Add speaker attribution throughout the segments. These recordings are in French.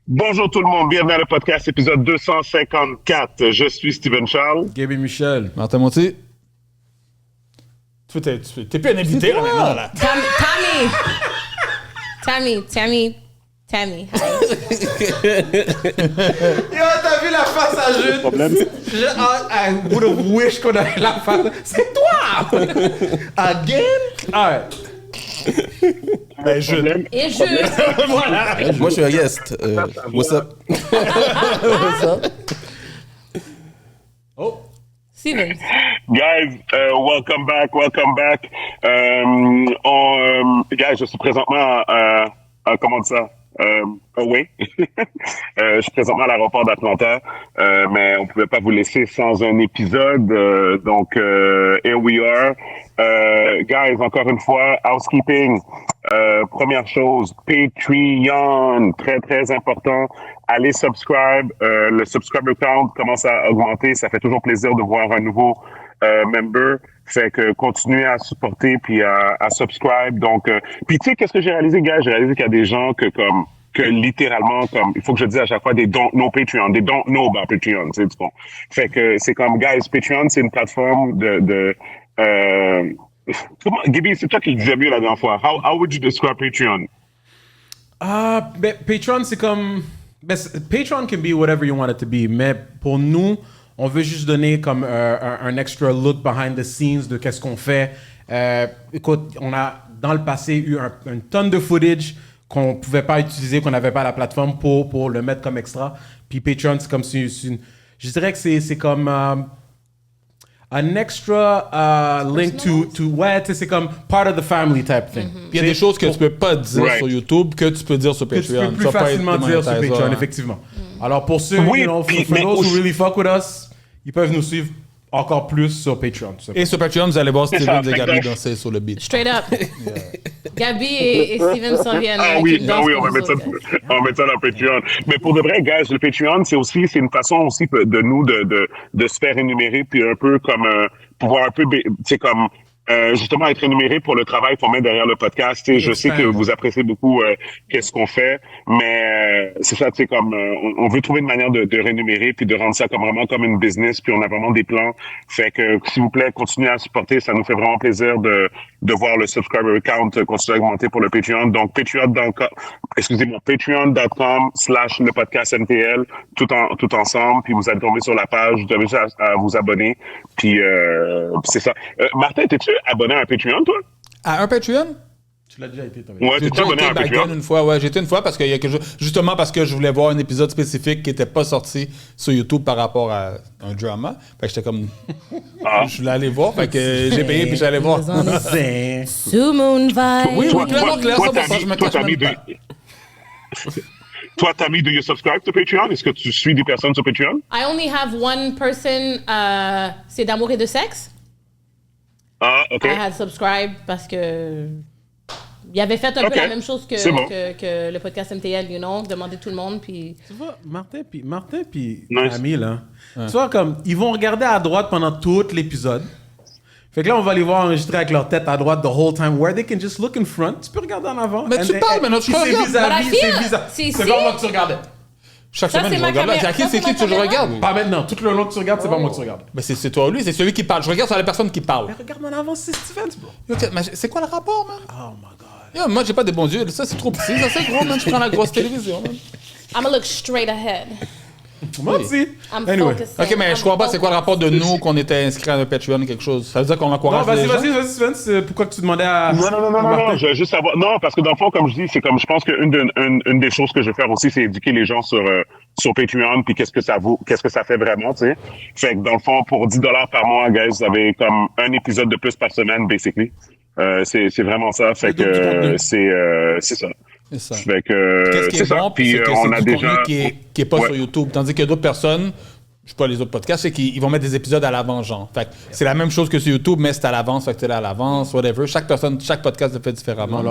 Speaker 1: Bonjour tout le monde, bienvenue à le podcast épisode 254. Je suis Steven Charles.
Speaker 2: Gaby Michel.
Speaker 3: Martin Monti.
Speaker 2: T'es plus un invité là maintenant là.
Speaker 4: Tammy. Hi.
Speaker 2: Yo, t'as vu la face à Jude? I would have wished qu'on avait la face. C'est toi! Again? Alright. Ben, Jude.
Speaker 4: Et je...
Speaker 2: Voilà.
Speaker 3: Moi, je suis un guest. What's up? What's up?
Speaker 2: Oh.
Speaker 4: Steven.
Speaker 1: Guys, welcome back. Guys, je suis présentement comment dire ça? Away. Je suis présentement à l'aéroport d'Atlanta, mais on pouvait pas vous laisser sans un épisode. Donc, here we are. Guys, encore une fois, housekeeping. Première chose, Patreon, très très important. Allez subscribe. Le subscriber count commence à augmenter. Ça fait toujours plaisir de voir un nouveau member. Fait que continuez à supporter puis à subscribe. Donc, puis tu sais, qu'est-ce que j'ai réalisé, gars? J'ai réalisé qu'il y a des gens que littéralement, comme, il faut que je dise à chaque fois des don't know Patreon, des don't know about Patreon, tu sais, tu comprends? Fait que c'est comme, guys, Patreon, c'est une plateforme comment, Gaby, c'est toi qui le disais mieux la dernière fois. How would you describe Patreon?
Speaker 2: Ben, Patreon, c'est comme... Ben, Patreon can be whatever you want it to be, mais pour nous, on veut juste donner comme un extra look behind the scenes de qu'est-ce qu'on fait. Écoute, on a dans le passé eu une tonne de footage qu'on pouvait pas utiliser, qu'on n'avait pas la plateforme pour le mettre comme extra. Puis Patreon, c'est comme je dirais que c'est comme an extra link to ouais, tu sais, c'est comme part of the family type thing.
Speaker 3: Il y a des choses que tu peux pas dire sur YouTube que tu peux dire sur
Speaker 2: que tu
Speaker 3: Patreon.
Speaker 2: peux plus facilement dire sur Patreon, effectivement. Alors pour ceux,
Speaker 1: Oui,
Speaker 2: for
Speaker 1: mais
Speaker 2: those
Speaker 1: aussi-
Speaker 2: who really fuck with us, ils peuvent nous suivre encore plus sur Patreon.
Speaker 3: Et sur Patreon, vous allez voir
Speaker 1: C'est
Speaker 3: Steven
Speaker 1: ça,
Speaker 3: et Gabi
Speaker 1: fait que-
Speaker 3: danser sur le beat.
Speaker 4: Straight up. Gabi et Steven s'en viennent.
Speaker 1: Ah
Speaker 4: avec
Speaker 1: oui,
Speaker 4: une danse
Speaker 1: on
Speaker 4: pour
Speaker 1: va
Speaker 4: vous
Speaker 1: mettre ça,
Speaker 4: autres.
Speaker 1: on va mettre ça dans Patreon. Mais pour de vrai, guys, le Patreon, c'est une façon aussi de nous de se faire énumérer puis un peu comme pouvoir un peu, c'est comme justement être énuméré pour le travail qu'on met derrière le podcast. Tu sais, je sais que vous appréciez beaucoup qu'est-ce qu'on fait, mais c'est ça, tu sais, comme on veut trouver une manière de rémunérer puis de rendre ça comme vraiment comme une business. Puis on a vraiment des plans. Fait que s'il vous plaît, continuez à supporter. Ça nous fait vraiment plaisir de voir le subscriber count continuer à augmenter pour le Patreon. Donc patreon.com/le podcast NTL tout ensemble. Puis vous allez tomber sur la page. Vous avez juste à vous abonner. Puis c'est ça. Martin, t'es-tu abonné à un Patreon, toi?
Speaker 3: À un Patreon?
Speaker 2: Tu l'as déjà été, toi.
Speaker 1: Ouais,
Speaker 3: J'ai
Speaker 1: t'es-tu abonné à un
Speaker 3: back
Speaker 1: Patreon?
Speaker 3: then une fois, ouais, j'ai été une fois parce qu'il y a quelque chose, justement parce que je voulais voir un épisode spécifique qui n'était pas sorti sur YouTube par rapport à un drama. Fait que j'étais comme, je voulais aller voir, fait que j'ai payé puis j'allais voir.
Speaker 2: C'est...
Speaker 4: Sue Moon Vibe.
Speaker 3: Oui,
Speaker 1: Toi,
Speaker 3: clairement,
Speaker 1: toi,
Speaker 3: ça, je me cache
Speaker 1: Tammy,
Speaker 3: même pas.
Speaker 1: Toi, Tammy, do you subscribe to Patreon? Est-ce que tu suis des personnes sur Patreon?
Speaker 4: I only have one person, c'est d'amour et de sexe.
Speaker 1: Ah, OK.
Speaker 4: I had subscribed parce que il avait fait un
Speaker 1: Ok.
Speaker 4: peu la même chose
Speaker 1: C'est bon.
Speaker 4: que le podcast MTL, you know, demander tout le monde, puis...
Speaker 2: Tu vois, Martin puis
Speaker 1: Nice.
Speaker 2: Ami, là, tu vois, comme, ils vont regarder à droite pendant tout l'épisode. Fait que là, on va les voir enregistrer avec leur tête à droite the whole time, where they can just look in front. Tu peux regarder en avant.
Speaker 3: Mais tu parles, mais non, tu
Speaker 2: puis c'est
Speaker 3: regardes.
Speaker 2: vis-à-vis,
Speaker 4: But I
Speaker 2: c'est
Speaker 4: feel-
Speaker 2: vis-à-vis.
Speaker 4: c'est
Speaker 2: C'est
Speaker 4: ici.
Speaker 2: pas moi que tu regardais.
Speaker 3: Chaque
Speaker 4: Ça,
Speaker 3: semaine,
Speaker 4: c'est
Speaker 3: je
Speaker 4: ma
Speaker 3: regarde.
Speaker 4: caméra.
Speaker 3: C'est à qui,
Speaker 4: Ça,
Speaker 3: c'est
Speaker 4: c'est
Speaker 3: qui
Speaker 4: ma
Speaker 3: tu le
Speaker 4: caméra.
Speaker 3: regardes?
Speaker 2: Pas maintenant. Tout le long que tu regardes, c'est pas moi que tu regardes.
Speaker 3: Ben c'est toi ou lui, c'est celui qui parle. Je regarde sur la personne qui parle.
Speaker 2: Mais regarde en avant, c'est Steven, bro.
Speaker 3: Yo, mais c'est quoi le rapport, man?
Speaker 2: Oh my God.
Speaker 3: Yo, moi, j'ai pas des bons yeux. Ça, c'est trop petit. Ça, c'est gros, man. Je prends la grosse télévision, man.
Speaker 4: I'm gonna look straight ahead.
Speaker 2: Moi aussi.
Speaker 4: I'm
Speaker 2: Anyway.
Speaker 4: focusing.
Speaker 3: Ok, mais je crois pas, c'est quoi le rapport de nous qu'on était inscrits à un Patreon ou quelque chose? Ça veut dire qu'on
Speaker 2: Non,
Speaker 3: encourage les gens?
Speaker 2: vas-y, Steven. C'est pourquoi que tu demandais à...
Speaker 1: Non, je veux juste savoir. Non, parce que dans le fond, comme je dis, c'est comme je pense une des choses que je vais faire aussi, c'est éduquer les gens sur Patreon, puis qu'est-ce que ça vaut, qu'est-ce que ça fait vraiment, tu sais. Fait que dans le fond, pour 10 $ par mois, guys, vous avez comme un épisode de plus par semaine, basically. C'est vraiment ça. Fait
Speaker 3: donc du
Speaker 1: que
Speaker 3: contenu.
Speaker 1: c'est ça.
Speaker 3: C'est ça.
Speaker 1: Fait que
Speaker 3: Qu'est-ce qui
Speaker 1: c'est
Speaker 3: est
Speaker 1: ça.
Speaker 3: bon,
Speaker 1: Puis
Speaker 3: c'est que
Speaker 1: on
Speaker 3: c'est
Speaker 1: a
Speaker 3: du
Speaker 1: déjà.
Speaker 3: contenu qui est pas
Speaker 1: Ouais.
Speaker 3: sur YouTube. Tandis qu'il y a d'autres personnes, je sais pas les autres podcasts, c'est qu'ils vont mettre des épisodes à l'avance, genre. Fait que c'est la même chose que sur YouTube, mais c'est à l'avance, fait que c'est là à l'avance, whatever. Chaque podcast le fait différemment.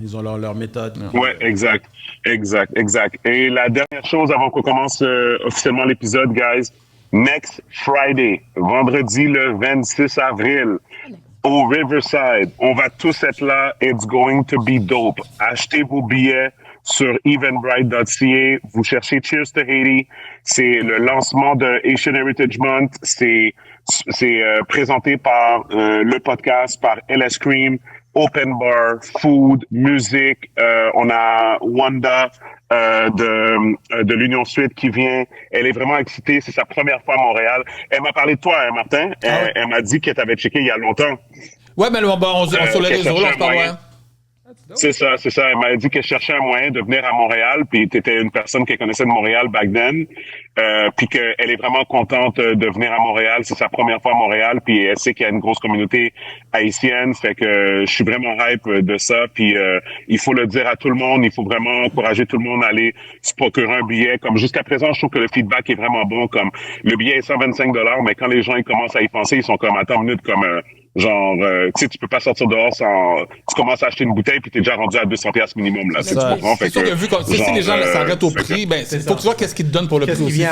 Speaker 2: Ils ont leur méthode.
Speaker 1: Ouais, exact. Et la dernière chose avant qu'on commence officiellement l'épisode, guys, next Friday, vendredi le 26 avril, au Riverside, on va tous être là. It's going to be dope. Achetez vos billets. sur eventbrite.ca. Vous cherchez Cheers to Haiti. C'est le lancement de Asian Heritage Month. C'est présenté par le podcast, par LS Cream, Open Bar, Food, musique. On a Wanda de l'Union Suite qui vient. Elle est vraiment excitée. C'est sa première fois à Montréal. Elle m'a parlé de toi, hein, Martin. Elle m'a dit qu'elle t'avait checké il y a longtemps.
Speaker 3: Ouais, mais on sur les réseaux, là, on se parle, ouais.
Speaker 1: C'est ça. Elle m'a dit qu'elle cherchait un moyen de venir à Montréal, puis t'étais une personne qu'elle connaissait de Montréal back then, puis qu'elle est vraiment contente de venir à Montréal. C'est sa première fois à Montréal, puis elle sait qu'il y a une grosse communauté haïtienne, fait que je suis vraiment hype de ça, puis il faut le dire à tout le monde, il faut vraiment encourager tout le monde à aller se procurer un billet. Comme jusqu'à présent, je trouve que le feedback est vraiment bon, comme le billet est 125$, mais quand les gens ils commencent à y penser, ils sont comme attends une minute, comme genre, tu sais, tu peux pas sortir dehors sans... Tu commences à acheter une bouteille puis t'es déjà rendu à 200$ minimum, là. C'est
Speaker 3: sûr que vu comme si les gens s'arrêtent au prix, ben, faut que tu vois qu'est-ce qu'ils te donnent pour le prix aussi.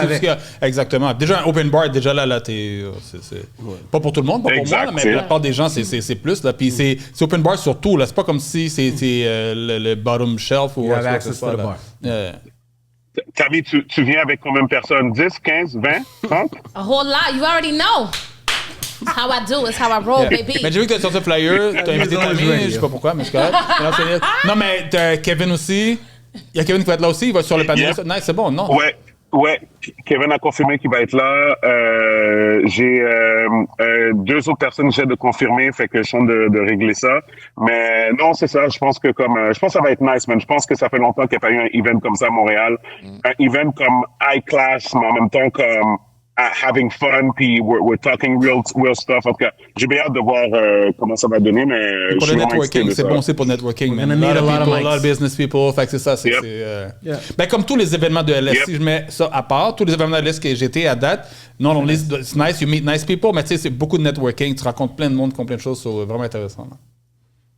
Speaker 3: Exactement. Déjà, un open bar, déjà là, t'es... C'est pas pour tout le monde, pas pour moi, là, mais la plupart des gens, c'est plus, là. Puis c'est open bar surtout, là. C'est pas comme si c'était le bottom shelf ou quoi que ce soit, là.
Speaker 1: Tammy, tu viens avec combien de personnes? 10, 15, 20, 30?
Speaker 4: A whole lot. You already know. It's how I do. It's how I roll, baby.
Speaker 3: Mais j'ai vu que tu as sorti un flyer, tu as invité Tammy, je sais pas pourquoi, mais c'est correct. Non, mais t'as Kevin aussi. Il y a Kevin qui va être là aussi, il va être sur le panel. Nice, c'est bon, non?
Speaker 1: Ouais. Kevin a confirmé qu'il va être là. J'ai 2 autres personnes que j'ai de confirmer, fait que je tente de régler ça. Mais non, c'est ça. Je pense que je pense que ça va être nice, man. Je pense que ça fait longtemps qu'il n'y a pas eu un event comme ça à Montréal. Un event comme high class, mais en même temps comme having fun, puis we're talking real stuff. En tout cas, j'ai bien hâte de voir comment ça va donner, mais
Speaker 3: pour le networking, c'est bon, c'est pour le networking.
Speaker 2: A lot of
Speaker 3: business people, fait que c'est ça. Ben, comme tous les événements de LS, si je mets ça à part, tous les événements de LS que j'ai été à date, non, only it's nice, you meet nice people, mais tu sais, c'est beaucoup de networking, tu rencontres plein de monde, plein de choses, c'est vraiment intéressant. Là.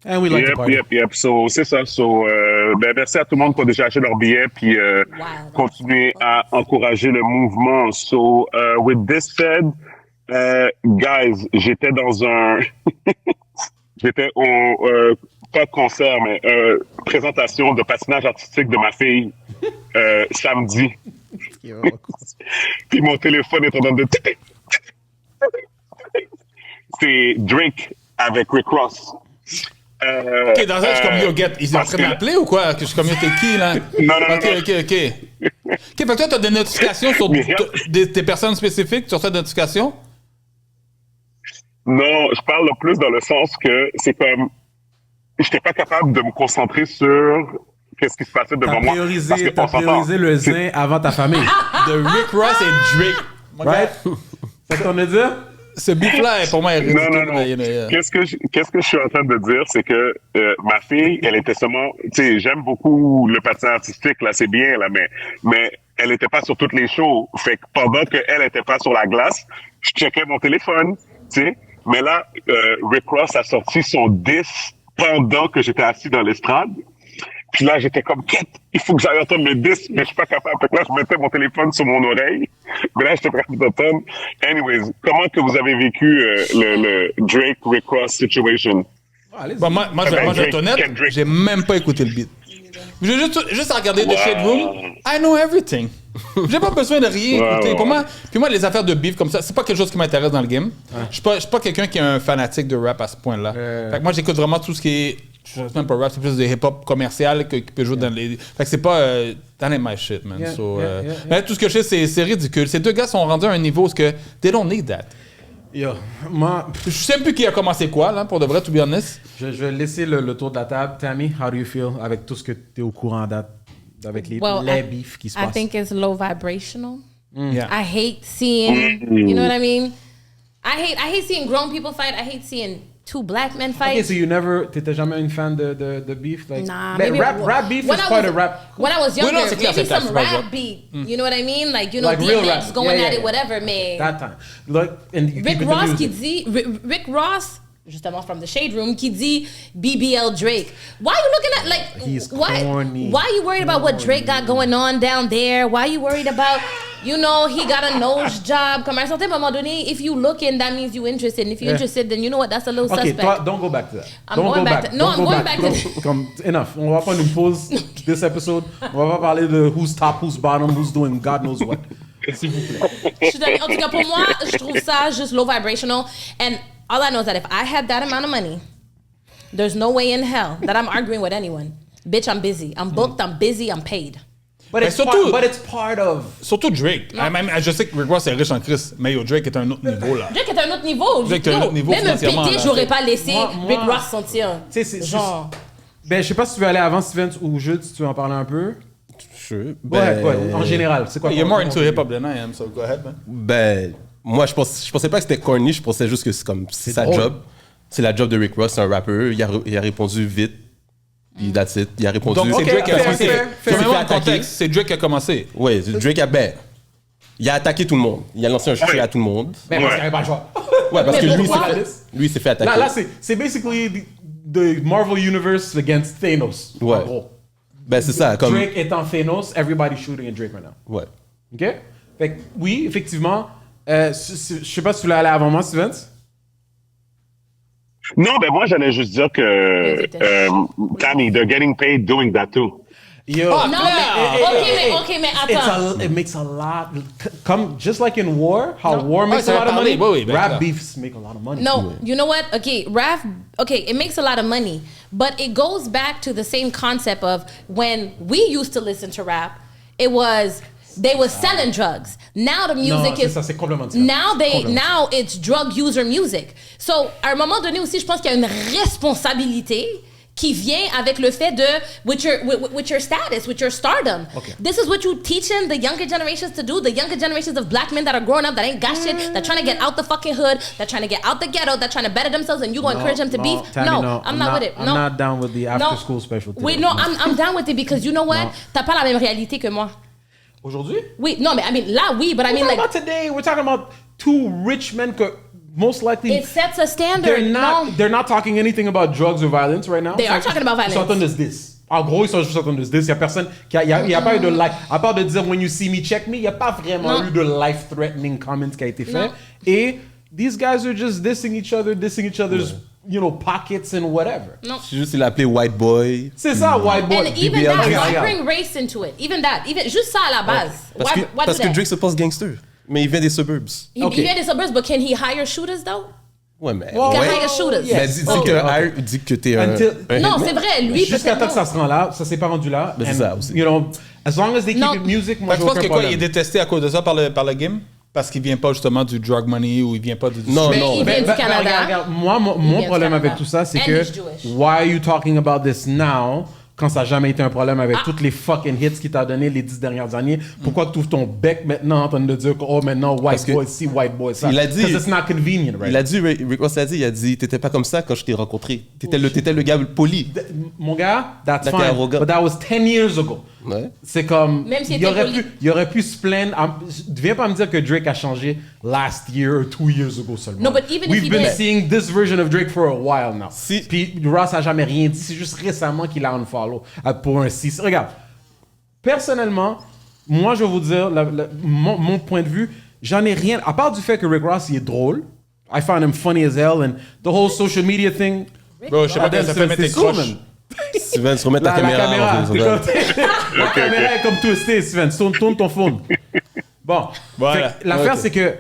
Speaker 2: And we like the party.
Speaker 1: Yep. So, c'est ça. So, merci à tout le monde qui a déjà acheté leur billet, puis continuer à encourager le mouvement. So, with this said, guys, j'étais au pas concert, mais présentation de patinage artistique de ma fille samedi. Puis mon téléphone est en train de... C'est Drake avec Rick Ross.
Speaker 3: OK, dans ça, je suis comme, yo, get, ils sont en train de m'appeler ou quoi? Que je suis comme, yo, t'es qui, là?
Speaker 1: Non.
Speaker 3: OK. OK, fait que toi, t'as des notifications sur des personnes spécifiques sur cette notification?
Speaker 1: Non, je parle plus dans le sens que c'est comme, j'étais pas capable de me concentrer sur qu'est-ce qui se passait devant moi.
Speaker 2: T'as priorisé le zin avant ta famille.
Speaker 3: De Rick Ross et Drake.
Speaker 2: Right? C'est ce qu'on a dit?
Speaker 3: Ce beef-là, pour moi, est ridicule.
Speaker 1: Non. Qu'est-ce que je suis en train de dire, c'est que ma fille, elle était seulement... Tu sais, j'aime beaucoup le patin artistique, là, c'est bien, là, mais elle était pas sur toutes les shows. Fait que pendant qu'elle était pas sur la glace, je checkais mon téléphone, tu sais. Mais là, Rick Ross a sorti son 10 pendant que j'étais assis dans l'estrade. Puis là, j'étais comme, quête, il faut que j'aille entendre mes 10, mais je suis pas capable. Fait que là, je mettais mon téléphone sur mon oreille. Mais là, j'étais pas capable d'entendre. Anyways, comment que vous avez vécu le Drake-Rick Ross situation?
Speaker 3: Bon, moi, je vais être honnête, j'ai même pas écouté le beat. J'ai juste à regarder The Shade Room. I know everything. J'ai pas besoin de rien écouter. Pour moi, puis moi, les affaires de beef comme ça, c'est pas quelque chose qui m'intéresse dans le game. Je suis pas quelqu'un qui est un fanatique de rap à ce point-là. Fait que moi, j'écoute vraiment tout ce qui est... Je sais même pas rap, c'est plus de hip-hop commercial qui peut jouer dans les... Fait que c'est pas... that ain't my shit, man. Mais tout ce que je sais, c'est ridicule. Ces 2 gars sont rendus à un niveau où they don't need that.
Speaker 2: Yo, moi...
Speaker 3: Je sais même plus qui a commencé quoi, là, pour de vrai, to be honest.
Speaker 2: Je vais laisser le tour de la table. Tammy, how do you feel avec tout ce que tu es au courant date avec les beefs qui se passent?
Speaker 4: I think it's low vibrational.
Speaker 3: Yeah.
Speaker 4: I hate seeing, you know what I mean? I hate seeing grown people fight. I hate seeing 2 black men fight.
Speaker 2: Okay, so t'étais jamais une fan de beef? Like,
Speaker 4: nah,
Speaker 2: maybe rap beef is part of rap.
Speaker 4: When I was younger, maybe some rap beat. You know what I mean? Like, you know, like DMX going at it, whatever, mais...
Speaker 2: That time. Look, and
Speaker 4: Rick Ross qui dit... Rick Ross, justement from the Shade Room, qui dit BBL Drake. Why are you looking at, like...
Speaker 2: He's corny.
Speaker 4: Why are you worried about what Drake got going on down there? Why are you worried about... you know, he got a nose job. Comme à un certain moment donné, if you looking, that means you interested. And if you're interested, then you know what, that's a little suspect.
Speaker 2: Toi, don't go back to that.
Speaker 4: I'm going back to... No, I'm going back to...
Speaker 2: Comme, enough. On va prendre une pause this episode. On va pas parler de who's top, who's bottom, who's doing God knows what. S'il vous plaît.
Speaker 4: En tout cas, pour moi, je trouve ça juste low vibrational. And all I know is that if I had that amount of money, there's no way in hell that I'm arguing with anyone. Bitch, I'm busy. I'm booked, I'm busy, I'm paid.
Speaker 2: But it's part of...
Speaker 3: Surtout Drake. Même, je sais que Rick Ross est riche en Chris, mais yo, Drake est à un autre niveau, là.
Speaker 4: Drake est à un autre niveau.
Speaker 3: Drake est à un autre niveau
Speaker 4: même un
Speaker 3: financièrement,
Speaker 4: pété,
Speaker 3: là.
Speaker 4: j'aurais pas laissé Rick
Speaker 2: moi,
Speaker 4: Ross sentir. Genre...
Speaker 2: Ben, je sais pas si tu veux aller avant, Steven, ou Jude, si tu veux en parler un peu.
Speaker 5: Sure.
Speaker 2: Ouais, en général, c'est quoi?
Speaker 3: You're more into hip-hop than I am, so go ahead, man.
Speaker 5: Ben, moi, je pensais pas que c'était corny, je pensais juste que c'est sa
Speaker 2: drôle.
Speaker 5: job. C'est la job de Rick Ross, c'est un rappeur. Il a répondu vite. Puis that's it. Il a répondu.
Speaker 3: Donc, c'est Drake qui a commencé.
Speaker 5: C'est
Speaker 3: Même en contexte, c'est Drake qui a commencé.
Speaker 5: Oui, Drake il a attaqué tout le monde. Il a lancé un chien à tout le monde.
Speaker 2: Ben, parce qu'il n'y avait pas le choix.
Speaker 5: Ouais, parce
Speaker 4: Mais
Speaker 5: que
Speaker 4: pourquoi?
Speaker 5: lui, il s'est fait attaquer.
Speaker 2: Là, c'est basically the Marvel Universe against Thanos.
Speaker 5: Ouais.
Speaker 2: En gros.
Speaker 5: Ben, c'est ça. Comme...
Speaker 2: Drake étant Thanos, everybody's shooting at Drake right now.
Speaker 5: Ouais.
Speaker 2: OK? Fait que, oui, effectivement, je sais pas si tu voulais aller avant moi, Steven.
Speaker 1: Non, ben moi, j'allais juste dire que Tammy, they're getting paid doing that too.
Speaker 2: Yo,
Speaker 4: Non, mais... OK, mais attends.
Speaker 2: it makes a lot... Come, just like in war, how war makes a lot of money, rap beefs make a lot of money.
Speaker 4: No, you know what? Okay, it makes a lot of money, but it goes back to the same concept of when we used to listen to rap, they were selling drugs. Now the music
Speaker 2: c'est ça, c'est complètement
Speaker 4: now it's drug user music. So, à un moment donné aussi, je pense qu'il y a une responsabilité qui vient avec le fait de with your status, with your stardom.
Speaker 2: Okay.
Speaker 4: This is what you teaching the younger generations to do. The younger generations of black men that are growing up that ain't got shit, that trying to get out the fucking hood, that trying to get out the ghetto, that trying to better themselves, and you gonna encourage them to beef.
Speaker 2: Tammy,
Speaker 4: I'm not with it.
Speaker 2: I'm not down with the after school special.
Speaker 4: Wait, no, I'm down with it because you know what? T'as pas la même réalité que moi.
Speaker 2: Aujourd'hui?
Speaker 4: Oui, non, mais I mean là, oui, but I mean
Speaker 2: We're
Speaker 4: like
Speaker 2: talking about today. We're talking about two rich men. Most likely,
Speaker 4: it sets a standard.
Speaker 2: They're not talking anything about drugs or violence right now.
Speaker 4: They are talking about violence.
Speaker 2: Ils sont en train de se diss. En gros, ils sont juste en train de se diss. Il y a personne il y a pas eu de life. À part de dire when you see me, check me, il y a pas vraiment eu de life-threatening comments qui a été fait. Et these guys are just dissing each other's, you know, pockets and whatever.
Speaker 4: No.
Speaker 5: C'est juste, il a appelé White Boy.
Speaker 2: C'est ça, White Boy.
Speaker 4: And even
Speaker 2: BBL,
Speaker 4: that,
Speaker 2: regarde.
Speaker 4: why bring race into it? Even juste ça à la base.
Speaker 5: Parce que Drake se pense gangster. Mais il vient des suburbs.
Speaker 4: He vient des suburbs, but can he hire shooters though?
Speaker 5: Ouais, mais...
Speaker 4: He can hire shooters.
Speaker 5: Mais dis que t'es un...
Speaker 4: Non, c'est vrai, lui
Speaker 2: Jusqu'à
Speaker 4: peut-être
Speaker 2: temps que ça se rend là, ça s'est pas rendu là.
Speaker 5: Mais c'est ça aussi.
Speaker 2: You know, as long as they keep it music, moi
Speaker 3: Je
Speaker 2: j'ai
Speaker 3: pense
Speaker 2: aucun
Speaker 3: que quoi, il est
Speaker 2: problème.
Speaker 3: détesté à cause de ça par le game? Parce qu'il vient pas justement du drug money ou il vient pas du...
Speaker 5: Non,
Speaker 4: Mais
Speaker 5: non.
Speaker 4: il vient du Canada.
Speaker 2: Regarde, moi, mon
Speaker 4: vient du
Speaker 2: problème
Speaker 4: Canada.
Speaker 2: avec tout ça, c'est
Speaker 4: And
Speaker 2: que
Speaker 4: he's Jewish.
Speaker 2: why are you talking about this now quand ça n'a jamais été un problème avec toutes les fucking hits qu'il t'a donné les 10 dernières années? Pourquoi tu ouvres ton bec maintenant en train de dire que oh maintenant white boy ci, white boy ça?
Speaker 5: Il a dit-
Speaker 2: Because it's not convenient, right?
Speaker 5: Il a dit, Rick Ross a dit, t'étais pas comme ça quand je t'ai rencontré. T'étais le gars poli.
Speaker 2: Mon gars, that's
Speaker 5: Là, t'es
Speaker 2: fine,
Speaker 5: arrogant.
Speaker 2: but that was 10 years ago.
Speaker 5: Ouais.
Speaker 2: C'est comme,
Speaker 4: Même s'il
Speaker 2: il
Speaker 4: était poli.
Speaker 2: aurait pu se plaindre. Viens pas me dire que Drake a changé last year or 2 years ago seulement.
Speaker 4: No, but even if
Speaker 2: We've
Speaker 4: he
Speaker 2: been
Speaker 4: did-
Speaker 2: seeing this version of Drake for a while now.
Speaker 5: Si-
Speaker 2: Puis Ross a jamais rien dit. C'est juste récemment qu'il a unfollow pour un 6. Regarde, personnellement, moi je vais vous dire mon point de vue. J'en ai rien. À part du fait que Rick Ross il est drôle. I found him funny as hell and the whole social media thing.
Speaker 3: Bro, je sais pas
Speaker 2: Adam,
Speaker 3: comment ça fait mettre tes
Speaker 2: c'est sourd,
Speaker 3: croches.
Speaker 2: man.
Speaker 5: Steven, se remettre
Speaker 2: La
Speaker 5: ta caméra.
Speaker 2: t'es comme- la caméra est comme twistée, Steven. Tourne ton phone. Bon.
Speaker 3: Voilà.
Speaker 2: Fait que l'affaire,
Speaker 3: Ok.
Speaker 2: c'est que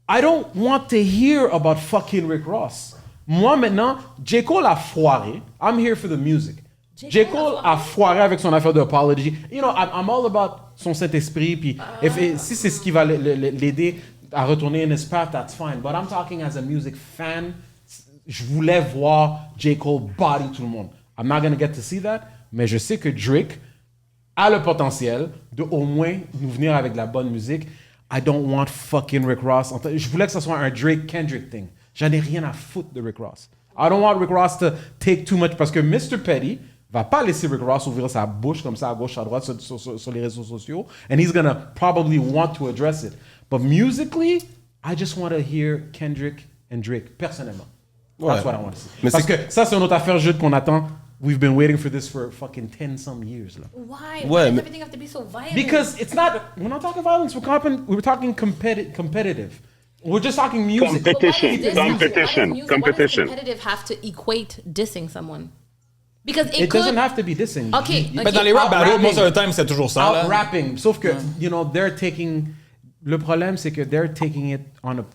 Speaker 2: I don't want to hear about fucking Rick Ross. Moi, maintenant, J. Cole a foiré. I'm here for the music. J. Cole a foiré avec son affaire de apology. You know, I'm all about son Saint-Esprit. Puis si c'est ce qui va l'aider à retourner in his path, that's fine. But I'm talking as a music fan. Je voulais voir J. Cole body tout le monde. I'm not going to get to see that, mais je sais que Drake a le potentiel de au moins nous venir avec de la bonne musique. I don't want fucking Rick Ross. Je voulais que ce soit un Drake-Kendrick thing. J'en ai rien à foutre de Rick Ross. I don't want Rick Ross to take too much parce que Mr. Petty va pas laisser Rick Ross ouvrir sa bouche comme ça à gauche, à droite sur les réseaux sociaux. And he's gonna probably want to address it. But musically, I just want to hear Kendrick and Drake, personnellement. That's what I want to see.
Speaker 5: Mais
Speaker 2: Parce que ça, c'est une autre affaire, Jude, qu'on attend we've been waiting for this for fucking 10-some years. Là.
Speaker 4: Why?
Speaker 5: Ouais,
Speaker 4: Why does
Speaker 5: mais-
Speaker 4: everything have to be so violent?
Speaker 2: Because it's not, we're not talking violence, we're talking competitive. We're just talking music.
Speaker 4: But why does
Speaker 1: Competition.
Speaker 4: this-
Speaker 1: Competition.
Speaker 4: Why does
Speaker 1: Competition.
Speaker 4: competitive have to equate dissing someone? Because it
Speaker 2: It
Speaker 4: could.
Speaker 2: doesn't have to be dissing.
Speaker 4: Okay,
Speaker 2: You-
Speaker 3: Mais dans les rap battles,
Speaker 2: Out-rapping.
Speaker 3: most of the time, c'est toujours ça. là.
Speaker 2: Out-rapping. Sauf que, you know, they're taking... Le problème, c'est que they're taking it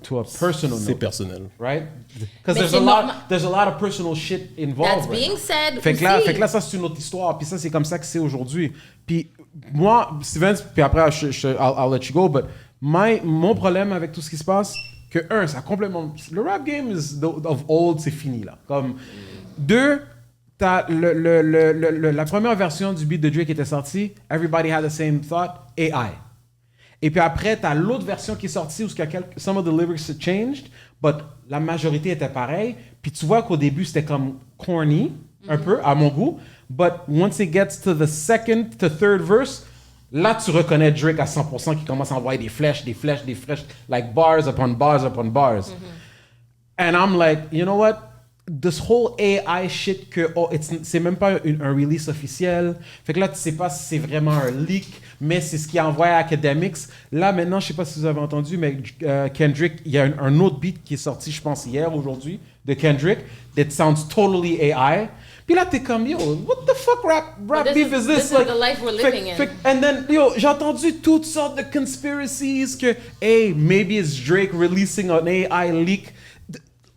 Speaker 2: to a personal
Speaker 5: C'est
Speaker 2: note.
Speaker 5: personnel.
Speaker 2: Right? Because
Speaker 4: Mais
Speaker 2: there's
Speaker 4: c'est normal.
Speaker 2: a lot of personal shit involved.
Speaker 4: That's
Speaker 2: right
Speaker 4: being
Speaker 2: now.
Speaker 4: said.
Speaker 2: Fait
Speaker 4: aussi.
Speaker 2: que là, ça, c'est une autre histoire. Puis ça, c'est comme ça que c'est aujourd'hui. Puis moi, Steven, puis après, I'll let you go, but mon problème avec tout ce qui se passe, que ça complètement... Le rap game of old, c'est fini, là. Comme, deux, t'as la première version du beat de Drake qui était sortie, Everybody Had the Same Thought, AI. Et puis après, t'as l'autre version qui est sortie où some of the lyrics have changed, but la majorité était pareille. Puis tu vois qu'au début, c'était comme corny, un peu, à mon goût. But once it gets to the second to third verse, là, tu reconnais Drake à 100% qui commence à envoyer des flèches, like bars upon bars upon bars. And I'm like, you know what? This whole AI shit c'est même pas un release officiel. Fait que là, tu sais pas si c'est vraiment un leak, mais c'est ce qui envoie à Academics. Là, maintenant, je sais pas si vous avez entendu, mais Kendrick, il y a un autre beat qui est sorti, je pense, hier, aujourd'hui, de Kendrick, that sounds totally AI. Puis là, t'es comme, yo, what the fuck rap beef is this?
Speaker 4: This is the life we're living in.
Speaker 2: And then, yo, j'ai entendu toutes sortes de conspiracies que, hey, maybe it's Drake releasing an AI leak.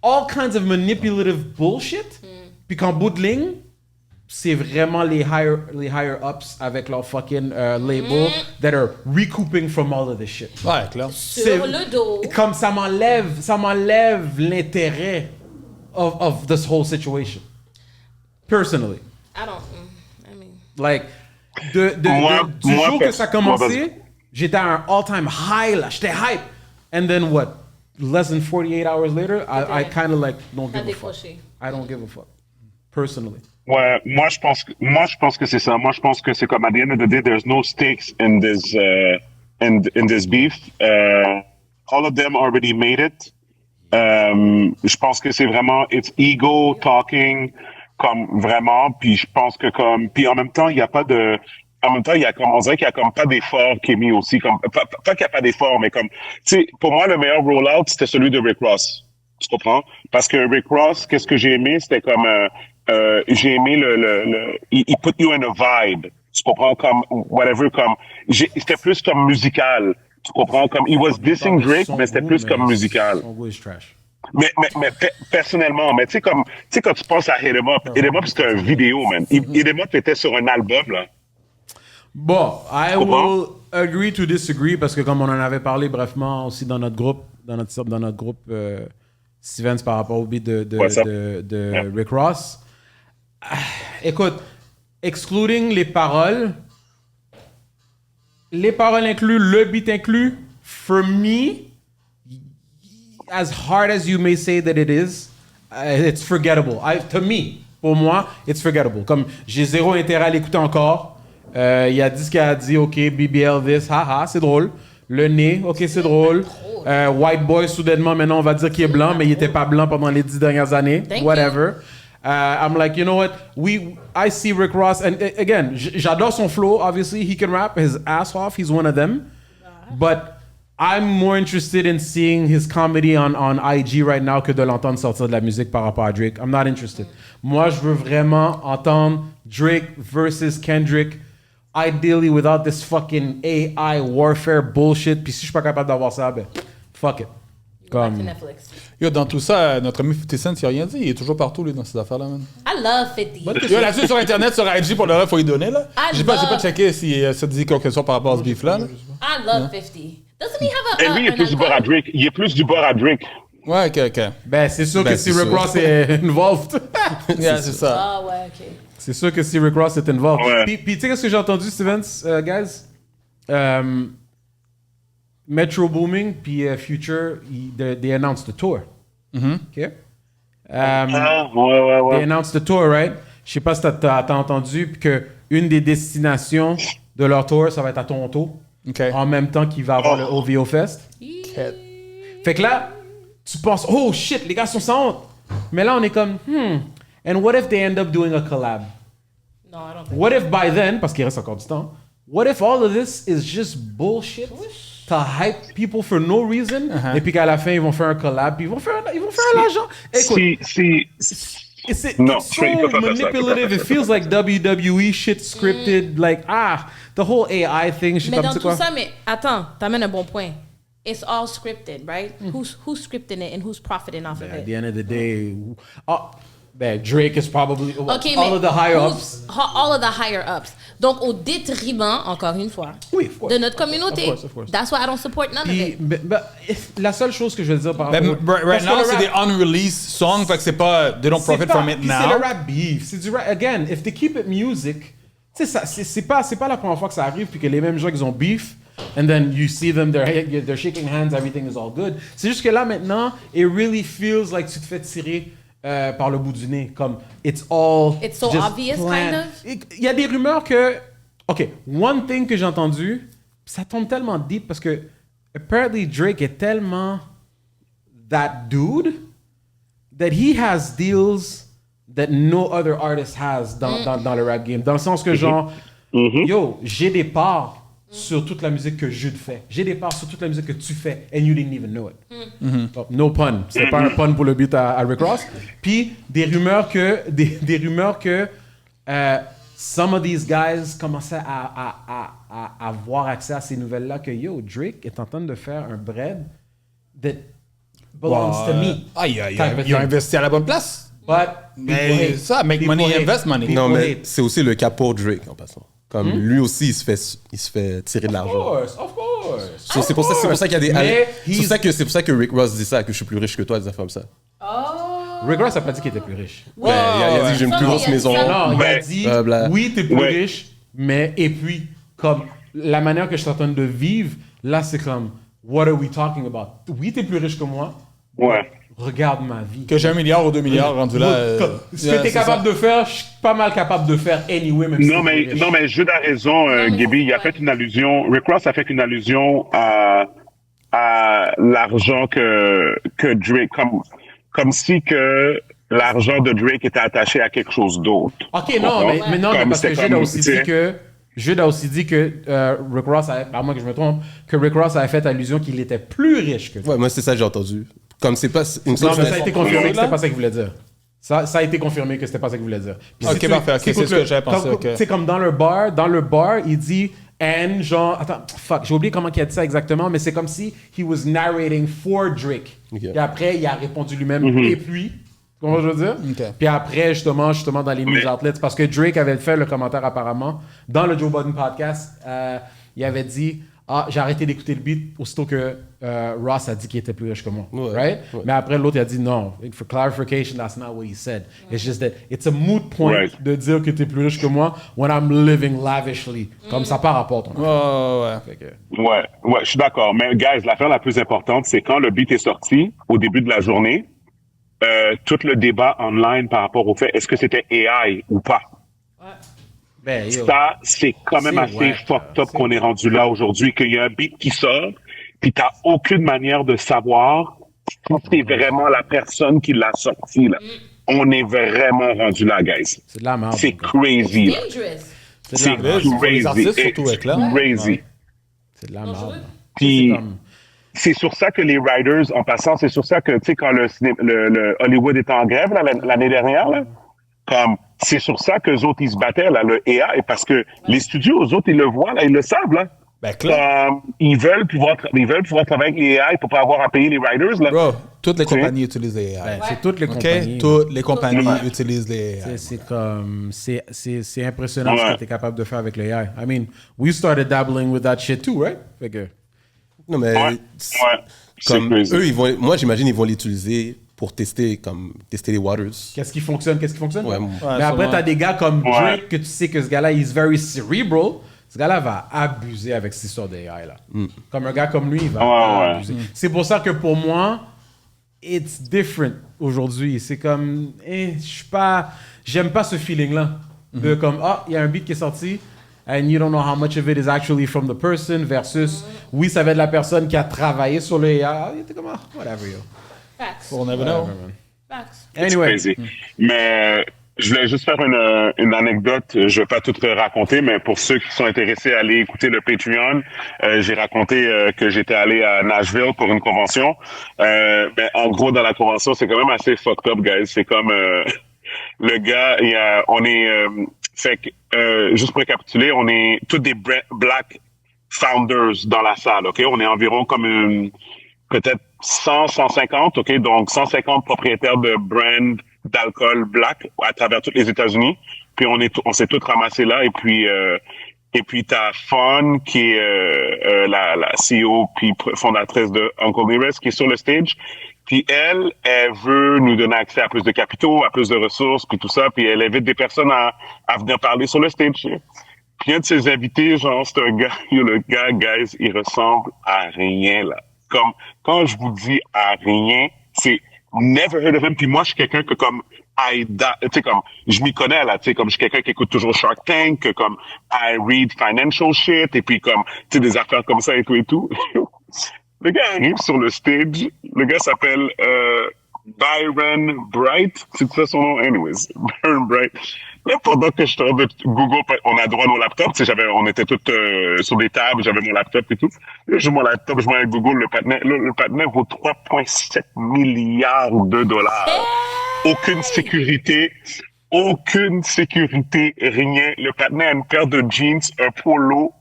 Speaker 2: All kinds of manipulative bullshit. Puis qu'en bout de ligne, c'est vraiment les higher-ups avec leur fucking label that are recouping from all of this shit.
Speaker 3: Ouais, clair.
Speaker 4: Sur le dos.
Speaker 2: Comme ça m'enlève l'intérêt of this whole situation. Personally.
Speaker 4: I mean.
Speaker 2: Like, du
Speaker 1: Moi,
Speaker 2: jour que ça a commencé,
Speaker 1: vas-y.
Speaker 2: j'étais à un all-time high, là. J'étais hype. And then what? Less than 48 hours later, I kind of like don't give a fuck. I don't give a fuck. Personally.
Speaker 1: Ouais, moi je pense que c'est ça. Moi je pense que c'est comme at the end of the day, there's no stakes in this in this beef. All of them already made it. Je pense que c'est vraiment it's ego talking comme vraiment. Puis je pense que puis en même temps il y a pas de en même temps, il y a comme, on dirait qu'il y a comme pas d'effort qui est mis aussi, comme, pas qu'il y a pas d'effort, mais comme, tu sais, pour moi, le meilleur rollout, c'était celui de Rick Ross. Tu comprends? Parce que Rick Ross, qu'est-ce que j'ai aimé? C'était comme, j'ai aimé il put you in a vibe. Tu comprends? Comme, whatever, comme, c'était plus comme musical. Tu comprends? Comme, he was dissing Drake, mais c'était plus comme musical.
Speaker 2: Son goût is trash.
Speaker 1: Mais personnellement, mais tu sais, quand tu penses à Hit 'Em Up, c'était un vidéo, man. Hit 'Em Up était sur un album, là.
Speaker 2: Bon, I will agree to disagree parce que comme on en avait parlé brièvement aussi dans notre groupe, Stevens par rapport au beat de Rick Ross. Écoute, excluding les paroles inclus, le beat inclus, for me, as hard as you may say that it is, it's forgettable. To me, pour moi, it's forgettable. Comme j'ai zéro intérêt à l'écouter encore. Il y a 10 qui a dit, OK, BBL this, haha, c'est drôle. Le nez, OK, c'est drôle. White boy, soudainement, maintenant, on va dire qu'il est blanc, mais il n'était pas blanc pendant les 10 dernières années. Whatever. I'm like, you know what? I see Rick Ross, and again, j'adore son flow, obviously. He can rap his ass off. He's one of them. But I'm more interested in seeing his comedy on IG right now que de l'entendre sortir de la musique par rapport à Drake. I'm not interested. Moi, je veux vraiment entendre Drake versus Kendrick. Ideally, without this fucking AI warfare bullshit. Puis si je suis pas capable d'avoir ça, ben, fuck it.
Speaker 4: Comme... Netflix.
Speaker 3: Yo, dans tout ça, notre ami 50 Cent, il a rien dit. Il est toujours partout, lui, dans ces affaires-là, man.
Speaker 4: I love 50.
Speaker 3: Yo, là-dessus, sur Internet, sur IG, pour le reste, faut y donner, là. J'ai pas checké si ça dit quelque chose par rapport à ce beef-là.
Speaker 4: I love 50. Doesn't he have
Speaker 1: Et lui, il est plus du bord à Drake. Il est plus du bord à Drake.
Speaker 3: Ouais, ok.
Speaker 2: Ben, c'est sûr que si Rick Ross est involved.
Speaker 3: Yeah, c'est ça.
Speaker 4: Ah, ouais, ok.
Speaker 2: C'est sûr que si Rick Ross est involved.
Speaker 1: Ouais.
Speaker 2: Puis tu sais qu'est-ce que j'ai entendu, Stevens, guys? Metro Booming puis Future, they announced the tour. OK?
Speaker 1: Ouais.
Speaker 2: They announced the tour, right? Je sais pas si t'as entendu, puis que une des destinations de leur tour, ça va être à Toronto.
Speaker 3: OK.
Speaker 2: En même temps qu'il va avoir le OVO Fest. Fait que là, tu penses, oh shit, les gars sont sans honte. Mais là, on est comme, and what if they end up doing a collab?
Speaker 4: No, I don't think
Speaker 2: What if by then, parce qu'il reste encore du temps, what if all of this is just bullshit to hype people for no reason, et puis qu'à la fin, ils vont faire un collab, puis ils vont faire l'argent. Écoute,
Speaker 1: Non,
Speaker 2: it's so manipulative. It feels like WWE shit scripted. Like, the whole AI thing. Je suis
Speaker 4: Mais
Speaker 2: comme,
Speaker 4: dans
Speaker 2: c'est
Speaker 4: tout
Speaker 2: quoi?
Speaker 4: ça, mais attends, t'amènes un bon point. It's all scripted, right? Who's scripting it and who's profiting off of
Speaker 2: At
Speaker 4: it?
Speaker 2: the end of the day, Drake is probably
Speaker 4: Okay,
Speaker 2: all
Speaker 4: mais
Speaker 2: of the higher ups.
Speaker 4: all of the higher ups. Donc, au détriment, encore une fois,
Speaker 2: Oui, of course.
Speaker 4: de notre communauté.
Speaker 2: Of course.
Speaker 4: That's why I don't support none of
Speaker 2: Puis,
Speaker 4: it.
Speaker 2: la seule chose que je veux dire par
Speaker 3: Ben,
Speaker 2: rapport
Speaker 3: right now, c'est des unreleased songs, fait que c'est pas. They don't profit from it
Speaker 2: puis
Speaker 3: now.
Speaker 2: c'est le rap beef. C'est du rap. Again, if they keep it music, tu sais, c'est pas la première fois que ça arrive puis que les mêmes gens ils ont beef. And then you see them, they're shaking hands, everything is all good. C'est juste que là maintenant, it really feels like tu te fais tirer par le bout du nez. Comme, it's all
Speaker 4: It's so
Speaker 2: just
Speaker 4: obvious,
Speaker 2: planned.
Speaker 4: kind of?
Speaker 2: Il y a des rumeurs que... OK, one thing que j'ai entendu, ça tombe tellement deep parce que apparently Drake est tellement that dude that he has deals that no other artist has dans le rap game. Dans le sens que genre, yo, j'ai des parts sur toute la musique que Jude fait. J'ai des parts sur toute la musique que tu fais and you didn't even know it. Oh, no pun. C'est pas un pun pour le beat à Rick Ross. Puis des rumeurs que some of these guys commençaient à avoir accès à ces nouvelles-là que yo, Drake est en train de faire un bread that belongs to me.
Speaker 3: Aïe,
Speaker 2: Type of
Speaker 3: il a
Speaker 2: thing.
Speaker 3: investi à la bonne place.
Speaker 2: But
Speaker 3: Mais ça, make
Speaker 2: people
Speaker 3: money,
Speaker 2: hate.
Speaker 3: invest money.
Speaker 2: People
Speaker 5: Non, mais
Speaker 2: hate.
Speaker 5: c'est aussi le cas pour Drake, en passant. Comme lui aussi, il se fait tirer de
Speaker 2: Of
Speaker 5: l'argent.
Speaker 2: course.
Speaker 5: So, c'est pour ça qu'il y a des...
Speaker 2: Mais
Speaker 5: C'est pour ça que Rick Ross dit ça, que je suis plus riche que toi, des affaires comme ça.
Speaker 2: Rick Ross a pas dit qu'il était plus riche.
Speaker 5: Ouais, il a dit que j'ai une plus grosse maison.
Speaker 2: Non, il a
Speaker 1: Ouais.
Speaker 2: dit,
Speaker 5: Blabla.
Speaker 2: oui, t'es plus
Speaker 1: Ouais.
Speaker 2: riche, mais, et puis, comme, la manière que je suis en train de vivre, là, c'est comme, what are we talking about? Oui, t'es plus riche que moi.
Speaker 1: Ouais.
Speaker 2: Regarde ma vie.
Speaker 3: Que j'ai 1 milliard ou 2 milliards rendu là.
Speaker 2: Ce que t'es capable de faire, je suis pas mal capable de faire anyway, même si
Speaker 1: Non,
Speaker 2: t'es
Speaker 1: mais,
Speaker 2: plus riche.
Speaker 1: non, mais Jude a raison,
Speaker 4: mais
Speaker 1: Gaby.
Speaker 4: c'est
Speaker 1: Il a
Speaker 4: pas-
Speaker 1: fait une allusion, Rick Ross a fait une allusion à l'argent que Drake, comme si que l'argent de Drake était attaché à quelque chose d'autre.
Speaker 2: Ok, non, mais non, mais
Speaker 1: Comme
Speaker 2: parce que
Speaker 1: c'est
Speaker 2: Jude a
Speaker 1: comme,
Speaker 2: aussi
Speaker 1: tu
Speaker 2: dit
Speaker 1: sais.
Speaker 2: que Jude a aussi dit que Rick Ross, à moins que je me trompe, que Rick Ross avait fait allusion qu'il était plus riche que toi.
Speaker 5: Ouais, moi, c'est ça que j'ai entendu. Comme c'est pas... Une
Speaker 2: Non, mais ça a
Speaker 5: chose,
Speaker 2: été confirmé que c'était pas ça qu'il voulait dire. Ça a été confirmé que c'était pas ça qu'il voulait dire. Puis
Speaker 3: Ok, parfait, ok, c'est ce que j'avais pensé, ok.
Speaker 2: C'est comme dans le bar, il dit and genre attends, fuck, j'ai oublié comment il a dit ça exactement, mais c'est comme si he was narrating for Drake.
Speaker 5: Ok.
Speaker 2: Et après, il a répondu lui-même et puis, comment je veux dire?
Speaker 3: Ok.
Speaker 2: Puis après, justement dans les news outlets, parce que Drake avait fait le commentaire apparemment dans le Joe Budden podcast, il avait dit j'ai arrêté d'écouter le beat aussitôt que Ross a dit qu'il était plus riche que moi.
Speaker 5: Ouais.
Speaker 2: Right?
Speaker 5: Ouais.
Speaker 2: Mais après, l'autre, il a dit non. For clarification, that's not what he said. It's just that it's a moot point
Speaker 1: Right.
Speaker 2: de dire que tu es plus riche que moi when I'm living lavishly. Comme ça par rapport ton
Speaker 3: Ouais.
Speaker 2: Fait que-
Speaker 1: Ouais, je suis d'accord. Mais, guys, l'affaire la plus importante, c'est quand le beat est sorti, au début de la journée, tout le débat online par rapport au fait, est-ce que c'était AI ou pas?
Speaker 2: Ben, yo.
Speaker 1: Ça, c'est quand même
Speaker 2: C'est
Speaker 1: assez
Speaker 2: wack,
Speaker 1: fucked up
Speaker 2: c'est
Speaker 1: qu'on est rendu là aujourd'hui, qu'il y a un beat qui sort, puis t'as aucune manière de savoir si c'est vraiment la personne qui l'a sorti, là. On est vraiment rendu là, guys.
Speaker 2: C'est de la merde.
Speaker 1: C'est
Speaker 2: mon gars.
Speaker 1: crazy, là.
Speaker 4: Dangerous.
Speaker 1: C'est
Speaker 2: de la merde.
Speaker 3: Pour les
Speaker 1: crazy.
Speaker 3: artistes, surtout,
Speaker 1: It's
Speaker 3: avec là.
Speaker 1: crazy.
Speaker 2: C'est de la merde.
Speaker 1: Puis,
Speaker 2: C'est comme-
Speaker 1: c'est sur ça que les writers, en passant, c'est sur ça que, tu sais, quand le Hollywood était en grève, là, l'année dernière, là, comme, c'est sur ça qu'eux autres, ils se battaient, là, le AI, parce que les studios, eux autres, ils le voient, là, ils le savent, là.
Speaker 3: Ben, clair.
Speaker 1: Ils veulent pouvoir travailler avec les AI pour pas avoir à payer les writers, là.
Speaker 3: Bro, toutes les
Speaker 1: Tu sais?
Speaker 3: compagnies utilisent les AI.
Speaker 2: Ben, c'est toutes les
Speaker 3: OK?
Speaker 2: compagnies.
Speaker 3: Toutes les compagnies utilisent les AI.
Speaker 2: C'est comme, c'est impressionnant ce
Speaker 1: Ouais.
Speaker 2: que tu es capable de faire avec le AI. I mean, we started dabbling with that shit too, right? Fait que,
Speaker 5: non, mais...
Speaker 1: Ouais, c'est
Speaker 5: Comme
Speaker 1: crazy.
Speaker 5: eux, moi, j'imagine, ils vont l'utiliser pour tester les waters.
Speaker 2: qu'est-ce qui fonctionne?
Speaker 5: Ouais,
Speaker 2: Mais après,
Speaker 3: sûrement.
Speaker 2: t'as des gars comme
Speaker 1: Ouais.
Speaker 2: Drake, que tu sais que ce gars-là, is very cerebral. Ce gars-là va abuser avec cette histoire d'AI, là. Comme un gars comme lui, il va
Speaker 1: Ouais.
Speaker 2: abuser. C'est pour ça que pour moi, it's different aujourd'hui. C'est comme, j'aime pas ce feeling-là. De comme, il y a un beat qui est sorti, and you don't know how much of it is actually from the person, versus, oui, ça va être la personne qui a travaillé sur le AI. Il était comme, whatever, yo.
Speaker 4: Facts.
Speaker 3: On never know.
Speaker 2: Whatever, man.
Speaker 4: Facts.
Speaker 1: It's
Speaker 2: Anyway.
Speaker 1: crazy. Mais Je voulais juste faire une anecdote. Je vais pas tout raconter, mais pour ceux qui sont intéressés à aller écouter le Patreon, j'ai raconté que j'étais allé à Nashville pour une convention. Mais en gros, dans la convention, c'est quand même assez fucked up, guys. C'est comme le gars, on est fait que juste pour récapituler, on est tous des black founders dans la salle, ok? On est environ comme peut-être 150, ok? Donc 150 propriétaires de brands d'alcool black à travers tous les États-Unis. Puis on s'est tous ramassés là et puis t'as Fawn qui est la CEO puis fondatrice de Uncle Nearest qui est sur le stage. Puis elle veut nous donner accès à plus de capitaux, à plus de ressources, puis tout ça. Puis elle invite des personnes à venir parler sur le stage. Puis un de ses invités, genre, c'est un gars, le gars, guys, il ressemble à rien, là. Comme, quand je vous dis à rien, c'est never heard of him. Puis moi, je suis quelqu'un que comme, tu sais, comme, je m'y connais, là, tu sais, comme, je suis quelqu'un qui écoute toujours Shark Tank, que comme, I read financial shit, et puis comme, tu sais, des affaires comme ça et tout et tout. Le gars arrive sur le stage, le gars s'appelle, Byron Bright, c'est ça son nom? Anyways, Byron Bright. Là, pendant que je suis en train de Google, on a droit à nos laptops, tu sais, on était tous sur des tables, j'avais mon laptop et tout. Là, j'ai mon laptop, je vois Google, le patinet vaut 3,7 milliards de dollars. Aucune sécurité, rien. Le patinet a une paire de jeans, un polo.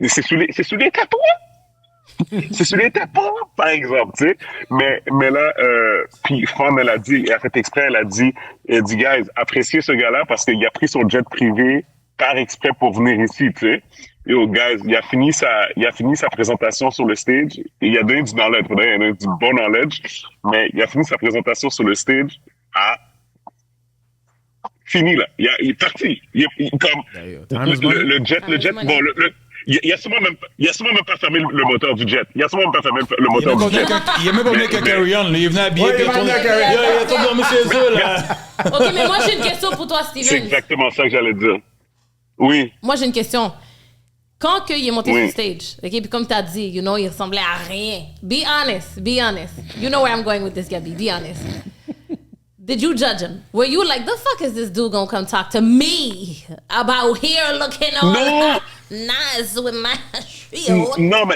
Speaker 1: C'est sous les tatouages. C'est sur les tapons, par exemple, tu sais. Mais là, puis Fawn, elle a fait exprès, elle dit, guys, appréciez ce gars-là parce qu'il a pris son jet privé par exprès pour venir ici, tu sais. Yo, guys, il a fini sa présentation sur le stage. Et il a donné du knowledge, il a donné du bon knowledge, mais il a fini sa présentation sur le stage fini, là. Il est parti. Comme, le jet, bon, il a sûrement même pas fermé le moteur du jet. Il a
Speaker 3: même pas venu avec un carry-on, il est venu habillé, puis il a tourné dormi chez eux, là.
Speaker 4: OK, mais moi, j'ai une question pour toi, Steven.
Speaker 1: C'est exactement ça que j'allais dire. Oui.
Speaker 4: Moi, j'ai une question. Quand il est monté sur stage, OK, puis comme tu as dit, il ressemblait à rien. Be honest. You know where I'm going with this, Gabby. Be honest. Did you judge him? Were you like, the fuck is this dude gonna come talk to me about here looking all nice with my shield?
Speaker 1: Non, mais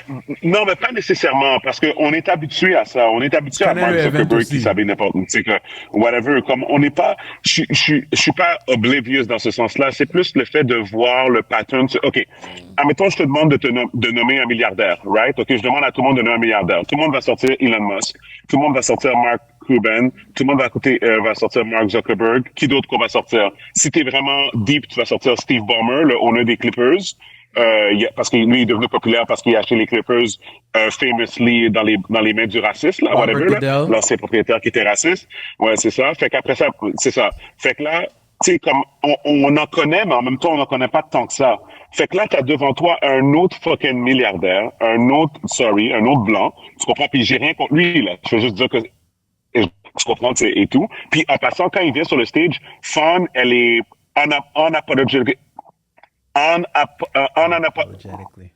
Speaker 1: pas nécessairement, parce qu'on est habitué à ça. On est habitué à Mark Zuckerberg qui savait n'importe où. Tu sais, que, whatever, comme on n'est pas, je suis pas oblivious dans ce sens-là. C'est plus le fait de voir le pattern. OK. Admettons, je te demande de nommer un milliardaire, right? OK, je demande à tout le monde de nommer un milliardaire. Tout le monde va sortir Elon Musk. Tout le monde va sortir Mark Cuban. Tout le monde va sortir Mark Zuckerberg. Qui d'autre qu'on va sortir? Si t'es vraiment deep, tu vas sortir Steve Ballmer, le owner des Clippers. Parce que lui, il est devenu populaire parce qu'il a acheté les Clippers, famously dans les mains du raciste, là, whatever, là. L'ancien propriétaire qui était raciste. Ouais, c'est ça. Fait qu'après ça, c'est ça. Fait que là, tu sais, comme, on en connaît, mais en même temps, on n'en connaît pas tant que ça. Fait que là, t'as devant toi un autre fucking milliardaire, un autre blanc. Tu comprends? Puis j'ai rien contre lui, là. Je veux juste dire que, tu comprends, et tout. Puis en passant, quand il vient sur le stage, Fawn, elle est unapologetic.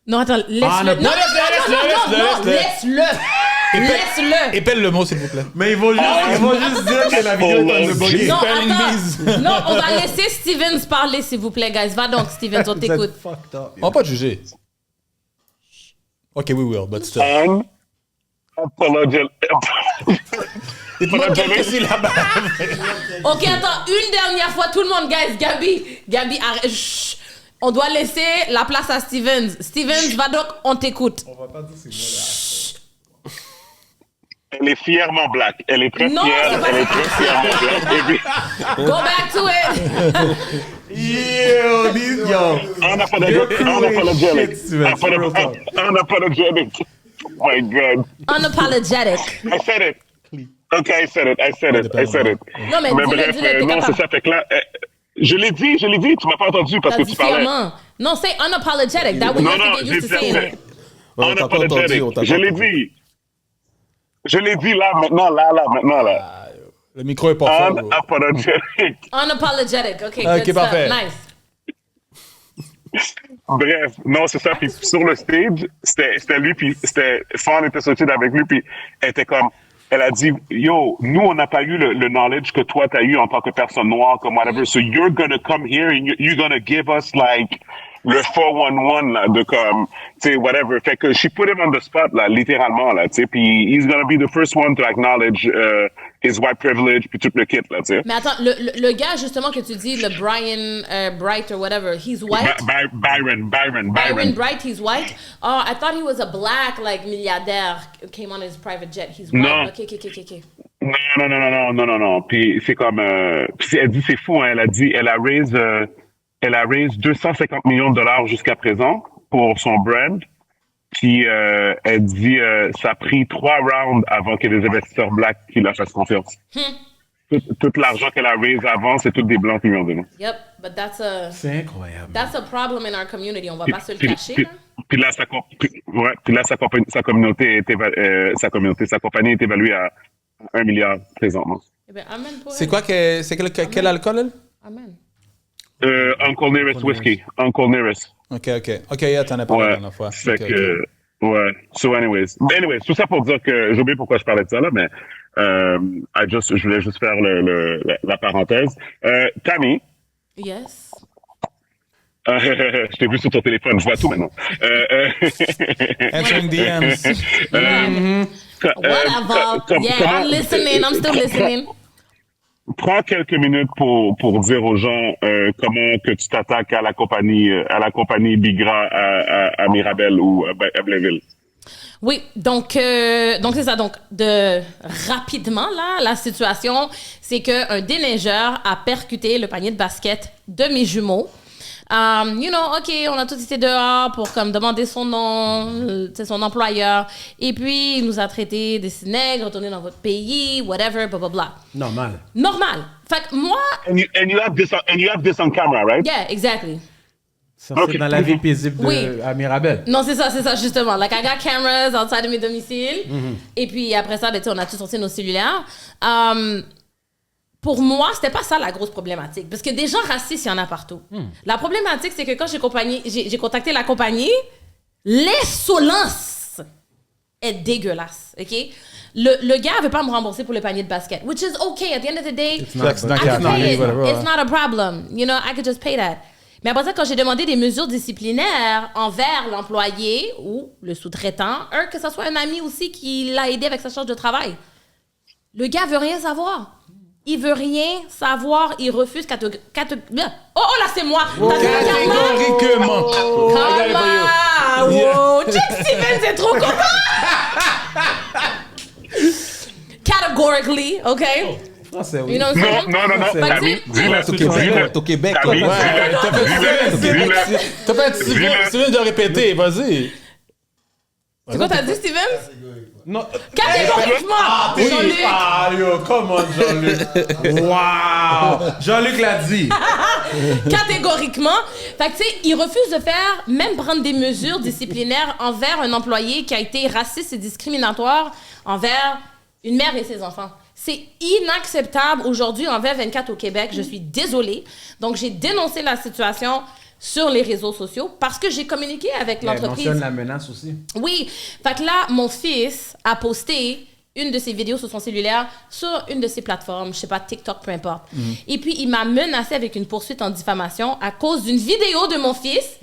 Speaker 4: Non, attends, laisse-le. Non, laisse-le.
Speaker 3: Épelle le mot, s'il vous plaît.
Speaker 2: Mais ils vont juste dire que la vidéo est en buggy.
Speaker 4: Non, attends. Non, on va laisser Stevens parler, s'il vous plaît, guys. Va donc, Stevens, on t'écoute.
Speaker 3: On va pas te juger. OK, we will, but still.
Speaker 4: OK, attends, une dernière fois, tout le monde, guys. Gabi, arrête. Chut. On doit laisser la place à Stevens. Stevens, va donc, on t'écoute.
Speaker 2: On va pas dire c'est moi là.
Speaker 1: Elle est fièrement black. Elle est très fière. Elle est très fièrement black.
Speaker 4: Go back to it.
Speaker 1: Unapologetic. Oh my God.
Speaker 4: Unapologetic.
Speaker 1: I said it. Okay, I said it.
Speaker 4: Non, mais
Speaker 1: bref, non, c'est ça. Fait que là, je l'ai dit, tu m'as pas entendu parce que tu parlais.
Speaker 4: Non, say unapologetic. That way you have to get used to saying it.
Speaker 1: Unapologetic. Je l'ai dit là, maintenant.
Speaker 3: Le micro est pas fort.
Speaker 4: Unapologetic. OK, good stuff.
Speaker 3: Parfait.
Speaker 4: Nice.
Speaker 1: Bref, non, c'est ça. Puis sur le stage, c'était lui, puis Fawn était sorti avec lui, puis elle était comme, elle a dit, yo, nous, on n'a pas eu le knowledge que toi, t'as eu en tant que personne noire, comme whatever. So you're gonna come here and you're gonna give us like le 411 là, de comme, tu sais, whatever. Fait que she put him on the spot là, littéralement là, tu sais. Puis he's gonna be the first one to acknowledge his white privilege, puis tout le kit là, tu sais.
Speaker 4: Mais attends, le gars justement que tu dis, le Brian Bright or whatever, he's white.
Speaker 1: Byron
Speaker 4: Bright, he's white. Oh, I thought he was a black like milliardaire came on his private jet. He's white.
Speaker 1: Non.
Speaker 4: Okay.
Speaker 1: Non. Puis c'est comme, puis elle dit c'est fou, hein. Elle a raise 250 millions de dollars jusqu'à présent pour son brand. Puis elle dit ça a pris 3 rounds avant que les investisseurs blacks qui la fassent confiance. Tout l'argent qu'elle a raise avant, c'est tous des blancs qui lui ont donné.
Speaker 4: Yep, but
Speaker 2: c'est incroyable.
Speaker 4: That's a problem in our community. On va pas se le cacher.
Speaker 1: Puis là, sa compagnie est évaluée à 1 milliard présentement.
Speaker 4: Eh ben, amen pour
Speaker 3: C'est
Speaker 4: elle.
Speaker 3: quoi quel alcool, elle?
Speaker 4: Amen.
Speaker 1: Uncle Nearest Whiskey. Uncle Nearest.
Speaker 3: OK, yeah, t'en as parlé la
Speaker 1: Ouais.
Speaker 3: dernière fois.
Speaker 1: Fait
Speaker 3: Ok.
Speaker 1: que, ouais. So anyways, tout ça pour dire que j'ai oublié pourquoi je parlais de ça là, mais je voulais juste faire la parenthèse. Tammy,
Speaker 4: Yes.
Speaker 1: je t'ai vu sur ton téléphone, je vois tout maintenant.
Speaker 3: Answering DMs.
Speaker 4: Whatever. Yeah, I'm listening. I'm still listening.
Speaker 1: Prends quelques minutes pour dire aux gens comment que tu t'attaques à la compagnie Bigra à Mirabel ou à Blainville.
Speaker 4: Oui, donc c'est ça. Donc rapidement là, la situation, c'est que un déneigeur a percuté le panier de basket de mes jumeaux. OK, on a tous été dehors pour comme demander son nom, c'est son employeur. Et puis, il nous a traités des nègres, retournez dans votre pays, whatever, blah, blah, blah.
Speaker 2: Normal.
Speaker 4: Fait que moi...
Speaker 1: And you have this on camera, right?
Speaker 4: Yeah, exactly.
Speaker 2: Ça, c'est dans la vie paisible
Speaker 4: Oui.
Speaker 2: à Mirabel.
Speaker 4: Non, c'est ça, justement. Like, I got cameras outside de mes domiciles. Et puis, après ça, ben, on a tous sorti nos cellulaires. Pour moi, c'était pas ça la grosse problématique. Parce que des gens racistes, il y en a partout. La problématique, c'est que quand j'ai contacté la compagnie, l'insolence est dégueulasse, OK? Le gars veut pas me rembourser pour le panier de basket, which is okay. At the end of the day, I can pay it. It's not a problem. You know, I could just pay that. Mais après ça, quand j'ai demandé des mesures disciplinaires envers l'employé ou le sous-traitant, que ce soit un ami aussi qui l'a aidé avec sa charge de travail, le gars veut rien savoir. Il veut rien savoir, il refuse Oh là, c'est moi!
Speaker 3: Catégoriquement!
Speaker 4: Wow! Jack Steven, c'est trop content! Categorically, OK?
Speaker 2: Français, oui.
Speaker 4: You know what I'm saying?
Speaker 1: Non. Tammy, dis-le.
Speaker 5: Au Québec,
Speaker 1: Tammy,
Speaker 5: toi.
Speaker 3: T'as fait Steven de répéter, vas-y.
Speaker 4: C'est quoi t'as dit, Steven?
Speaker 2: Non.
Speaker 4: Catégoriquement! Jean-Luc!
Speaker 2: Yo, come on, Jean-Luc. Wow! Jean-Luc l'a dit.
Speaker 4: Catégoriquement. Fait que, tu sais, il refuse de faire, même prendre des mesures disciplinaires envers un employé qui a été raciste et discriminatoire envers une mère et ses enfants. C'est inacceptable aujourd'hui envers 24 au Québec. Je suis désolée. Donc, j'ai dénoncé la situation sur les réseaux sociaux parce que j'ai communiqué avec l'entreprise.
Speaker 2: Il mentionne la menace aussi.
Speaker 4: Oui. Fait que là, mon fils a posté une de ses vidéos sur son cellulaire sur une de ses plateformes, je sais pas, TikTok, peu importe. Et puis, il m'a menacé avec une poursuite en diffamation à cause d'une vidéo de mon fils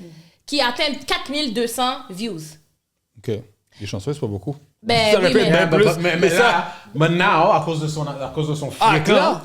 Speaker 4: qui a atteint 4200 views.
Speaker 3: OK. Les chanceux, c'est pas beaucoup.
Speaker 4: Ben,
Speaker 3: Ça aurait
Speaker 4: oui,
Speaker 3: pu être
Speaker 4: mais-
Speaker 3: bien plus.
Speaker 2: Mais là, maintenant, à cause de son fréquent.
Speaker 3: clair.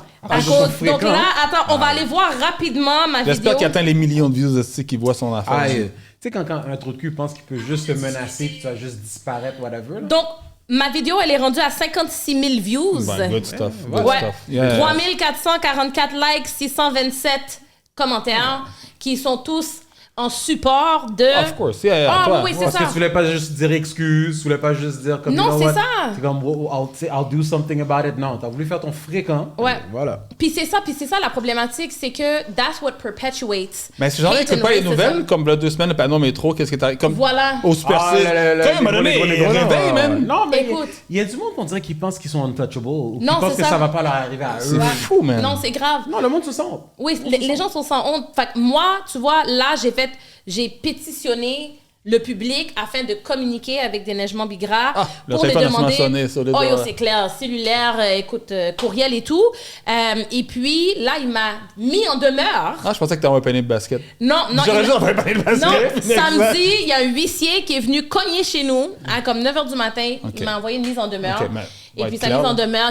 Speaker 4: Donc là, attends, on va aller voir rapidement ma vidéo.
Speaker 3: J'espère qu'il atteint les millions de views aussi qui voit son affaire.
Speaker 2: Tu sais, quand un trou de cul pense qu'il peut juste te menacer puis tu vas juste disparaître, whatever. Là.
Speaker 4: Donc, ma vidéo, elle est rendue à 56 000 views.
Speaker 3: Good stuff. Good
Speaker 4: Ouais.
Speaker 3: stuff. Yeah.
Speaker 4: 3444 likes, 627 commentaires qui sont tous en support de...
Speaker 3: Of course, yeah,
Speaker 4: Ah
Speaker 3: toi.
Speaker 4: oui, c'est
Speaker 2: Parce que
Speaker 4: ça.
Speaker 2: tu voulais pas juste dire excuse, tu voulais pas juste dire comme
Speaker 4: Non,
Speaker 2: you know
Speaker 4: c'est
Speaker 2: what,
Speaker 4: ça.
Speaker 2: C'est comme I'll do something about it. Non, t'as voulu faire ton fréquent.
Speaker 4: Ouais.
Speaker 2: Voilà.
Speaker 4: Puis c'est ça la problématique, c'est que that's what perpetuates.
Speaker 3: Mais si j'en ai
Speaker 4: hate
Speaker 3: écoute
Speaker 4: and
Speaker 3: pas les
Speaker 4: racism.
Speaker 3: nouvelles, comme là, 2 semaines, le panneau métro, qu'est-ce que t'as. Comme
Speaker 4: Voilà.
Speaker 3: Au Super C. Quand même, à un moment donné, réveille, man.
Speaker 2: Non, mais
Speaker 4: Écoute.
Speaker 2: il y a du monde qu'on dirait qui pense qu'ils sont untouchable ou qui
Speaker 4: Non,
Speaker 2: pense
Speaker 4: c'est
Speaker 2: que
Speaker 4: ça.
Speaker 2: ça va pas leur arriver à eux.
Speaker 3: C'est fou, man.
Speaker 4: Non, c'est grave.
Speaker 2: Non, le monde se sent.
Speaker 4: Oui, les gens sont sans honte. Fait que moi, tu vois, là, j'ai pétitionné le public afin de communiquer avec Déneigement Bigra
Speaker 3: le
Speaker 4: pour les
Speaker 3: téléphone a
Speaker 4: demander.
Speaker 3: sonné, ça,
Speaker 4: Oh yo, c'est clair, cellulaire, courriel et tout. Et puis là, il m'a mis en demeure.
Speaker 3: Je pensais que t'avais un panier de basket.
Speaker 4: Non.
Speaker 3: J'aurais dit un panier de basket.
Speaker 4: Non, samedi, il y a un huissier qui est venu cogner chez nous à comme 9h du matin.
Speaker 3: Ok.
Speaker 4: Il m'a envoyé une mise en demeure.
Speaker 3: Ok, mais,
Speaker 4: et puis sa
Speaker 3: clair,
Speaker 4: mise en
Speaker 3: là.
Speaker 4: demeure,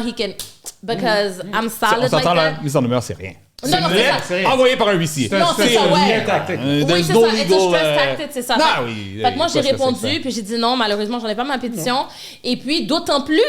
Speaker 4: because I'm
Speaker 3: On
Speaker 4: solid like
Speaker 3: s'entend, la
Speaker 4: that.
Speaker 3: mise en demeure, c'est rien.
Speaker 4: Non, non, c'est ça.
Speaker 3: Envoyé par un huissier.
Speaker 4: Non, c'est ça, ouais. Oui,
Speaker 3: There's
Speaker 4: c'est
Speaker 3: no
Speaker 4: ça. It's a
Speaker 3: legal,
Speaker 4: stress tactic, c'est ça.
Speaker 3: Non,
Speaker 4: Fait-
Speaker 3: oui.
Speaker 4: Fait que moi, j'ai
Speaker 3: Qu'est-ce que c'est que
Speaker 4: répondu,
Speaker 3: ça?
Speaker 4: puis j'ai dit non, malheureusement, j'en ai pas ma pétition. Et puis, d'autant plus,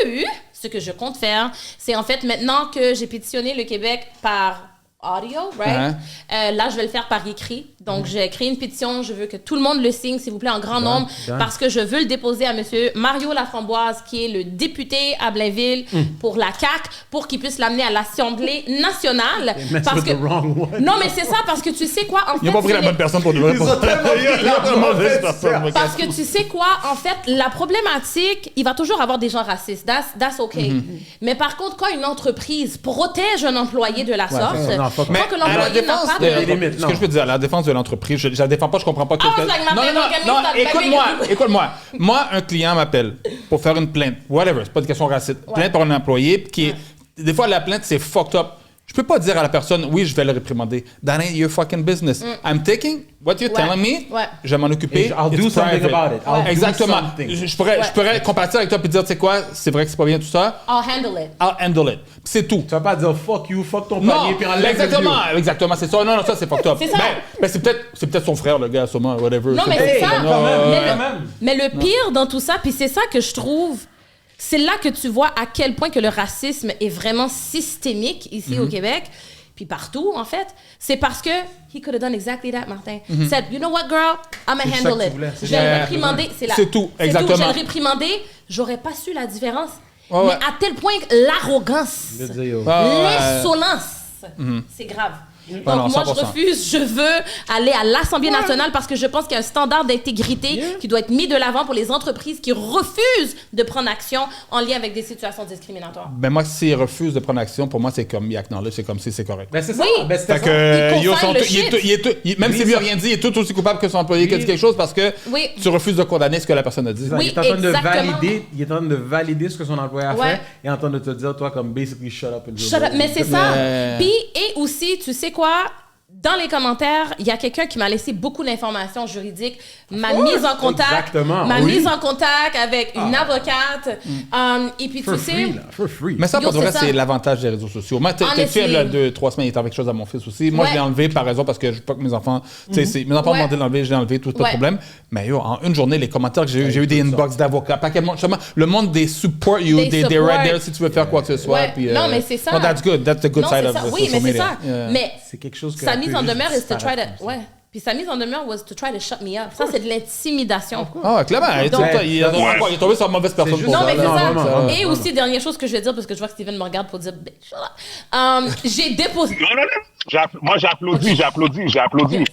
Speaker 4: ce que je compte faire, c'est en fait, maintenant que j'ai pétitionné le Québec par audio, right? Là, je vais le faire par écrit. Donc, j'ai créé une pétition. Je veux que tout le monde le signe, s'il vous plaît, en grand nombre, parce que je veux le déposer à monsieur Mario Laframboise, qui est le député à Blainville pour la CAQ, pour qu'il puisse l'amener à l'Assemblée nationale. Parce que... Non, mais c'est ça, parce que tu sais quoi, en fait...
Speaker 3: Ils n'ont pas pris la bonne personne pour nous répondre. Ils ont la mauvaise personne.
Speaker 4: Parce que tu sais quoi, en fait, la problématique, il va toujours avoir des gens racistes. That's okay. Mais par contre, quand une entreprise protège un employé de la sorte, quand
Speaker 3: Mais
Speaker 4: que
Speaker 3: à la
Speaker 4: l'employé n'a
Speaker 3: défense
Speaker 4: pas
Speaker 3: de... Ce que je peux dire, à la défense de l'entreprise, je la défends pas, je comprends pas. Écoute-moi. Moi, un client m'appelle pour faire une plainte, whatever, c'est pas une question raciste. Plainte pour un employé qui est... Des fois, la plainte, c'est fucked up. Je peux pas dire à la personne, oui, je vais le réprimander. That ain't your fucking business. I'm taking what you're telling me. Je vais m'en occuper.
Speaker 2: I'll do something about it. I'll
Speaker 3: Exactement.
Speaker 2: do something.
Speaker 3: Je pourrais compatir avec toi et dire, tu sais quoi, c'est vrai que c'est pas bien tout ça.
Speaker 4: I'll handle it.
Speaker 3: I'll handle it. C'est tout.
Speaker 2: Tu vas pas dire fuck you, fuck ton
Speaker 3: Non,
Speaker 2: panier, puis enlève
Speaker 3: exactement, c'est ça. Non, ça, c'est fucked up.
Speaker 4: C'est ça.
Speaker 3: Ben, c'est peut-être son frère, le gars, sûrement, whatever.
Speaker 4: Non, mais c'est ça.
Speaker 2: même.
Speaker 4: Mais le pire dans tout ça, puis c'est ça que je trouve, c'est là que tu vois à quel point que le racisme est vraiment systémique ici au Québec, puis partout, en fait. C'est parce que he could have done exactly that, Martin. Said, you know what, girl, I'm gonna handle it. Je vais le réprimander.
Speaker 3: C'est tout, exactement.
Speaker 4: Je vais le réprimander. J'aurais pas su la différence. Mais à tel point que l'arrogance, l'insolence, c'est grave. Donc,
Speaker 3: non,
Speaker 4: moi,
Speaker 3: 100%.
Speaker 4: je refuse. Je veux aller à l'Assemblée nationale parce que je pense qu'il y a un standard d'intégrité qui doit être mis de l'avant pour les entreprises qui refusent de prendre action en lien avec des situations discriminatoires.
Speaker 3: Ben, moi, s'il refuse de prendre action, pour moi, c'est comme il acknowledge, c'est comme si c'est correct.
Speaker 2: Ben, c'est ça.
Speaker 4: Oui.
Speaker 2: Ben, c'était
Speaker 3: Fait
Speaker 2: ça.
Speaker 3: que,
Speaker 4: Il consigne le shit.
Speaker 3: même s'il lui a rien dit, il est tout aussi coupable que son employé qui a dit quelque chose parce que tu refuses de condamner ce que la personne a dit.
Speaker 4: Oui,
Speaker 2: il est en train
Speaker 4: exactement.
Speaker 2: il est en train de valider ce que son employé a fait et en train de te dire, toi, comme basically shut up.
Speaker 4: Shut up. Mais c'est ça. Puis, et aussi, tu sais quoi? Dans les commentaires, il y a quelqu'un qui m'a laissé beaucoup d'informations juridiques. Mise en contact avec une avocate. Et puis, tu sais...
Speaker 2: For free.
Speaker 3: Mais ça,
Speaker 4: Yo,
Speaker 3: pour de vrai,
Speaker 4: c'est ça.
Speaker 3: c'est l'avantage des réseaux sociaux. Moi, tu sais, il y a 2-3 semaines, il était avec quelque chose à mon fils aussi. Moi, je l'ai enlevé par raison parce que je veux pas que mes enfants... Tu sais, mes enfants m'ont demandé de l'enlever, je l'ai enlevé, tout, pas de problème. Mais yo, en une journée, les commentaires que j'ai eu des inbox d'avocats, pas quel monde, justement, le monde des support you, des right there si tu veux faire quoi que ce soit. Puis,
Speaker 4: non, mais c'est ça.
Speaker 3: No, that's good. That's the good
Speaker 4: Non,
Speaker 3: side
Speaker 4: c'est
Speaker 3: of
Speaker 4: ça.
Speaker 3: the
Speaker 4: Oui, mais
Speaker 3: social
Speaker 4: c'est ça.
Speaker 3: media.
Speaker 4: Mais
Speaker 2: C'est quelque chose que
Speaker 4: sa mise en demeure is to try
Speaker 2: disparaître
Speaker 4: to... Ouais. Puis sa mise en demeure was to try to shut me up. Ça, c'est de l'intimidation.
Speaker 3: Ah, clairement. Il est tombé sur la mauvaise personne pour
Speaker 4: Non,
Speaker 3: ça.
Speaker 4: mais c'est ça.
Speaker 2: vraiment.
Speaker 4: Et aussi, dernière chose que je vais dire, parce que je vois que Steven me regarde pour dire, bitch, shut up. J'ai déposé...
Speaker 1: Non. Moi, j'ai applaudi.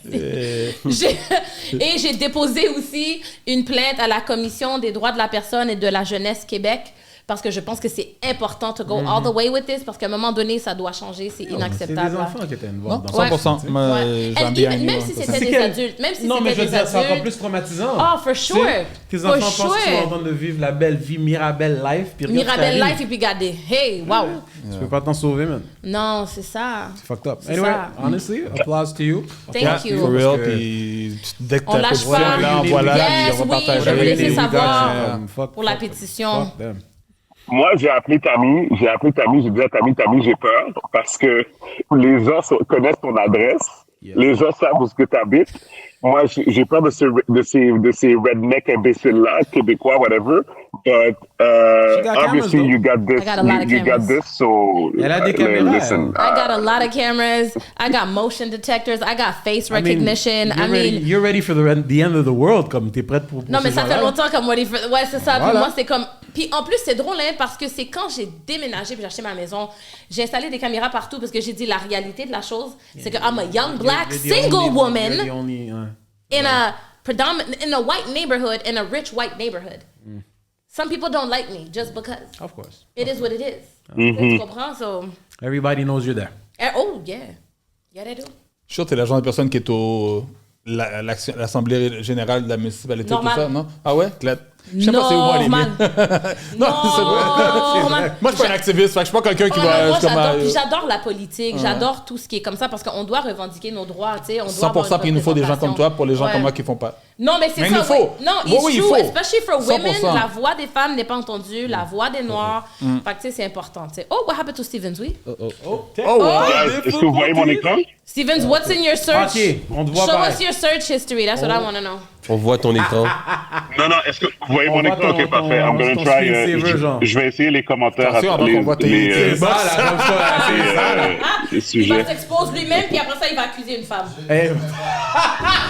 Speaker 4: Et j'ai déposé aussi une plainte à la Commission des droits de la personne et de la jeunesse Québec parce que je pense que c'est important to go all the way with this parce qu'à un moment donné, ça doit changer, c'est
Speaker 2: C'est
Speaker 4: inacceptable.
Speaker 2: des enfants qui étaient involved dans
Speaker 3: 100%.
Speaker 4: Ouais. And even, même si c'était des adultes, même si
Speaker 2: Non, mais je
Speaker 4: c'était
Speaker 2: veux
Speaker 4: des
Speaker 2: dire, c'est encore
Speaker 4: adultes.
Speaker 2: plus traumatisant.
Speaker 4: Oh, for sure.
Speaker 2: Tes enfants pensent que tu vas en train de vivre la belle vie, Mirabelle life. Puis regarde ce qui
Speaker 4: Mirabelle
Speaker 2: arrive.
Speaker 4: Life et puis regardez, hey, wow.
Speaker 2: Tu peux pas t'en sauver, man.
Speaker 4: Non, c'est ça.
Speaker 2: C'est fucked up.
Speaker 4: C'est
Speaker 2: Anyway,
Speaker 4: ça.
Speaker 2: honestly, applause to you.
Speaker 4: Thank you.
Speaker 3: For real,
Speaker 2: Parce que-
Speaker 3: puis dès que
Speaker 4: On
Speaker 3: ta
Speaker 4: lâche
Speaker 3: position
Speaker 4: pas.
Speaker 3: est là, voilà,
Speaker 4: Yes,
Speaker 3: puis on va
Speaker 4: oui,
Speaker 3: partager.
Speaker 4: je vais laisser
Speaker 2: We got
Speaker 4: savoir
Speaker 2: you.
Speaker 4: pour la pétition.
Speaker 2: Fuck them.
Speaker 1: Moi, j'ai appelé Tammy, j'ai dit à Tammy, j'ai peur parce que les gens connaissent ton adresse, les gens savent où est-ce que tu habites. Moi, j'ai peur de ces redneck imbéciles-là, québécois, whatever. But obviously,
Speaker 2: cameras,
Speaker 1: you got this.
Speaker 4: I got a lot of
Speaker 1: You got
Speaker 4: cameras.
Speaker 1: this. So
Speaker 2: Elle a des caméras,
Speaker 1: listen.
Speaker 4: I got a lot of cameras. I got motion detectors. I got face recognition.
Speaker 2: You're ready for the end of the world, comme t'es prête pour
Speaker 4: Non, mais
Speaker 2: ces
Speaker 4: ça fait
Speaker 2: gens-là.
Speaker 4: longtemps comme moi. Ouais, c'est ça. Puis
Speaker 2: Voilà.
Speaker 4: moi, c'est comme. Puis en plus, c'est drôle, hein, parce que c'est quand j'ai déménagé puis j'ai acheté ma maison, j'ai installé des caméras partout parce que j'ai dit la réalité de la chose, c'est que I'm a young black
Speaker 2: You're the
Speaker 4: single
Speaker 2: only-
Speaker 4: woman
Speaker 2: you're the only,
Speaker 4: in a white neighborhood, in a rich white neighborhood. Some people don't like me just because.
Speaker 2: Of course.
Speaker 4: It is what it is. Tu comprends? So,
Speaker 2: Everybody knows you're there.
Speaker 4: oh, yeah. Yeah, they do.
Speaker 3: Je suis sûr que t'es la genre de personne qui est l'Assemblée générale de la municipalité,
Speaker 4: Normal.
Speaker 3: tout ça, non? Ah ouais? Je sais pas c'est où moi les miens. Non, c'est vrai. Moi, je suis pas un activiste, fait que je suis pas quelqu'un qui va...
Speaker 4: Moi,
Speaker 3: comme,
Speaker 4: j'adore la politique, j'adore tout ce qui est comme ça parce qu'on doit revendiquer nos droits, tu sais.
Speaker 3: 100%, puis il nous faut des gens comme toi pour les gens comme moi qui font pas.
Speaker 4: Non, mais c'est
Speaker 3: Mais
Speaker 4: ça.
Speaker 3: il nous faut.
Speaker 4: Non,
Speaker 3: Oui, il
Speaker 4: true,
Speaker 3: faut.
Speaker 4: especially for women,
Speaker 3: 100%.
Speaker 4: la voix des femmes n'est pas entendue, la voix des noirs. Fait que tu sais, c'est important. Tu sais. Oh, what happened to Stevens, oui?
Speaker 3: Oh, wow.
Speaker 1: Est-ce que vous voyez mon écran?
Speaker 4: Stevens, what's in your search?
Speaker 2: Ok, on te voit
Speaker 4: Show
Speaker 2: pareil.
Speaker 4: us your search history. That's what I want to know.
Speaker 5: On voit ton écran.
Speaker 1: Non, est-ce que vous voyez mon
Speaker 2: voit
Speaker 1: écran? Ok,
Speaker 2: ton-
Speaker 1: parfait. I'm gonna
Speaker 2: ton
Speaker 1: try.
Speaker 2: screensaver, genre.
Speaker 1: Je vais essayer les commentaires.
Speaker 3: Attention, avant qu'on voit tes...
Speaker 2: C'est ça, là, comme ça, là, c'est ça, là.
Speaker 1: les
Speaker 4: Il
Speaker 1: sujets.
Speaker 4: va s'exposer lui-même, puis après ça, il va accuser une femme.
Speaker 2: Eh,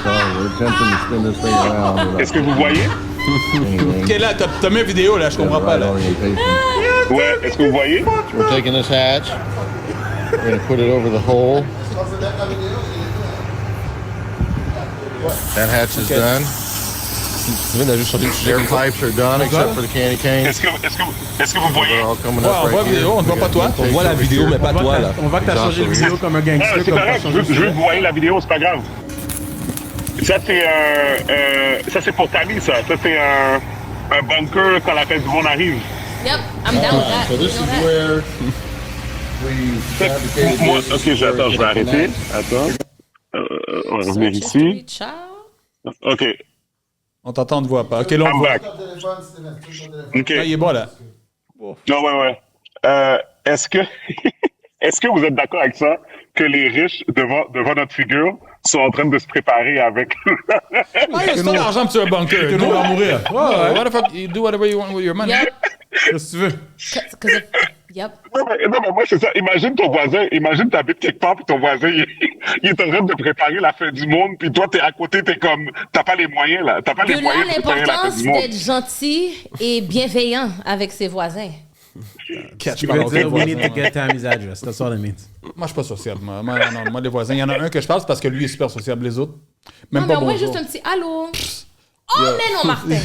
Speaker 6: So we're attempting to spin this thing around
Speaker 1: Est-ce que vous voyez?
Speaker 3: Ok, là, t'as mis une vidéo, là, je comprends pas, là.
Speaker 6: orientation.
Speaker 1: Ouais, est-ce que vous voyez?
Speaker 6: We're taking this hatch. We're going to put it over the hole. That hatch is done.
Speaker 5: Steven a juste changé de sujet.
Speaker 6: Air pipes are done except for the candy cane.
Speaker 1: Est-ce que vous voyez?
Speaker 6: They're all coming
Speaker 3: Ouais,
Speaker 6: up
Speaker 3: on voit la
Speaker 6: right here.
Speaker 3: vidéo, on ne voit pas toi.
Speaker 5: On voit la vidéo, mais pas toi, là.
Speaker 2: on voit que t'as changé de vidéo comme un
Speaker 1: Ah,
Speaker 2: gangster.
Speaker 1: c'est
Speaker 2: comme t'as
Speaker 1: correct,
Speaker 2: changé de
Speaker 1: je veux
Speaker 2: sujet.
Speaker 1: que vous voyez la vidéo, c'est pas grave. Ça, c'est pour Tammy, ça. Ça, c'est un bunker quand la fête du monde arrive.
Speaker 4: Yep, I'm down with that.
Speaker 6: So this
Speaker 4: You know
Speaker 6: is
Speaker 4: that?
Speaker 6: where we fabricated
Speaker 1: Moi,
Speaker 6: this.
Speaker 1: ok, j'attends, je vais arrêter. Attends. On va revenir
Speaker 4: Search history,
Speaker 1: ici.
Speaker 4: child.
Speaker 1: Ok,
Speaker 3: On t'entend, on ne voit pas. Ok, là, on
Speaker 1: I'm
Speaker 3: voit.
Speaker 1: back. Ok.
Speaker 3: Ah, il est bon, là.
Speaker 1: Non, ouais. Est-ce que, est-ce que vous êtes d'accord avec ça, que les riches, devant notre figure, sont en train de se préparer avec...
Speaker 3: Ah, c'est ton argent, puis tu as un bunker.
Speaker 2: Que nous, on va mourir. Ouais, ouais.
Speaker 3: What the fuck, you do whatever you want with your money.
Speaker 4: Yep.
Speaker 2: Qu'est-ce que tu veux?
Speaker 4: Yep.
Speaker 1: Non, mais moi, c'est ça. Imagine ton voisin, t'habites quelque part, puis ton voisin, il est en train de préparer la fin du monde, puis toi, t'es à côté, t'es comme, t'as pas les moyens, là. T'as pas les
Speaker 4: De là,
Speaker 1: moyens de préparer la fin
Speaker 4: l'importance
Speaker 1: du monde.
Speaker 4: d'être gentil et bienveillant avec ses voisins.
Speaker 3: Catch,
Speaker 2: Tu
Speaker 3: pardon,
Speaker 2: veux dire,
Speaker 3: ok,
Speaker 2: we
Speaker 3: voisin.
Speaker 2: need to get Tammy's address. That's all it means.
Speaker 3: Moi, je suis pas sociable. Moi, les voisins. Il y en a un que je parle, c'est parce que lui est super sociable. Les autres, même
Speaker 4: Non,
Speaker 3: pas
Speaker 4: mais au moins
Speaker 3: bonjour.
Speaker 4: juste un petit allô. Oh, mais non, Martin.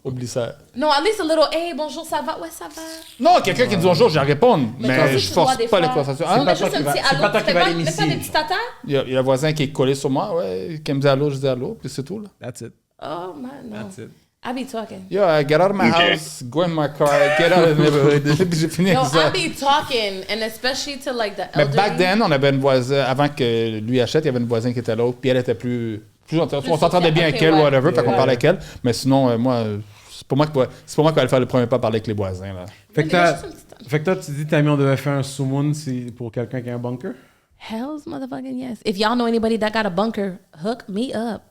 Speaker 3: Oublie ça.
Speaker 4: Non, at least a little, hey, bonjour, ça va? Ouais, ça va.
Speaker 3: Non, quelqu'un qui dit bonjour, je vais répondre.
Speaker 4: toi
Speaker 3: Mais
Speaker 4: aussi,
Speaker 3: je
Speaker 4: tu
Speaker 3: force
Speaker 4: vois des
Speaker 3: pas les
Speaker 4: fois.
Speaker 3: conversations.
Speaker 4: Non,
Speaker 3: Hein?
Speaker 4: mais juste un petit
Speaker 2: c'est
Speaker 4: allô.
Speaker 2: pas toi
Speaker 4: Tu
Speaker 2: qui
Speaker 4: fais
Speaker 2: vas
Speaker 4: pas
Speaker 2: l'initier.
Speaker 4: des petits tatas?
Speaker 3: Il y a le voisin qui est collé sur moi, ouais, qui me dit allô, je dis allô, puis c'est tout, là.
Speaker 2: That's it.
Speaker 4: Oh, man, no.
Speaker 2: That's it.
Speaker 4: I be talking.
Speaker 3: Yo, get out of my
Speaker 1: Okay.
Speaker 3: house, go in my car, get out of the neighborhood. Puis j'ai fini
Speaker 4: Yo,
Speaker 3: avec ça.
Speaker 4: I be talking, and especially to like the
Speaker 3: Mais
Speaker 4: elderly.
Speaker 3: back then, on avait une voisine, avant que lui achète, il y avait une voisine qui était là, puis elle était plus on s'entendait bien
Speaker 4: sociale.
Speaker 3: avec
Speaker 4: Ok,
Speaker 3: elle,
Speaker 4: ouais.
Speaker 3: whatever, fait qu'on
Speaker 4: Ouais.
Speaker 3: parlait avec elle. Mais sinon, moi, c'est pour moi qu'il va aller faire le premier pas parler avec les voisins, là.
Speaker 2: Fait que,
Speaker 4: Mais déjà, juste un petit-
Speaker 2: fait que toi, tu dis, Tammy, on devait faire un summon pour quelqu'un qui a un bunker?
Speaker 4: Hell's motherfucking yes. If y'all know anybody that got a bunker, hook me up.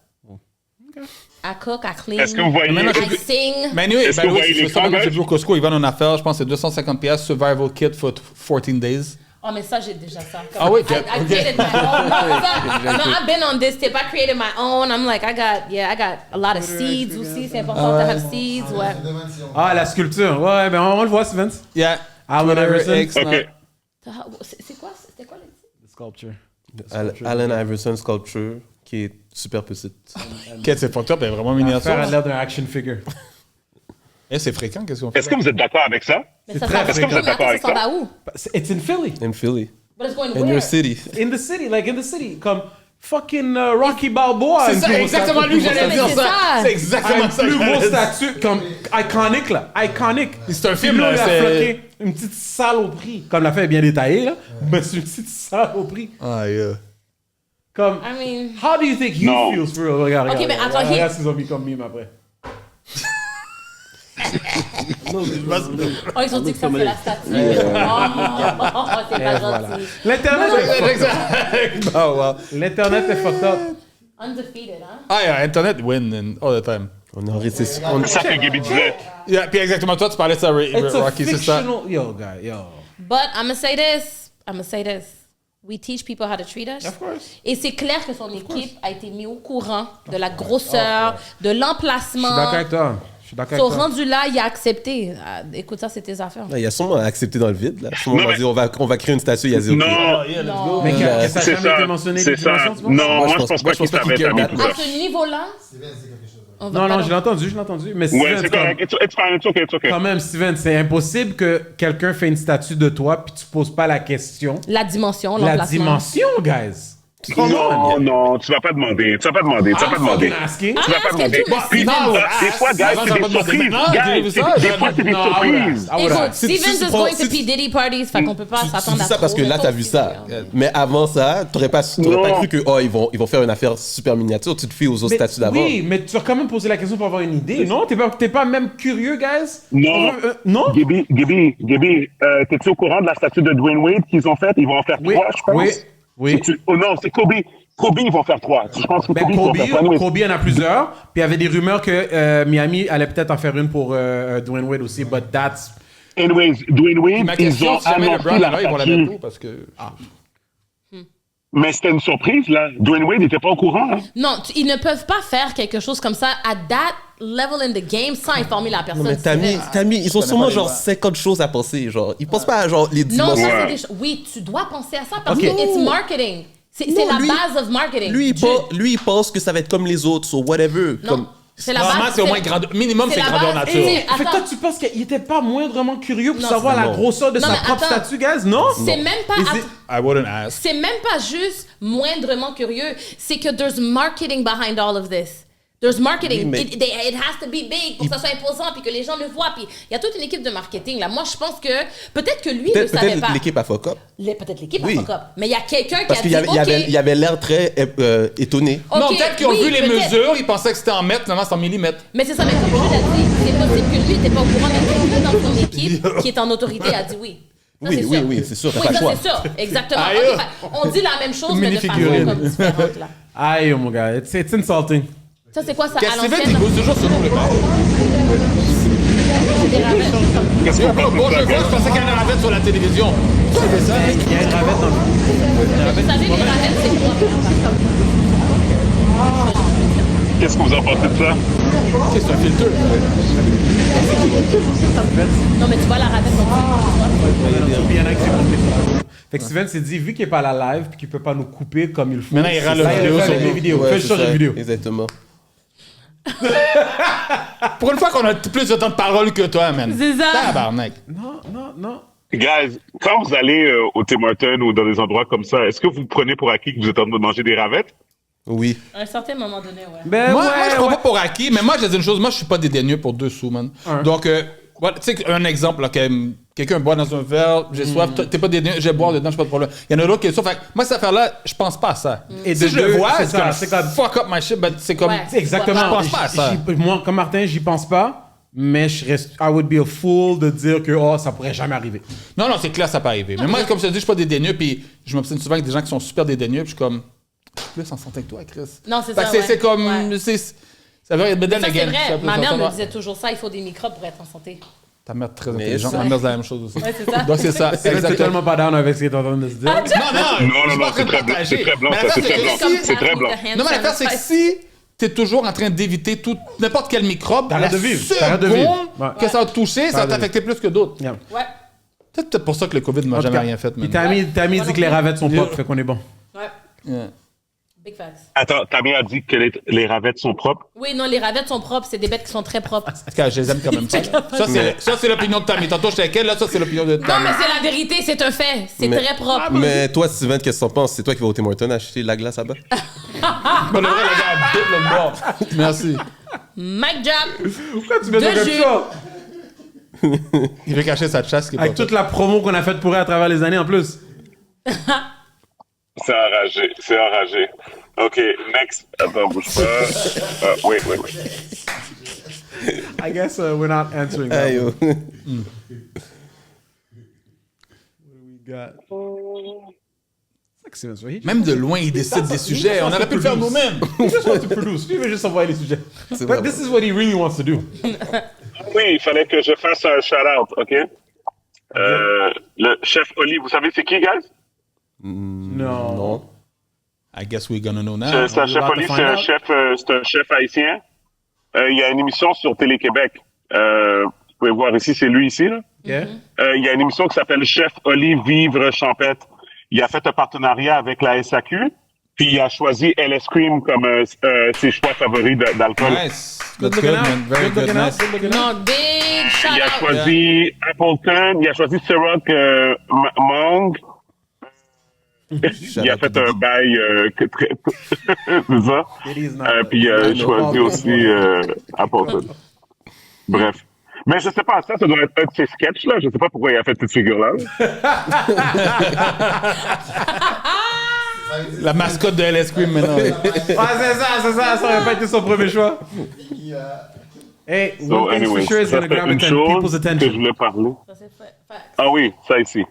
Speaker 4: I cook, I clean,
Speaker 1: Est-ce que vous voyez...
Speaker 3: Maintenant,
Speaker 4: I sing.
Speaker 3: Mais anyway,
Speaker 1: Est-ce que vous voyez
Speaker 3: je fais
Speaker 1: les
Speaker 3: ça maintenant,
Speaker 1: comments?
Speaker 3: j'ai vu au Costco, ils vendent une affaire, je pense que c'est 250$, survival kit for 14 days.
Speaker 4: Oh, mais ça, j'ai déjà ça.
Speaker 3: Ah oui,
Speaker 4: I created my own. No, I've been on this tip. I created my own. I'm like, I got a lot of seeds aussi. C'est important to have seeds. Ouais.
Speaker 2: Ah, la sculpture. Ouais, ben on le voit, Steven.
Speaker 3: Yeah.
Speaker 2: Allen Iverson.
Speaker 1: Ok.
Speaker 4: C'est quoi le titre?
Speaker 2: Sculpture.
Speaker 5: Allen Iverson Sculpture, qui est super petite.
Speaker 3: Quête, c'est fucked up, elle est vraiment
Speaker 2: Faire à
Speaker 3: miniature.
Speaker 2: l'air d'un action figure.
Speaker 3: Eh, c'est fréquent, qu'est-ce qu'on fait?
Speaker 1: Est-ce que vous êtes d'accord avec ça?
Speaker 4: Mais ça
Speaker 2: très
Speaker 4: s'en va.
Speaker 1: Est-ce que vous êtes d'accord
Speaker 4: Mais
Speaker 1: avec
Speaker 4: attends, ça
Speaker 1: ça?
Speaker 4: s'en va où?
Speaker 2: It's in Philly.
Speaker 5: In Philly.
Speaker 4: But it's going
Speaker 5: In
Speaker 4: where?
Speaker 5: your city.
Speaker 2: In the city, like in the city. Comme fucking Rocky Balboa.
Speaker 3: C'est ça, exactement lui que j'allais
Speaker 4: Mais
Speaker 3: dire
Speaker 4: c'est
Speaker 3: ça.
Speaker 4: ça.
Speaker 3: C'est exactement
Speaker 2: Un
Speaker 3: ça.
Speaker 2: plus
Speaker 3: que
Speaker 2: beau
Speaker 3: j'allais dire.
Speaker 2: statut, comme iconique là, iconique.
Speaker 3: C'est un film,
Speaker 2: Puis
Speaker 3: là,
Speaker 2: il a
Speaker 3: c'est-
Speaker 2: floqué une petite saloperie. Comme la fin est bien détaillée là, mais c'est une petite saloperie.
Speaker 3: Ah, yeah.
Speaker 4: I
Speaker 2: Comme,
Speaker 4: mean,
Speaker 2: how do you think he
Speaker 1: Non.
Speaker 2: feels for real? Regarde,
Speaker 4: Ok,
Speaker 2: regarde,
Speaker 4: mais
Speaker 2: regarde,
Speaker 4: attends,
Speaker 2: regarde s'ils ont mis comme mime après.
Speaker 4: oh, ils ont dit que ça c'est la statue. Oh, c'est pas gentil.
Speaker 2: L'internet,
Speaker 3: Oh, wow.
Speaker 2: l'internet est fucked up.
Speaker 4: Undefeated, hein?
Speaker 3: Ah, yeah, Internet win all the time.
Speaker 5: On est en récession.
Speaker 1: C'est ça que Gaby disait.
Speaker 3: Yeah, puis exactement, toi, tu parlais de ça,
Speaker 2: It's a
Speaker 3: Rocky, c'est ça?
Speaker 2: fictional, yo, guy, yo.
Speaker 4: But I'm gonna say this. We teach people how to treat us.
Speaker 2: Of course.
Speaker 4: Et c'est clair que son équipe a été mise au courant de la grosseur, de l'emplacement.
Speaker 2: Je suis d'accord avec toi. Je suis d'accord
Speaker 4: Son
Speaker 2: avec toi.
Speaker 4: rendu là, il a accepté. Ah, écoute, ça, c'est tes affaires.
Speaker 5: Il a sûrement accepté dans le vide. Là. Sûrement,
Speaker 1: Non,
Speaker 5: on va
Speaker 1: mais-
Speaker 5: dire, on va créer une statue. Il a dit, OK.
Speaker 1: Non,
Speaker 4: Non.
Speaker 2: Mais que ça n'a
Speaker 1: c'est
Speaker 2: jamais été
Speaker 1: ça.
Speaker 2: mentionné
Speaker 1: C'est
Speaker 2: les
Speaker 1: ça.
Speaker 2: dimensions, tu penses?
Speaker 1: Non, moi, je pense
Speaker 5: moi,
Speaker 1: pas
Speaker 5: je pense
Speaker 1: qu'il
Speaker 5: pas qu'il
Speaker 1: savait
Speaker 5: care
Speaker 1: tout
Speaker 4: À
Speaker 1: ça.
Speaker 4: ce niveau-là, on va
Speaker 2: Non,
Speaker 4: pas
Speaker 2: non, je l'ai entendu. Mais
Speaker 1: Ouais,
Speaker 2: Steven,
Speaker 1: c'est
Speaker 2: c'est comme-
Speaker 1: correct. It's fine, it's okay.
Speaker 2: quand même, Steven, c'est impossible que quelqu'un fait une statue de toi puis tu poses pas la question.
Speaker 4: la dimension,
Speaker 2: La
Speaker 4: l'emplacement.
Speaker 2: dimension, guys.
Speaker 1: Non, tu vas pas demander. Tu vas pas demander. Tu vas pas demander.
Speaker 2: Asking.
Speaker 1: Tu vas pas demander. Puis, des fois, guys, c'est des surprises. Des fois, c'est des surprises.
Speaker 4: Écoute,
Speaker 5: Si-
Speaker 4: Stevens
Speaker 5: si tu
Speaker 4: is
Speaker 5: prends-
Speaker 4: going
Speaker 5: si
Speaker 4: to P. Diddy parties, fait qu'on peut pas
Speaker 5: Tu
Speaker 4: s'attendre
Speaker 5: dis
Speaker 4: à
Speaker 5: ça parce que là, t'as vu ça.
Speaker 4: Mettons,
Speaker 5: Mais avant ça, t'aurais pas
Speaker 1: Non.
Speaker 5: cru que ils vont faire une affaire super miniature. Tu te fies aux autres statuts d'avant.
Speaker 2: Oui, mais tu vas quand même poser la question pour avoir une idée, non? T'es pas même curieux, guys?
Speaker 1: Non.
Speaker 2: Non?
Speaker 1: Gaby, t'es-tu au courant de la statue de Dwayne Wade qu'ils ont faite? Ils vont en faire
Speaker 2: Oui,
Speaker 1: 3, je pense.
Speaker 2: oui.
Speaker 1: Oh non, c'est Kobe. Kobe, ils vont faire 3. Je pense que
Speaker 2: Ben,
Speaker 1: Kobe, ils vont faire 3.
Speaker 2: Kobe en a plusieurs. Puis il y avait des rumeurs que Miami allait peut-être en faire une pour Dwayne Wade aussi, but that's...
Speaker 1: Anyways, Dwayne Wade,
Speaker 3: Ma
Speaker 1: ils
Speaker 3: question,
Speaker 1: ont
Speaker 3: si jamais
Speaker 1: annoncé
Speaker 3: LeBron
Speaker 1: la
Speaker 3: là, ils vont la
Speaker 1: statue.
Speaker 3: mettre où? Parce que...
Speaker 1: Mais c'était une surprise, là. Dwayne Wade n'était pas au courant. Hein.
Speaker 4: Non, ils ne peuvent pas faire quelque chose comme ça à that level in the game sans informer la personne.
Speaker 5: Non, mais t'as mis, ils ont sûrement genre 50 choses à penser. Genre, ils pensent pas à genre les
Speaker 4: Non,
Speaker 5: dimensions.
Speaker 4: ça,
Speaker 1: Ouais.
Speaker 4: c'est des choses. Oui, tu dois penser à ça parce
Speaker 2: Ok.
Speaker 4: que it's marketing. C'est
Speaker 5: Non,
Speaker 4: la
Speaker 5: lui-
Speaker 4: base of marketing.
Speaker 5: Lui, il pense que ça va être comme les autres, so whatever.
Speaker 4: Non,
Speaker 5: Comme,
Speaker 4: c'est la
Speaker 3: Normalement,
Speaker 4: base.
Speaker 3: c'est au moins grandeur. Minimum, c'est
Speaker 4: la
Speaker 3: grandeur
Speaker 4: base.
Speaker 3: nature.
Speaker 2: Fait que toi,
Speaker 4: Attends.
Speaker 2: tu penses qu'il était pas moindrement curieux pour
Speaker 4: Non,
Speaker 2: savoir
Speaker 5: c'est
Speaker 2: la
Speaker 5: non.
Speaker 2: grosseur de
Speaker 4: Non,
Speaker 2: sa
Speaker 4: mais
Speaker 2: propre
Speaker 4: attends.
Speaker 2: statue, guys? Non?
Speaker 4: C'est même pas.
Speaker 2: Is it-
Speaker 3: I wouldn't ask.
Speaker 4: C'est même pas juste moindrement curieux. C'est que there's marketing behind all of this. There's marketing.
Speaker 5: Oui, mais-
Speaker 4: It has to be big pour que ça soit imposant puis que les gens le voient. Puis il y a toute une équipe de marketing là. Moi, je pense que peut-être que lui ne savait
Speaker 5: Peut-être
Speaker 4: pas.
Speaker 5: l'équipe a fuck up.
Speaker 4: Peut-être l'équipe
Speaker 5: Oui.
Speaker 4: a fuck up. Mais il y a quelqu'un qui
Speaker 5: Parce
Speaker 4: a
Speaker 5: qu'il
Speaker 4: dit
Speaker 5: y avait,
Speaker 4: OK.
Speaker 5: il y avait l'air très étonné.
Speaker 4: OK,
Speaker 3: Non, peut-être qu'ils ont
Speaker 4: oui,
Speaker 3: vu les
Speaker 4: peut-être.
Speaker 3: mesures, ils pensaient que c'était en mètres, finalement c'est en millimètres.
Speaker 4: Mais c'est ça, mais comme je l'ai dit, c'est possible que lui n'était pas au courant, mais quelqu'un dans son équipe qui est en autorité a dit oui. Ça,
Speaker 5: Oui,
Speaker 4: c'est
Speaker 5: oui,
Speaker 4: sûr.
Speaker 5: oui, c'est sûr, t'as
Speaker 4: Oui,
Speaker 5: pas le
Speaker 4: ça
Speaker 5: choix.
Speaker 4: c'est sûr, exactement.
Speaker 3: Aïe.
Speaker 4: Ok, fait, on dit la même chose, mais de façon
Speaker 2: Mini-figurine.
Speaker 4: comme différente, là.
Speaker 2: Aïe, mon gars, it's insulting.
Speaker 4: Ça, c'est quoi ça, à
Speaker 3: Qu'est-ce que Steven, il
Speaker 4: l'ancienne?
Speaker 3: bouge toujours sur nous, le gars.
Speaker 4: C'est des ravets.
Speaker 1: Qu'est-ce qu'on pense de
Speaker 3: Bon,
Speaker 1: ça,
Speaker 3: je vois,
Speaker 1: guys?
Speaker 3: je pensais qu'il y avait un ravette sur la télévision. Tu savais ça?
Speaker 2: Il y a une ravette dans le...
Speaker 4: Vous savez, les ravets, c'est quoi?
Speaker 1: Qu'est-ce que vous en pensez de ça?
Speaker 3: C'est un filtre.
Speaker 4: Non, mais tu vois la ravette comme
Speaker 2: Il y en a qui s'est montré ça. Fait que Steven s'est dit, vu qu'il n'est pas à la live et qu'il ne peut pas nous couper comme il faut...
Speaker 3: Maintenant, il râle
Speaker 2: là,
Speaker 3: la vidéo
Speaker 2: fait
Speaker 3: sur
Speaker 2: avec
Speaker 3: nous.
Speaker 2: les vidéos.
Speaker 5: Ouais,
Speaker 2: Fais
Speaker 5: c'est
Speaker 2: sur
Speaker 5: ça,
Speaker 2: les vidéos.
Speaker 5: Exactement.
Speaker 3: Pour une fois qu'on a plus de temps de parole que toi, man.
Speaker 4: C'est ça.
Speaker 3: Tabarnak.
Speaker 2: Non.
Speaker 1: Guys, quand vous allez au Tim Hortons ou dans des endroits comme ça, est-ce que vous prenez pour acquis que vous êtes en train de manger des ravettes?
Speaker 5: Oui.
Speaker 4: À un certain moment donné, ouais.
Speaker 2: Ben
Speaker 3: Moi,
Speaker 2: ouais,
Speaker 3: je prends
Speaker 2: ouais.
Speaker 3: pas pour acquis, mais moi, je dis une chose, moi, je suis pas dédaigneux pour 2 sous, man. Donc, voilà, tu sais, un exemple, là, que quelqu'un boit dans un verre, j'ai soif, t'es pas dédaigneux, je vais boire dedans, j'ai pas de problème. Il y en a d'autres qui sont. Fait que moi, cette affaire-là, je pense pas à ça.
Speaker 2: Et
Speaker 3: si
Speaker 2: de
Speaker 3: je le
Speaker 2: deux,
Speaker 3: vois,
Speaker 2: c'est
Speaker 3: c'est
Speaker 2: ça,
Speaker 3: comme
Speaker 2: c'est comme-
Speaker 3: fuck up my shit, but c'est comme.
Speaker 4: Ouais.
Speaker 2: Exactement.
Speaker 3: Je pense pas à ça.
Speaker 2: Moi, comme Martin, j'y pense pas, mais je reste... I would be a fool de dire que oh, ça pourrait jamais arriver.
Speaker 3: Non, c'est clair, ça peut arriver. Mais moi, comme je te dis, je suis pas dédaigneux, puis je m'obstine souvent avec des gens qui sont super dédaigneux, puis je suis comme. Plus en santé que toi, Chris.
Speaker 4: Non, c'est
Speaker 3: Fait
Speaker 4: ça,
Speaker 3: que
Speaker 4: ouais.
Speaker 3: c'est comme.
Speaker 4: Ouais.
Speaker 3: Ça veut être better
Speaker 4: Ça, c'est
Speaker 3: again.
Speaker 4: vrai. Ma mère me disait toujours ça, il faut des microbes pour être en santé.
Speaker 3: Ta mère est très
Speaker 5: Mais
Speaker 3: intelligente.
Speaker 5: ça-
Speaker 3: Ma mère, c'est la même chose aussi.
Speaker 4: Ouais, c'est ça.
Speaker 3: Donc, c'est ça.
Speaker 2: C'est
Speaker 3: Exactement.
Speaker 2: totalement pas down avec ce qu'il est en train de se dire.
Speaker 3: Non, je suis pas en train
Speaker 1: c'est
Speaker 3: de
Speaker 1: très blanc,
Speaker 3: partager.
Speaker 1: c'est très blanc,
Speaker 3: Mais
Speaker 1: ça,
Speaker 3: l'affaire,
Speaker 1: c'est très
Speaker 3: que
Speaker 1: blanc.
Speaker 3: si-
Speaker 1: C'est très blanc.
Speaker 3: Non, mais l'affaire, c'est que si t'es toujours en train d'éviter n'importe quel microbe,
Speaker 2: T'arrêtes
Speaker 3: la
Speaker 2: de vivre.
Speaker 3: seconde
Speaker 2: T'arrêtes de vivre. Ouais.
Speaker 3: que ça va te toucher, ça va
Speaker 2: T'arrêtes de
Speaker 3: t'affecter plus que d'autres.
Speaker 2: Yeah.
Speaker 4: Ouais.
Speaker 3: C'est peut-être pour ça que le COVID ne m'a
Speaker 2: En tout
Speaker 3: jamais
Speaker 2: cas,
Speaker 3: rien fait,
Speaker 2: Puis
Speaker 3: man.
Speaker 2: Tammy dit que les ravettes sont
Speaker 3: Yeah.
Speaker 2: pop, fait qu'on est bon.
Speaker 4: Ouais.
Speaker 3: Yeah.
Speaker 4: Big facts.
Speaker 1: Attends, Tammy a dit que les ravettes sont propres.
Speaker 4: Oui, non, les ravettes sont propres, c'est des bêtes qui sont très propres.
Speaker 3: En tout cas, je les aime quand même pas. Ça, c'est l'opinion de Tammy. Tantôt, j'étais avec elle, là, ça, c'est l'opinion de
Speaker 4: Non,
Speaker 3: Tammy.
Speaker 4: mais c'est la vérité, c'est un fait. C'est
Speaker 5: Mais-
Speaker 4: très propre.
Speaker 5: Mais toi, Steven, qu'est-ce que t'en penses? C'est toi qui vas au Tim Hortons acheter la glace là-bas?
Speaker 3: Bon, le vrai, le gars, bite le bord. Merci.
Speaker 4: Mic drop.
Speaker 2: Pourquoi tu mets
Speaker 4: De
Speaker 2: ça comme
Speaker 4: jus.
Speaker 2: ça?
Speaker 3: Il veut cacher sa chasse qui est
Speaker 2: Avec
Speaker 3: pas
Speaker 2: toute la promo qu'on a faite pour elle à travers les années en plus.
Speaker 1: C'est enragé, c'est enragé. OK, next. Attends, bouge pas. Wait.
Speaker 2: I guess we're not answering that.
Speaker 5: Aïe, yo.
Speaker 2: We got... C'est ça que Steven soit.
Speaker 3: Même de loin, il décide des sujets. On aurait pu le faire nous-mêmes.
Speaker 2: He just wants to produce. Lui, il veut juste envoyer les sujets.
Speaker 5: C'est
Speaker 2: But
Speaker 5: vrai.
Speaker 2: this is what he really wants to do.
Speaker 1: Oui, il fallait que je fasse un shout-out, OK? Le chef Oli, vous savez c'est qui, guys?
Speaker 2: Non.
Speaker 5: Non.
Speaker 3: I guess we're gonna know now.
Speaker 1: C'est un chef
Speaker 2: about to
Speaker 1: Oli,
Speaker 2: find
Speaker 1: c'est un chef haïtien. Il y a une émission sur Télé-Québec. Vous pouvez voir ici, c'est lui ici, là.
Speaker 2: Yeah?
Speaker 1: Il y a une émission qui s'appelle Chef Oli Vivre Champêtre. Il a fait un partenariat avec la SAQ, puis il a choisi LS Cream comme ses choix favoris d'alcool.
Speaker 3: Nice. That's good, man. Very good. Nice.
Speaker 4: Non, big shout
Speaker 1: Il a
Speaker 4: out.
Speaker 1: choisi Appleton, il a choisi Ciroc Mang. Il a fait un bail c'est ça.
Speaker 2: It is not.
Speaker 1: Puis je choisis aussi Apple. Bref. Mais je sais pas, ça doit être un de ses sketchs, là. Je sais pas pourquoi il a fait cette figure-là.
Speaker 3: La mascotte de LS Cream maintenant.
Speaker 2: Ouais, c'est ça. Ça aurait pas été son premier choix. Hey,
Speaker 1: So,
Speaker 2: one thing
Speaker 1: anyways,
Speaker 2: for sure is
Speaker 1: ça,
Speaker 2: gonna
Speaker 1: c'est
Speaker 2: grab
Speaker 1: une
Speaker 2: people's
Speaker 1: chose que je
Speaker 2: attention.
Speaker 1: voulais parler.
Speaker 4: Ça, c'est facts.
Speaker 1: Ah oui, ça ici.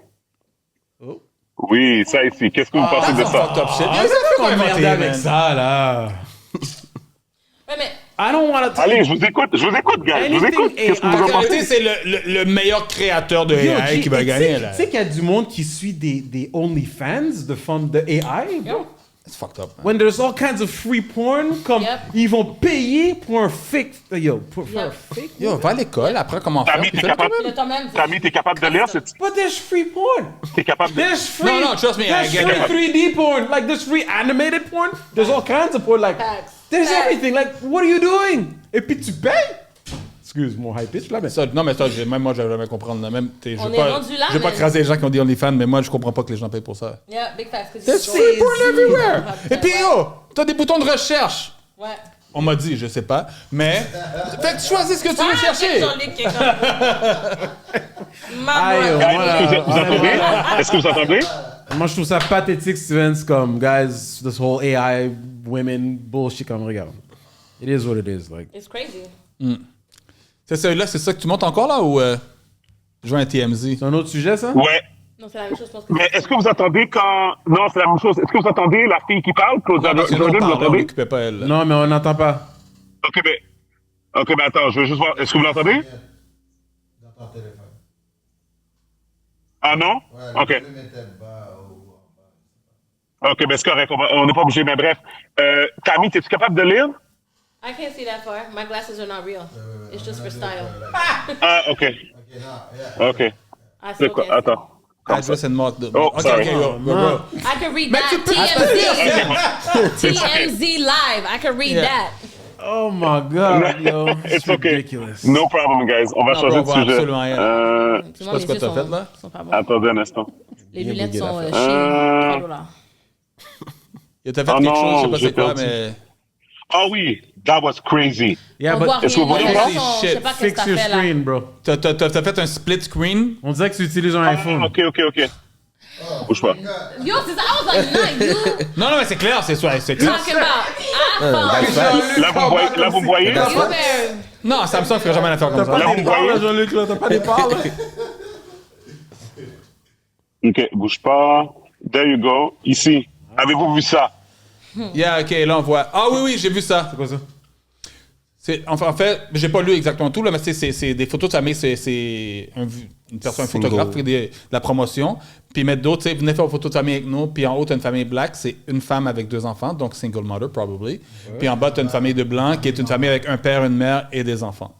Speaker 2: Oh.
Speaker 1: Oui, ça ici. Qu'est-ce que vous pensez de ça?
Speaker 3: Fucked up shit.
Speaker 2: Ah, ça fait pas merde avec ça, là.
Speaker 4: Ouais, mais
Speaker 2: I don't wanna...
Speaker 1: Allez, je vous écoute, guys. Je vous écoute. Qu'est-ce que vous en
Speaker 3: En réalité,
Speaker 1: pensez?
Speaker 3: c'est le meilleur créateur de
Speaker 2: Yo,
Speaker 3: AI qui va gagner, là.
Speaker 2: Tu sais qu'il y a du monde qui suit des OnlyFans de AI, bro?
Speaker 3: C'est fucked up. Man.
Speaker 2: When there's all kinds of free porn, comme
Speaker 4: Yep.
Speaker 2: ils vont payer pour un fake... pour
Speaker 4: Yep.
Speaker 2: un fake...
Speaker 3: Yo, va à l'école, après comment faire.
Speaker 1: Tammy,
Speaker 3: puis
Speaker 1: t'es
Speaker 3: fais-le
Speaker 1: capable?
Speaker 3: toi-même.
Speaker 4: le temps même.
Speaker 1: Tammy, t'es capable de lire?
Speaker 2: But there's free porn.
Speaker 1: T'es capable de...
Speaker 2: There's free...
Speaker 3: No, trust me, I
Speaker 2: There's
Speaker 3: get
Speaker 2: free
Speaker 3: it.
Speaker 2: 3D porn. Like, there's free animated porn. There's all kinds of porn. Like,
Speaker 4: Facts.
Speaker 2: there's
Speaker 4: Facts.
Speaker 2: everything. Like, what are you doing? Et puis tu payes? Excuse mon high pitch, là, mais...
Speaker 3: Ça, non, mais ça, même moi, je vais jamais comprendre. Là. Même, je
Speaker 4: On
Speaker 3: veux
Speaker 4: est
Speaker 3: pas,
Speaker 4: rendu là,
Speaker 3: je veux pas
Speaker 4: man.
Speaker 3: craser les gens qui ont dit OnlyFans, mais moi, je comprends pas que les gens payent pour ça.
Speaker 4: Yeah, big facts. 'cause
Speaker 3: There's
Speaker 4: you
Speaker 3: free
Speaker 4: go-
Speaker 3: porn everywhere!
Speaker 4: Ouais.
Speaker 3: Et puis, yo, t'as des boutons de recherche.
Speaker 4: Ouais.
Speaker 3: On m'a dit, je sais pas, mais... Fait que tu choisis ce que tu veux chercher.
Speaker 4: Jean-Luc qui est comme...
Speaker 2: Aïe,
Speaker 4: Maman.
Speaker 1: Guys,
Speaker 2: voilà.
Speaker 1: vous entendez? Est-ce que vous entendez?
Speaker 2: Moi, je trouve ça pathétique, Steven, comme, guys, this whole AI, women, bullshit, comme, regarde. It is what it is, like.
Speaker 4: It's crazy.
Speaker 3: C'est ça, c'est ça que tu montes encore, là, ou... je vois un TMZ.
Speaker 2: C'est un autre sujet, ça?
Speaker 1: Ouais.
Speaker 4: Non, c'est la même chose, je pense que
Speaker 1: Mais est-ce que vous entendez quand... Non, c'est la même chose. Est-ce que vous entendez la fille qui parle? Claudia
Speaker 3: Parce que nous, on
Speaker 1: Jordan, vous
Speaker 3: parlait, on
Speaker 1: entendez?
Speaker 3: l'occupait pas, elle. là.
Speaker 2: Non, mais on n'entend pas.
Speaker 1: OK, mais attends, je veux juste voir. Est-ce que vous l'entendez?
Speaker 6: Dans ton téléphone.
Speaker 1: Ah non?
Speaker 6: Ouais,
Speaker 1: OK.
Speaker 6: le volume était bas ou en bas.
Speaker 1: OK, ben c'est correct. On n'est pas obligé, mais bref. Tammy, es-tu capable de lire?
Speaker 4: I can't see that far. My glasses are not real. It's just for style.
Speaker 1: Ah, OK.
Speaker 6: Ok, non, yeah.
Speaker 1: OK.
Speaker 4: I
Speaker 1: C'est
Speaker 4: still
Speaker 1: quoi?
Speaker 4: can't see.
Speaker 1: Attends.
Speaker 3: Address and mark.
Speaker 1: Oh,
Speaker 3: OK,
Speaker 1: sorry.
Speaker 3: OK, yo, bro.
Speaker 4: I can read
Speaker 3: Mais
Speaker 4: that.
Speaker 3: tu peux-
Speaker 4: TMZ live. I can read
Speaker 3: Yeah.
Speaker 4: that.
Speaker 2: Oh my God, yo.
Speaker 1: It's
Speaker 2: It's
Speaker 1: okay.
Speaker 2: ridiculous.
Speaker 1: No problem, guys. On va
Speaker 3: Non,
Speaker 1: changer
Speaker 3: bro,
Speaker 1: de sujet.
Speaker 3: absolument rien.
Speaker 4: Tu vois,
Speaker 3: pas
Speaker 4: mes
Speaker 3: ce que
Speaker 4: yeux
Speaker 3: t'as
Speaker 4: sont-
Speaker 3: fait, là.
Speaker 4: sont pas bons.
Speaker 1: Attendez un instant.
Speaker 4: Les lunettes
Speaker 2: bugué
Speaker 4: sont
Speaker 2: l'affaire.
Speaker 4: chez $3.
Speaker 3: Il t'a fait
Speaker 1: Oh
Speaker 3: quelque
Speaker 1: non,
Speaker 3: chose, je sais pas
Speaker 1: j'ai
Speaker 3: c'est quoi,
Speaker 1: perdu.
Speaker 3: mais...
Speaker 1: Ah oui, that was crazy.
Speaker 2: Yeah,
Speaker 4: On
Speaker 2: but
Speaker 4: voit
Speaker 1: est-ce que
Speaker 4: rien.
Speaker 1: vous voyez
Speaker 4: Les
Speaker 1: ça?
Speaker 4: gens sont- Je sais pas qu'est-ce que
Speaker 2: fix
Speaker 4: t'as
Speaker 2: your
Speaker 4: fait là.
Speaker 2: screen, bro.
Speaker 3: T'as fait un split screen.
Speaker 2: On dirait que tu utilises un
Speaker 1: Ah,
Speaker 2: iPhone.
Speaker 1: OK. Bouge pas.
Speaker 4: Yo, c'est ça. I was like, nah, you
Speaker 3: Non, mais c'est clair, c'est clair.
Speaker 4: talking about iPhone.
Speaker 1: Là, vous me voyez?
Speaker 4: You better.
Speaker 3: Non, Samsung ferait jamais une affaire comme ça.
Speaker 1: Là, vous me voyez?
Speaker 2: Jean-Luc, là, t'as pas des parts, là.
Speaker 1: OK, bouge pas. There you go. Ici. Avez-vous vu ça?
Speaker 3: Yeah, OK, là, on voit. Ah oui, j'ai vu ça.
Speaker 2: C'est quoi ça?
Speaker 3: En fait, j'ai pas lu exactement tout, là, mais c'est des photos de famille, c'est une personne, un photographe qui fait de la promotion. Puis mettre d'autres, tu sais, venez faire une photo de famille avec nous. Puis en haut, t'as une famille black, c'est une femme avec 2 enfants, donc single mother, probably. Puis en bas, t'as une famille de blancs, qui est une famille avec un père, une mère et des enfants.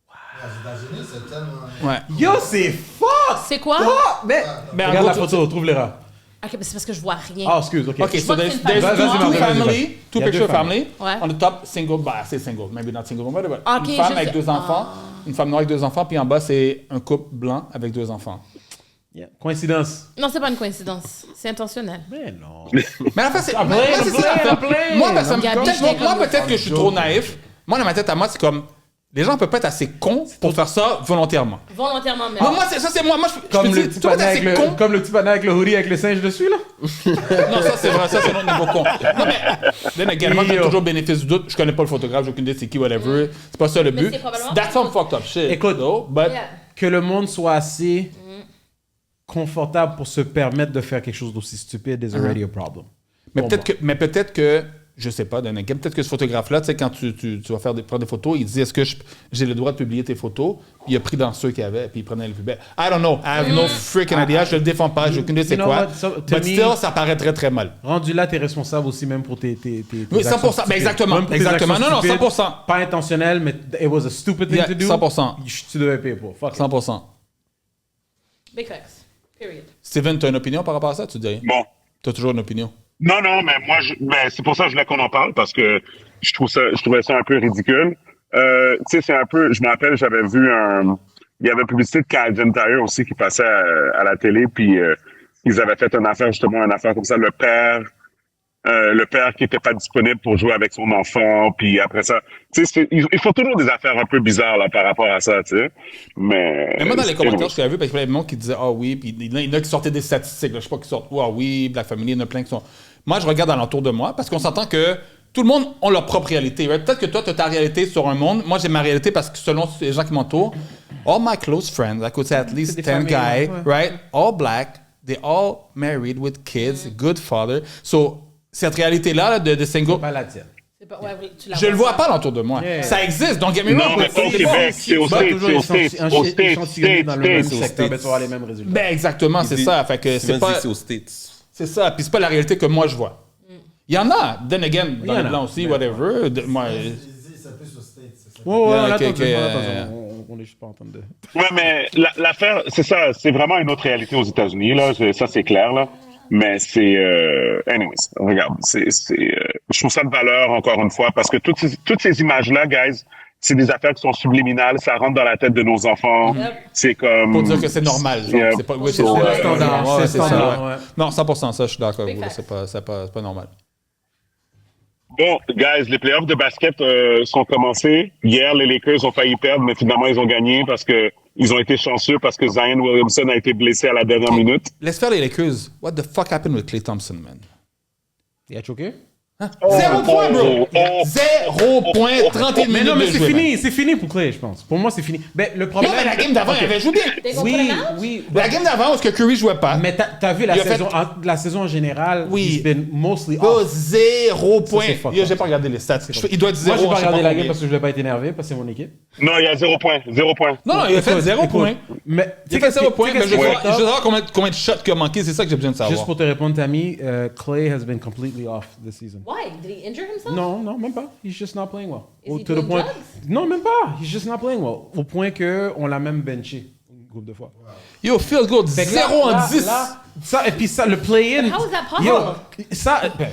Speaker 6: Aux États-Unis, c'est tellement.
Speaker 3: Ouais.
Speaker 2: Yo, c'est fuck!
Speaker 4: C'est quoi?
Speaker 2: Mais,
Speaker 3: Mais en
Speaker 2: regarde la
Speaker 3: gros,
Speaker 2: photo, trouve les rats.
Speaker 4: Ok, mais c'est parce que je vois rien.
Speaker 2: Ah, excuse, ok.
Speaker 3: OK, so
Speaker 4: vois que
Speaker 3: there's,
Speaker 4: c'est une
Speaker 3: there's
Speaker 4: famille.
Speaker 3: two,
Speaker 2: Vas-y,
Speaker 3: two
Speaker 2: vas-y,
Speaker 3: family,
Speaker 2: vas-y.
Speaker 3: two
Speaker 2: Il y a
Speaker 3: picture
Speaker 2: deux
Speaker 3: family.
Speaker 4: Ouais.
Speaker 3: On the top, single, bah, c'est single, maybe not single mother, but
Speaker 4: Ok,
Speaker 3: une femme
Speaker 4: je
Speaker 3: avec
Speaker 4: sais.
Speaker 3: 2 enfants, une femme noire avec 2 enfants, puis en bas, c'est un couple blanc avec 2 enfants.
Speaker 2: Yeah. Coïncidence.
Speaker 4: Non, c'est pas une coïncidence. C'est intentionnel.
Speaker 2: Mais non.
Speaker 3: Mais la fin, c'est.
Speaker 2: blame,
Speaker 3: moi, c'est ça,
Speaker 2: blame,
Speaker 3: la fin.
Speaker 2: blame.
Speaker 3: Moi, ben, ça me-
Speaker 4: Il y a
Speaker 3: peut-être-
Speaker 4: des
Speaker 3: moi,
Speaker 4: comme-
Speaker 3: peut-être que je suis trop naïf. Moi, dans ma tête à moi, c'est comme. Les gens peuvent pas être assez cons pour faire ça volontairement.
Speaker 4: Volontairement même.
Speaker 3: Non, moi, ça, c'est moi. Moi, je
Speaker 2: Comme
Speaker 3: me
Speaker 2: le
Speaker 3: dis,
Speaker 2: petit
Speaker 3: tu peux être
Speaker 2: panneau
Speaker 3: assez
Speaker 2: avec
Speaker 3: con.
Speaker 2: le, comme le petit panneau avec le hoodie avec le singe dessus, là.
Speaker 3: Non, ça, c'est vrai, ça, c'est notre niveau con. Non, mais, then again, moi, j'ai
Speaker 2: Yo.
Speaker 3: toujours bénéfice du doute. Je connais pas le photographe, j'ai aucune idée c'est qui, whatever. C'est pas ça le
Speaker 4: Mais
Speaker 3: but.
Speaker 4: c'est probablement-
Speaker 3: That's some fucked up shit.
Speaker 2: Écoute,
Speaker 3: though, but.
Speaker 4: Yeah.
Speaker 2: Que le monde soit assez confortable pour se permettre de faire quelque chose d'aussi stupide is already a problem.
Speaker 3: Mais
Speaker 2: Pour
Speaker 3: peut-être que, je sais pas, d'un game, peut-être que ce photographe-là, tu sais, quand tu vas prendre des photos, il dit est-ce que j'ai le droit de publier tes photos? Puis il a pris dans ceux qu'il y avait, puis il prenait les plus belles. I don't know. I have no freaking idea. Je le défends pas. J'ai aucune idée c'est
Speaker 2: You know
Speaker 3: quoi.
Speaker 2: what? So, to
Speaker 3: But
Speaker 2: me-
Speaker 3: still, ça paraît très, très mal.
Speaker 2: Rendu là, t'es responsable aussi même pour tes
Speaker 3: Oui, 100%.
Speaker 2: actions
Speaker 3: Ben, exactement.
Speaker 2: stupides. Même pour tes
Speaker 3: Exactement.
Speaker 2: actions
Speaker 3: Non, non,
Speaker 2: stupides,
Speaker 3: 100%.
Speaker 2: Pas intentionnel, mais it was a stupid thing
Speaker 3: Yeah,
Speaker 2: to do.
Speaker 3: 100%.
Speaker 2: Tu devais payer pour. Fuck it.
Speaker 3: 100%.
Speaker 4: Big facts. Period.
Speaker 3: Steven, tu as une opinion par rapport à ça? Tu dis rien?
Speaker 1: Bon.
Speaker 3: Tu as toujours une opinion.
Speaker 1: Non, mais moi, c'est pour ça que je voulais qu'on en parle, parce que je trouvais ça un peu ridicule. Tu sais, c'est un peu, je me rappelle, il y avait une publicité de Canadian Tire aussi qui passait à la télé, puis ils avaient fait une affaire comme ça, le père qui était pas disponible pour jouer avec son enfant, puis après ça, tu sais, ils font toujours des affaires un peu bizarres là par rapport à ça, tu sais. Mais
Speaker 3: moi, dans les commentaires, je l'avais vu, parce qu'il y avait des gens qui disaient « Ah oui », puis il y en a qui sortaient des statistiques, là, je sais pas qui sortent « Ah oui, Black Family », il y en a plein qui sont... Moi, je regarde alentour de moi, parce qu'on s'entend que tout le monde a leur propre réalité. Right? Peut-être que toi, tu as ta réalité sur un monde. Moi, j'ai ma réalité parce que selon les gens qui m'entourent, all my close friends, I could say at least 10 guys, right? All black, they all married with kids, good father. So, cette réalité-là de single...
Speaker 2: Pas la tienne.
Speaker 3: Je le vois pas alentour de moi.
Speaker 2: Yeah.
Speaker 3: Ça existe, donc il y a
Speaker 1: non, mais pas au Québec, c'est au States,
Speaker 2: dans le même secteur, ben, tu vas avoir les mêmes résultats.
Speaker 3: Ben exactement, c'est ça. Fait que c'est pas...
Speaker 5: C'est aux States.
Speaker 3: C'est ça, puis c'est pas la réalité que moi je vois. Il y en a, then again, dans les blancs aussi, whatever. Moi...
Speaker 2: Ouais, on est juste pas en train de...
Speaker 1: Ouais, mais l'affaire, c'est ça, c'est vraiment une autre réalité aux États-Unis, là, ça c'est clair, là. Mais c'est, anyways, regarde, je trouve ça de valeur, encore une fois, parce que toutes ces images-là, guys, c'est des affaires qui sont subliminales, ça rentre dans la tête de nos enfants, c'est comme...
Speaker 3: Pour dire que c'est normal, genre, c'est pas... Oui, c'est
Speaker 2: standard, c'est standard, ouais.
Speaker 3: Non, 100%, ça, je suis d'accord avec vous, c'est pas normal.
Speaker 1: Bon, guys, les playoffs de basket sont commencés. Hier, les Lakers ont failli perdre, mais finalement, ils ont gagné parce que ils ont été chanceux parce que Zion Williamson a été blessé à la dernière minute.
Speaker 3: Laisse faire les Lakers. What the fuck happened with Klay Thompson, man?
Speaker 2: Il a choqué?
Speaker 3: Hein? 0 point, bro! 0 point, 31 minutes.
Speaker 2: Mais non, mais
Speaker 3: de jouer,
Speaker 2: c'est fini pour Clay, je pense. Pour moi, c'est fini. Ben, le
Speaker 3: non,
Speaker 2: problème...
Speaker 3: mais la game d'avant, il avait joué bien.
Speaker 2: Oui.
Speaker 3: La game d'avant, où est-ce que Curry jouait pas?
Speaker 2: Mais t'as vu la saison en général,
Speaker 3: oui.
Speaker 2: It's been mostly
Speaker 3: Oh,
Speaker 2: off.
Speaker 3: 0 point.
Speaker 2: Yo,
Speaker 3: j'ai pas regardé les stats. Il doit être 0.
Speaker 2: Moi, j'ai pas regardé la game parce que je voulais pas être énervé, parce que c'est mon équipe.
Speaker 1: Non, il y a 0 point.
Speaker 3: Non, il a fait 0 point.
Speaker 2: Mais
Speaker 3: Il a fait 0 point, mais je veux savoir combien de shots qu'il a manqué, c'est ça que j'ai besoin de savoir.
Speaker 2: Juste pour te répondre, Tammy, Clay has been completely off this season.
Speaker 4: Why? Did he injure himself?
Speaker 2: Non, même pas. He's just not playing well.
Speaker 4: Is he doing drugs?
Speaker 2: Non, même pas. He's just not playing well. Au point qu'on l'a même benché une groupe de fois.
Speaker 3: Yo, field goal, 0 en 10.
Speaker 2: Ça, et puis ça, le play-in.
Speaker 4: How is that possible?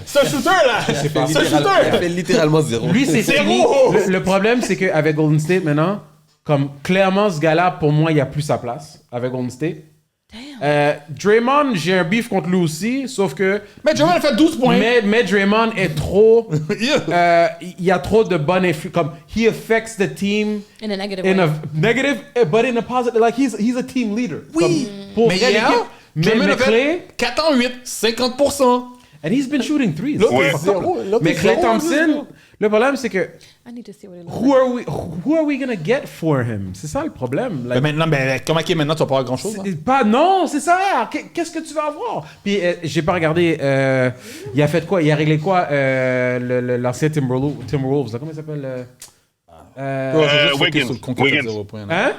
Speaker 3: C'est un shooter, là. C'est un shooter.
Speaker 5: Il a fait littéralement 0.
Speaker 2: Lui, c'est fini. Le problème, c'est qu'avec Golden State, maintenant, comme clairement, ce gars-là, pour moi, il a plus sa place avec Golden State. Draymond, j'ai un beef contre lui aussi, sauf que...
Speaker 3: Mais Draymond a fait 12 points.
Speaker 2: Mais Draymond est trop... il y a trop de bonnes influences. Comme, he affects the team...
Speaker 4: In a negative way.
Speaker 2: Negative, but in a positive... Like, he's a team leader.
Speaker 3: Oui.
Speaker 2: Pour
Speaker 3: Mais
Speaker 2: l'équipe.
Speaker 3: Draymond
Speaker 2: Mais
Speaker 3: a fait 4 en 8, 50%.
Speaker 2: And he's been shooting threes.
Speaker 1: Ouais.
Speaker 2: Mais Klay Thompson, le problème, c'est que...
Speaker 4: I need to see what it looks like.
Speaker 2: Who are we gonna get for him? C'est ça le problème. Like,
Speaker 3: Mais maintenant, comment il est maintenant, tu vas pas avoir grand-chose.
Speaker 2: non, c'est ça. Qu'est-ce que tu vas avoir? Puis j'ai pas regardé. Il a fait quoi? Il a réglé quoi? L'ancien Timberwolves. Comment il s'appelle?
Speaker 1: Wiggins.
Speaker 2: Hein?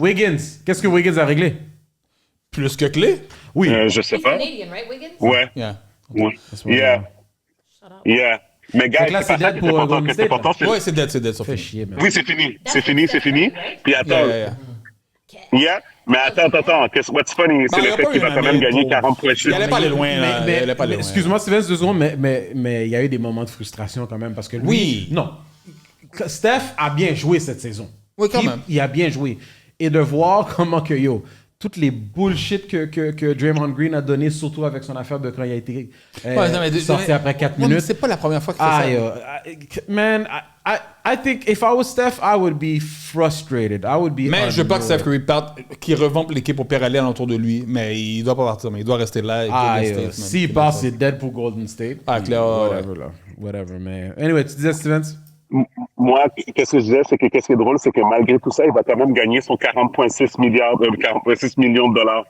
Speaker 1: Wiggins.
Speaker 2: Qu'est-ce que Wiggins a réglé?
Speaker 3: Plus que Klay?
Speaker 2: Oui.
Speaker 1: Je sais
Speaker 4: He's
Speaker 1: pas.
Speaker 4: Canadian, right, Wiggins?
Speaker 1: Ouais.
Speaker 3: Yeah.
Speaker 1: Yeah. Mais gars,
Speaker 2: Donc là,
Speaker 1: c'est pas ça qui est important. Ce qui est important, c'est...
Speaker 3: Ouais, c'est dead, ça
Speaker 2: Fais chier, man.
Speaker 1: Oui, c'est fini. Puis attends.
Speaker 3: Yeah.
Speaker 1: Mais attends. What's funny, c'est
Speaker 3: il y
Speaker 1: le
Speaker 3: a
Speaker 1: fait
Speaker 3: pas
Speaker 1: qu'il
Speaker 3: eu
Speaker 1: va
Speaker 3: une
Speaker 1: quand même
Speaker 3: année
Speaker 1: gagner
Speaker 3: pour-
Speaker 1: 40 points de chute.
Speaker 3: Il allait pas aller loin, là. Il allait pas aller loin.
Speaker 2: Excuse-moi, Steven, 2 secondes, mais il y a eu des moments de frustration quand même parce que lui,
Speaker 3: Oui.
Speaker 2: non. Steph a bien joué cette saison.
Speaker 3: Oui, quand même.
Speaker 2: Il a bien joué. Et de voir comment que, toutes les bullshit que Draymond Green a donné, surtout avec son affaire de quand il a été sorti après 4 minutes.
Speaker 3: C'est pas la première fois qu'il fait ça.
Speaker 2: Man, I think if I was Steph, I would be frustrated. I would be
Speaker 3: Mais je veux pas que
Speaker 2: annoyed.
Speaker 3: Steph Curry parte, qu'il revampe l'équipe au parallèle autour de lui, mais il doit pas partir, mais il doit rester là.
Speaker 2: S'il part, c'est dead pour Golden State.
Speaker 3: Ah, clair, ouais.
Speaker 2: Whatever, mais... Anyway, tu disais, Stevens?
Speaker 1: Moi, qu'est-ce que je disais, c'est que qu'est-ce qui est drôle, c'est que malgré tout ça, il va quand même gagner son 40,6 millions de dollars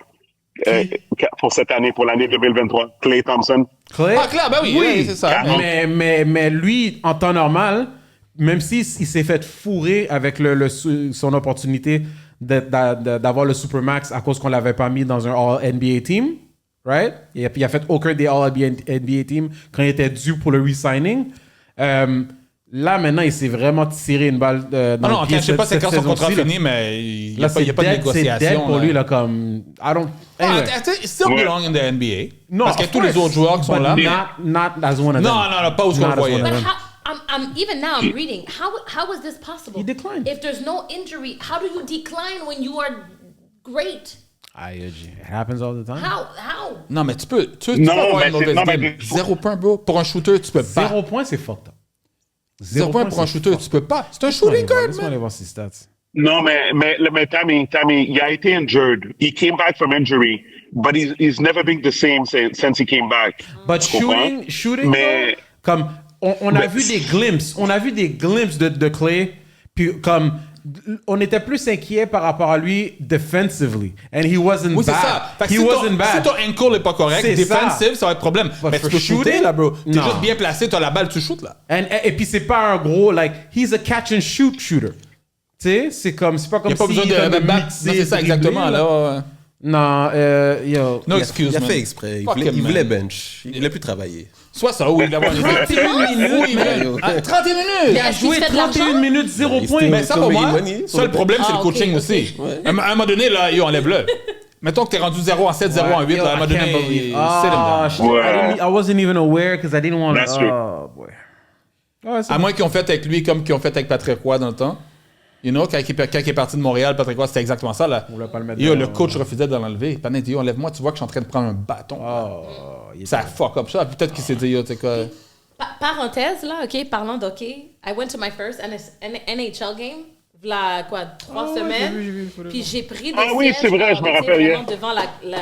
Speaker 1: pour cette année, pour l'année 2023. Klay Thompson.
Speaker 2: Clay?
Speaker 3: Ah, clair, ben oui, c'est ça.
Speaker 2: Mais lui, en temps normal, même s'il s'est fait fourrer avec son opportunité d'avoir le Supermax à cause qu'on l'avait pas mis dans un All-NBA team, right? Et puis il a fait aucun des All-NBA teams quand il était dû pour le re-signing. Là, maintenant, il s'est vraiment tiré une balle dans le pied.
Speaker 3: Je sais pas c'est quand son contrat
Speaker 2: saison-ci, là.
Speaker 3: fini, mais il n'y
Speaker 2: Là,
Speaker 3: a pas de négociation.
Speaker 2: c'est dead pour lui, là, comme... I don't... Anyway.
Speaker 3: Il still belong in the NBA.
Speaker 2: No,
Speaker 3: parce qu'il y a
Speaker 2: of
Speaker 3: tous les
Speaker 2: course,
Speaker 3: autres joueurs qui sont
Speaker 2: but
Speaker 3: là.
Speaker 2: Not as one of them.
Speaker 3: Non, pas où ce qu'on
Speaker 2: Not as
Speaker 3: voyait.
Speaker 2: one of
Speaker 4: But
Speaker 2: them.
Speaker 4: I'm even now I'm reading. How is this possible?
Speaker 2: He declined.
Speaker 4: If there's no injury, how do you decline when you are great.
Speaker 2: It happens all the time.
Speaker 4: How?
Speaker 3: Non, mais tu peux
Speaker 1: Non,
Speaker 3: avoir
Speaker 1: mais
Speaker 3: une mauvaise
Speaker 1: non, mais
Speaker 3: game.
Speaker 1: des-
Speaker 3: 0 points, bro. Pour un shooter, tu peux pas.
Speaker 2: 0 points, c'est fucked up.
Speaker 3: 0 points pour un
Speaker 2: c'est
Speaker 3: shooter,
Speaker 2: fucked
Speaker 3: tu peux pas. C'est un
Speaker 2: Laisse-moi
Speaker 3: shooting
Speaker 2: aller voir-
Speaker 3: guard,
Speaker 2: Laisse-moi
Speaker 3: man.
Speaker 2: aller voir ses stats.
Speaker 1: Non, mais Tammy, il a été injured. He came back from injury, but he's never been the same since he came back.
Speaker 2: But
Speaker 1: Tu comprends?
Speaker 2: shooting,
Speaker 1: Mais-
Speaker 2: though, comme on a vu des glimpses, de Clay, puis comme on était plus inquiet par rapport à lui defensively, and he wasn't
Speaker 3: Oui, c'est
Speaker 2: bad.
Speaker 3: ça. Fait que
Speaker 2: He
Speaker 3: si
Speaker 2: wasn't
Speaker 3: ton
Speaker 2: bad.
Speaker 3: ankle n'est pas correct,
Speaker 2: C'est
Speaker 3: defensive, ça va être problème.
Speaker 2: But
Speaker 3: Mais tu
Speaker 2: for
Speaker 3: peux shooter,
Speaker 2: shooting,
Speaker 3: là, bro. T'es
Speaker 2: non.
Speaker 3: juste bien placé, t'as la balle, tu shootes, là.
Speaker 2: Et puis c'est pas un gros like he's a catch and shoot shooter. Tu sais, c'est pas comme
Speaker 3: Il n'y a pas besoin de
Speaker 2: comme
Speaker 3: battre. Non, c'est ça, exactement, là. Ouais.
Speaker 2: Non, yo.
Speaker 3: No excuse,
Speaker 5: Il a
Speaker 3: man.
Speaker 5: fait exprès. Il
Speaker 3: Fuck
Speaker 5: voulait,
Speaker 3: him,
Speaker 5: il
Speaker 3: man.
Speaker 5: voulait bench. Il voulait plus travailler.
Speaker 3: Soit ça, oui, d'avoir
Speaker 2: 31 minutes,
Speaker 3: Oui, man. Ah, 31 minutes!
Speaker 2: Il a
Speaker 4: Est-ce qu'il
Speaker 2: joué
Speaker 4: fait de
Speaker 2: 31
Speaker 4: l'argent?
Speaker 2: minutes, 0
Speaker 5: Il
Speaker 2: points.
Speaker 5: s'était-
Speaker 3: Mais ça, pour
Speaker 5: Comme
Speaker 3: moi,
Speaker 5: il money,
Speaker 3: ça, le problème, c'est le
Speaker 4: ok,
Speaker 3: coaching
Speaker 4: ok.
Speaker 3: aussi. À un moment donné, là, yo, enlève-le. Mettons que t'es rendu 0 en 7, 0 en 8, là, à un moment donné, sit him down.
Speaker 1: Ouais.
Speaker 2: I wasn't even aware because I didn't want
Speaker 1: That's
Speaker 2: to.
Speaker 1: true.
Speaker 2: Oh boy. Ouais, c'est
Speaker 3: À moins qu'ils ont fait avec lui comme qu'ils ont fait avec Patrick Roy dans le temps. You know, quand il est parti de Montréal, Patrick Roy, c'était exactement ça, là.
Speaker 2: On voulait pas le mettre
Speaker 3: Yo,
Speaker 2: dans-
Speaker 3: le coach refusait de l'enlever. Panet dit, yo, enlève-moi, tu vois que je suis en train de prendre un bâton.
Speaker 2: il
Speaker 3: Ça fuck up ça. Peut-être qu'il s'est dit, yo, tu sais quoi.
Speaker 4: Parenthèse, là, OK, parlant d'hockey, I went to my first NHL game, voilà, quoi, 3 semaines,
Speaker 2: j'ai vu,
Speaker 4: puis j'ai pris des
Speaker 1: Ah oui,
Speaker 4: sièges,
Speaker 1: c'est vrai, je me
Speaker 4: tu sais,
Speaker 1: rappelle, yeah.
Speaker 4: vraiment devant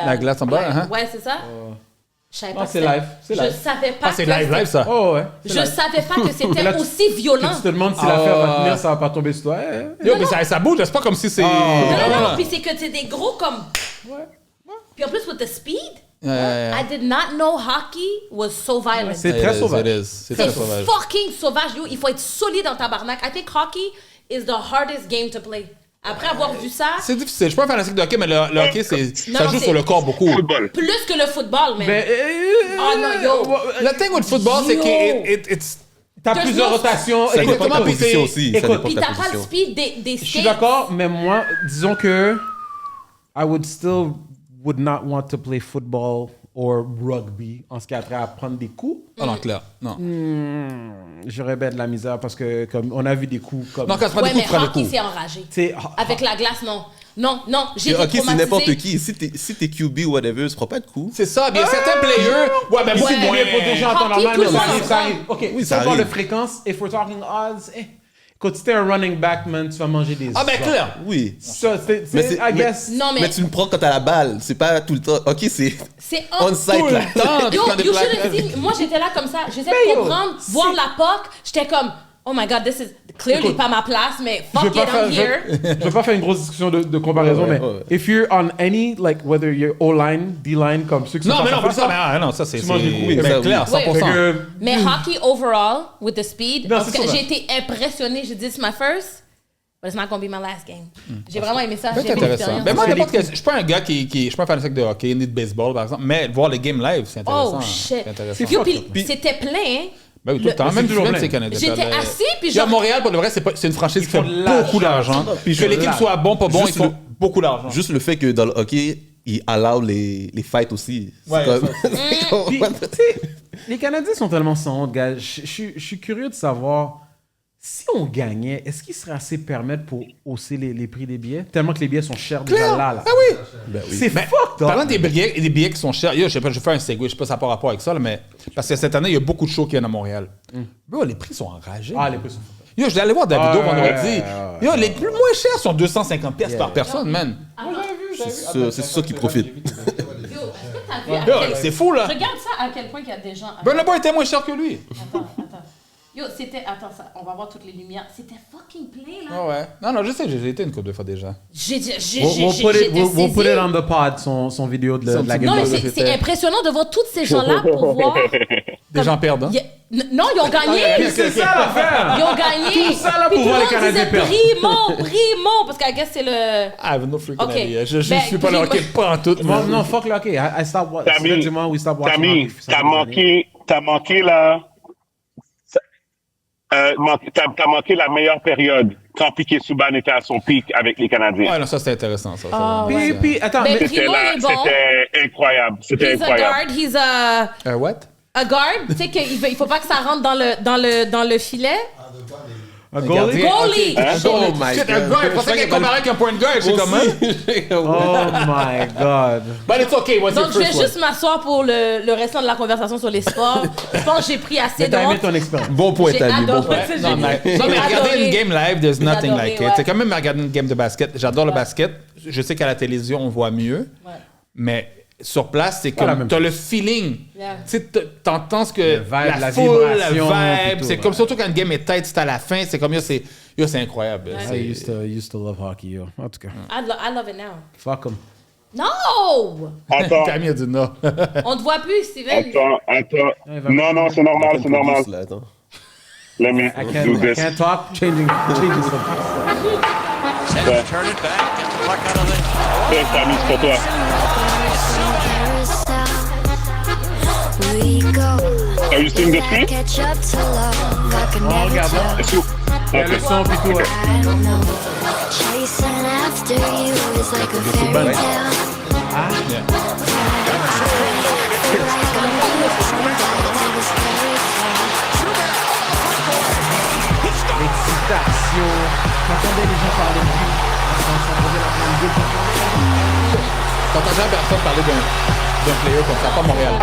Speaker 3: La glace en bas, hein?
Speaker 4: Ouais, c'est ça. Je savais pas
Speaker 2: Ah,
Speaker 4: que
Speaker 2: c'est
Speaker 4: c'était-
Speaker 2: live, c'est live.
Speaker 4: Je savais pas
Speaker 3: Ah, c'est
Speaker 4: que
Speaker 3: live,
Speaker 4: c'était-
Speaker 3: ça.
Speaker 2: Oh ouais.
Speaker 4: Je savais pas que c'était
Speaker 2: Là, tu-
Speaker 4: aussi violent.
Speaker 2: Tu te demandes si l'affaire va tenir, ça va pas tomber sur toi.
Speaker 3: Yo, mais ça bouge, c'est pas comme si c'est.
Speaker 4: Non,
Speaker 3: Non,
Speaker 4: non, puis c'est que c'est des gros comme... Puis en plus, with the speed,
Speaker 3: Yeah.
Speaker 4: I did not know hockey was so violent.
Speaker 2: C'est très sauvage.
Speaker 3: C'est
Speaker 4: C'est
Speaker 3: très sauvage.
Speaker 4: fucking sauvage, yo. Il faut être solide en tabarnak. I think hockey is the hardest game to play. Après avoir vu ça,
Speaker 3: C'est difficile. Je suis pas un fanatique de hockey, mais le hockey, ça
Speaker 4: Non,
Speaker 3: joue
Speaker 4: c'est-
Speaker 3: sur le corps beaucoup.
Speaker 1: Football.
Speaker 4: plus que le football, man.
Speaker 2: Mais,
Speaker 4: Oh non, yo.
Speaker 3: Le thing with football, c'est
Speaker 4: Yo.
Speaker 3: que it's.
Speaker 2: T'as
Speaker 4: There's
Speaker 2: plusieurs
Speaker 4: no-
Speaker 2: rotations.
Speaker 5: Ça dépend de ta
Speaker 3: Exactement, puis
Speaker 5: position
Speaker 3: c'est-
Speaker 5: aussi. Ça
Speaker 2: écoute,
Speaker 5: dépend
Speaker 4: Puis
Speaker 5: de ta
Speaker 4: t'as pas le
Speaker 5: position.
Speaker 4: speed des
Speaker 2: Je suis
Speaker 4: skates.
Speaker 2: d'accord, mais moi, disons que I would not want to play football or rugby en ce qui a trait à prendre des coups.
Speaker 3: Oh non, clair. Non.
Speaker 2: J'aurais bien de la misère parce que comme on a vu des coups comme
Speaker 3: Non, quand tu prends
Speaker 4: Ouais,
Speaker 3: des
Speaker 4: mais
Speaker 3: coups, tu prends des
Speaker 4: hockey,
Speaker 3: coups.
Speaker 4: c'est enragé.
Speaker 2: c'est
Speaker 4: Avec la glace, non. Non, j'ai été
Speaker 5: Ok, c'est
Speaker 4: traumatisée.
Speaker 5: n'importe qui. Si t'es QB ou whatever, tu prends pas de coups.
Speaker 3: C'est ça, bien certains players. Ouais, ben
Speaker 2: si
Speaker 3: beaucoup
Speaker 2: tu
Speaker 3: moins.
Speaker 2: es protégé en temps
Speaker 4: Hockey,
Speaker 2: normal,
Speaker 4: tout
Speaker 2: mais
Speaker 4: le
Speaker 2: ça
Speaker 4: monde
Speaker 2: arrive,
Speaker 4: en
Speaker 2: ça
Speaker 4: prend.
Speaker 2: arrive. Ok,
Speaker 5: Oui,
Speaker 2: si
Speaker 5: ça
Speaker 2: on parle de
Speaker 5: arrive.
Speaker 2: fréquence, if we're talking odds, quand tu es un running back, man, tu vas manger des
Speaker 3: Ah, ben
Speaker 2: os.
Speaker 3: clair.
Speaker 5: Oui.
Speaker 2: Ça,
Speaker 5: Mais c'est-
Speaker 2: I guess.
Speaker 4: Non,
Speaker 5: Mais tu le prends quand t'as la balle. C'est pas tout le temps. Ok, c'est
Speaker 4: C'est
Speaker 5: on-site
Speaker 3: Tout
Speaker 5: là.
Speaker 3: le temps, tu
Speaker 4: Yo,
Speaker 3: prends des
Speaker 4: you
Speaker 3: plaques.
Speaker 4: should have seen. Moi, j'étais là comme ça. J'essayais
Speaker 2: Mais
Speaker 4: de
Speaker 2: yo,
Speaker 4: comprendre, voir la POC. J'étais comme, oh my God, this is clearly
Speaker 2: Écoute,
Speaker 4: pas ma place, mais
Speaker 2: Je
Speaker 4: fuck
Speaker 2: veux
Speaker 4: it,
Speaker 2: pas
Speaker 4: I'm here.
Speaker 2: je veux pas faire une grosse discussion de comparaison,
Speaker 5: Ouais,
Speaker 2: mais
Speaker 5: ouais.
Speaker 2: if you're on any, like, whether you're O-line, D-line, comme ceux qui sont
Speaker 3: Non, mais
Speaker 2: face
Speaker 3: non,
Speaker 2: à
Speaker 3: pas
Speaker 2: face,
Speaker 3: ça, mais ah, non, ça c'est.
Speaker 2: Tu manges des coups, oui,
Speaker 3: Ben,
Speaker 5: ça,
Speaker 3: clair,
Speaker 5: oui.
Speaker 3: 100%.
Speaker 2: Fait que,
Speaker 4: Mais hockey overall, with the speed,
Speaker 2: Non,
Speaker 4: en
Speaker 2: c'est
Speaker 4: tout cas,
Speaker 2: ça,
Speaker 4: j'ai été impressionnée. J'ai dit, it's my first, but it's not going to be my last game. J'ai vraiment aimé ça.
Speaker 3: C'est
Speaker 4: J'ai aimé
Speaker 3: intéressant.
Speaker 4: l'expérience.
Speaker 3: Ben moi,
Speaker 2: C'est
Speaker 3: n'importe
Speaker 2: des
Speaker 3: quel. Je suis pas un gars qui. Je suis pas un fanatique de hockey ni de baseball, par exemple, mais voir les games live, c'est intéressant.
Speaker 4: Oh shit.
Speaker 3: C'est intéressant.
Speaker 4: Yo, puis c'était plein, hein.
Speaker 3: Ben oui, tout le temps.
Speaker 2: c'est
Speaker 3: Même
Speaker 2: toujours
Speaker 3: Fred,
Speaker 2: plein.
Speaker 3: c'est canadien.
Speaker 4: J'étais assis, puis
Speaker 3: Puis à
Speaker 4: genre.
Speaker 3: Montréal, pour le vrai, c'est une franchise qui fait
Speaker 2: font de l'argent.
Speaker 3: beaucoup d'argent.
Speaker 2: Puis
Speaker 3: Que l'équipe
Speaker 2: l'argent.
Speaker 3: soit bon, pas bon, ils
Speaker 5: Juste
Speaker 3: font
Speaker 5: le-
Speaker 3: beaucoup d'argent.
Speaker 5: Juste le fait que dans le hockey, ils allow les fights aussi. C'est
Speaker 3: Ouais,
Speaker 5: comme.
Speaker 2: Puis, tu sais, les Canadiens sont tellement sans honte, gars. Je suis curieux de savoir si on gagnait, est-ce qu'ils seraient assez permettre pour hausser les prix des billets? Tellement que les billets sont chers déjà là.
Speaker 3: Ah oui!
Speaker 5: Ben oui.
Speaker 2: C'est fucked up.
Speaker 3: Parlant des billets qui sont chers, yo, je sais pas, je vais faire un segue, je sais pas si ça n'a pas rapport avec ça, là, mais parce que cette année, il y a beaucoup de shows qui viennent à Montréal. Bro, les prix sont enragés.
Speaker 2: Ah, les prix sont fucked up.
Speaker 3: Yo, je vais aller voir Davido
Speaker 2: Ouais,
Speaker 3: vendredi.
Speaker 2: ouais,
Speaker 3: Yo, les plus moins chers sont 250 pièces par personne, man.
Speaker 5: C'est ça qui profite.
Speaker 4: Yo, est-ce que t'as vu à
Speaker 3: Yo,
Speaker 4: quel-
Speaker 3: c'est fou, là.
Speaker 4: Regarde ça à quel point il y a des gens.
Speaker 3: Burna Boy était moins cher que lui.
Speaker 4: Attends. Yo, c'était. Attends, ça, on va voir toutes les lumières. C'était fucking plein, là.
Speaker 3: Ah ouais. Non, non, je sais, j'ai été une couple de fois déjà.
Speaker 2: We'll put it on the pod, son vidéo de la game.
Speaker 4: Non, mais
Speaker 2: de-
Speaker 4: c'est impressionnant de voir tous ces gens-là pour voir.
Speaker 3: Des gens perdent, hein?
Speaker 4: Non, ils ont gagné.
Speaker 2: C'est ça l'affaire!
Speaker 4: Ils ont gagné.
Speaker 2: Tout ça, là,
Speaker 4: Puis
Speaker 2: pour
Speaker 4: tout
Speaker 2: voir
Speaker 4: le
Speaker 2: les
Speaker 4: monde
Speaker 2: Canadiens
Speaker 4: disait
Speaker 2: perdre.
Speaker 4: Primo, parce qu'à guess c'est le.
Speaker 3: I have no freaking
Speaker 4: Ok.
Speaker 3: idea. Je
Speaker 4: Ben,
Speaker 3: suis pas le hockey, pas en tout.
Speaker 2: Non, non, fuck le hockey. I stopped watching.
Speaker 1: Tammy,
Speaker 2: We stopped watching
Speaker 1: Tammy,
Speaker 2: hockey. Ça fait des années.
Speaker 1: t'as manqué la, t'as manqué la meilleure période quand Piquet Subban était à son pic avec les Canadiens.
Speaker 3: Ouais, non, ça c'était intéressant. Ça,
Speaker 4: Ah,
Speaker 3: ça,
Speaker 2: Puis, puis, attends,
Speaker 4: Ben,
Speaker 2: mais
Speaker 1: C'était
Speaker 4: Primo, il est bon.
Speaker 1: c'était incroyable. C'était
Speaker 4: He's a
Speaker 1: incroyable.
Speaker 4: guard, he's a
Speaker 3: what?
Speaker 4: guard. Tu sais qu'il faut pas que ça rentre dans le filet.
Speaker 2: Un goalie?
Speaker 4: Goalie!
Speaker 5: Oh my
Speaker 3: Shit, un
Speaker 5: God.
Speaker 3: gars, il pensait qu'il comparait avec un point guard. Je suis comme, hein?
Speaker 2: Oh my God.
Speaker 3: But it's okay, what's your
Speaker 4: Donc, je vais
Speaker 3: first one?
Speaker 4: juste m'asseoir pour le restant de la conversation sur les sports. Je pense que j'ai pris assez
Speaker 2: Mais t'as aimé
Speaker 4: d'onde.
Speaker 2: ton expérience.
Speaker 5: Bon point,
Speaker 4: J'ai
Speaker 5: Tali. Bon
Speaker 4: adoré.
Speaker 5: point.
Speaker 3: Non, mais regarder
Speaker 4: adoré.
Speaker 3: une game live, there's nothing
Speaker 4: adoré,
Speaker 3: like
Speaker 4: ouais.
Speaker 3: it. C'est quand même regarder une game de basket. J'adore le basket. Je sais qu'à la télévision, on voit mieux.
Speaker 4: Ouais.
Speaker 3: Mais sur place, c'est
Speaker 2: Pas la
Speaker 3: comme
Speaker 2: même
Speaker 3: t'as
Speaker 2: chose.
Speaker 3: le feeling.
Speaker 4: Yeah.
Speaker 3: Tu sais, t'entends ce que
Speaker 2: Le vibe,
Speaker 3: la
Speaker 2: la
Speaker 3: foule,
Speaker 2: vibration,
Speaker 3: le vibe.
Speaker 2: puis
Speaker 3: C'est
Speaker 2: tout,
Speaker 3: comme
Speaker 2: ouais.
Speaker 3: surtout quand une game est tight, c'est à la fin. C'est comme c'est incroyable.
Speaker 2: I used to love hockey, yo. En tout cas,
Speaker 4: I love it now.
Speaker 2: fuck 'em.
Speaker 4: No!
Speaker 1: Attends,
Speaker 3: Camille a dit non.
Speaker 4: On te voit plus, Steven.
Speaker 1: attends.
Speaker 2: il va
Speaker 1: Non, c'est normal, c'est normal.
Speaker 5: Là, attends.
Speaker 1: Let me
Speaker 2: I
Speaker 1: do
Speaker 2: can't
Speaker 1: this.
Speaker 2: talk. Changing stuff.
Speaker 7: Turn it back, get the puck out of the...
Speaker 1: Tiens, Camille, c'est pour toi. Are you seeing the screen?
Speaker 2: Oh, regarde là.
Speaker 1: Est-ce que-
Speaker 2: Il y a le
Speaker 1: Ok.
Speaker 2: son, puis tout. Ouais.
Speaker 8: Chasing after you is like a fairy tale.
Speaker 2: L'excitation. J'entendais les gens parler de lui.
Speaker 3: T'entends jamais personne parler d'un player comme ça, pas Montréal.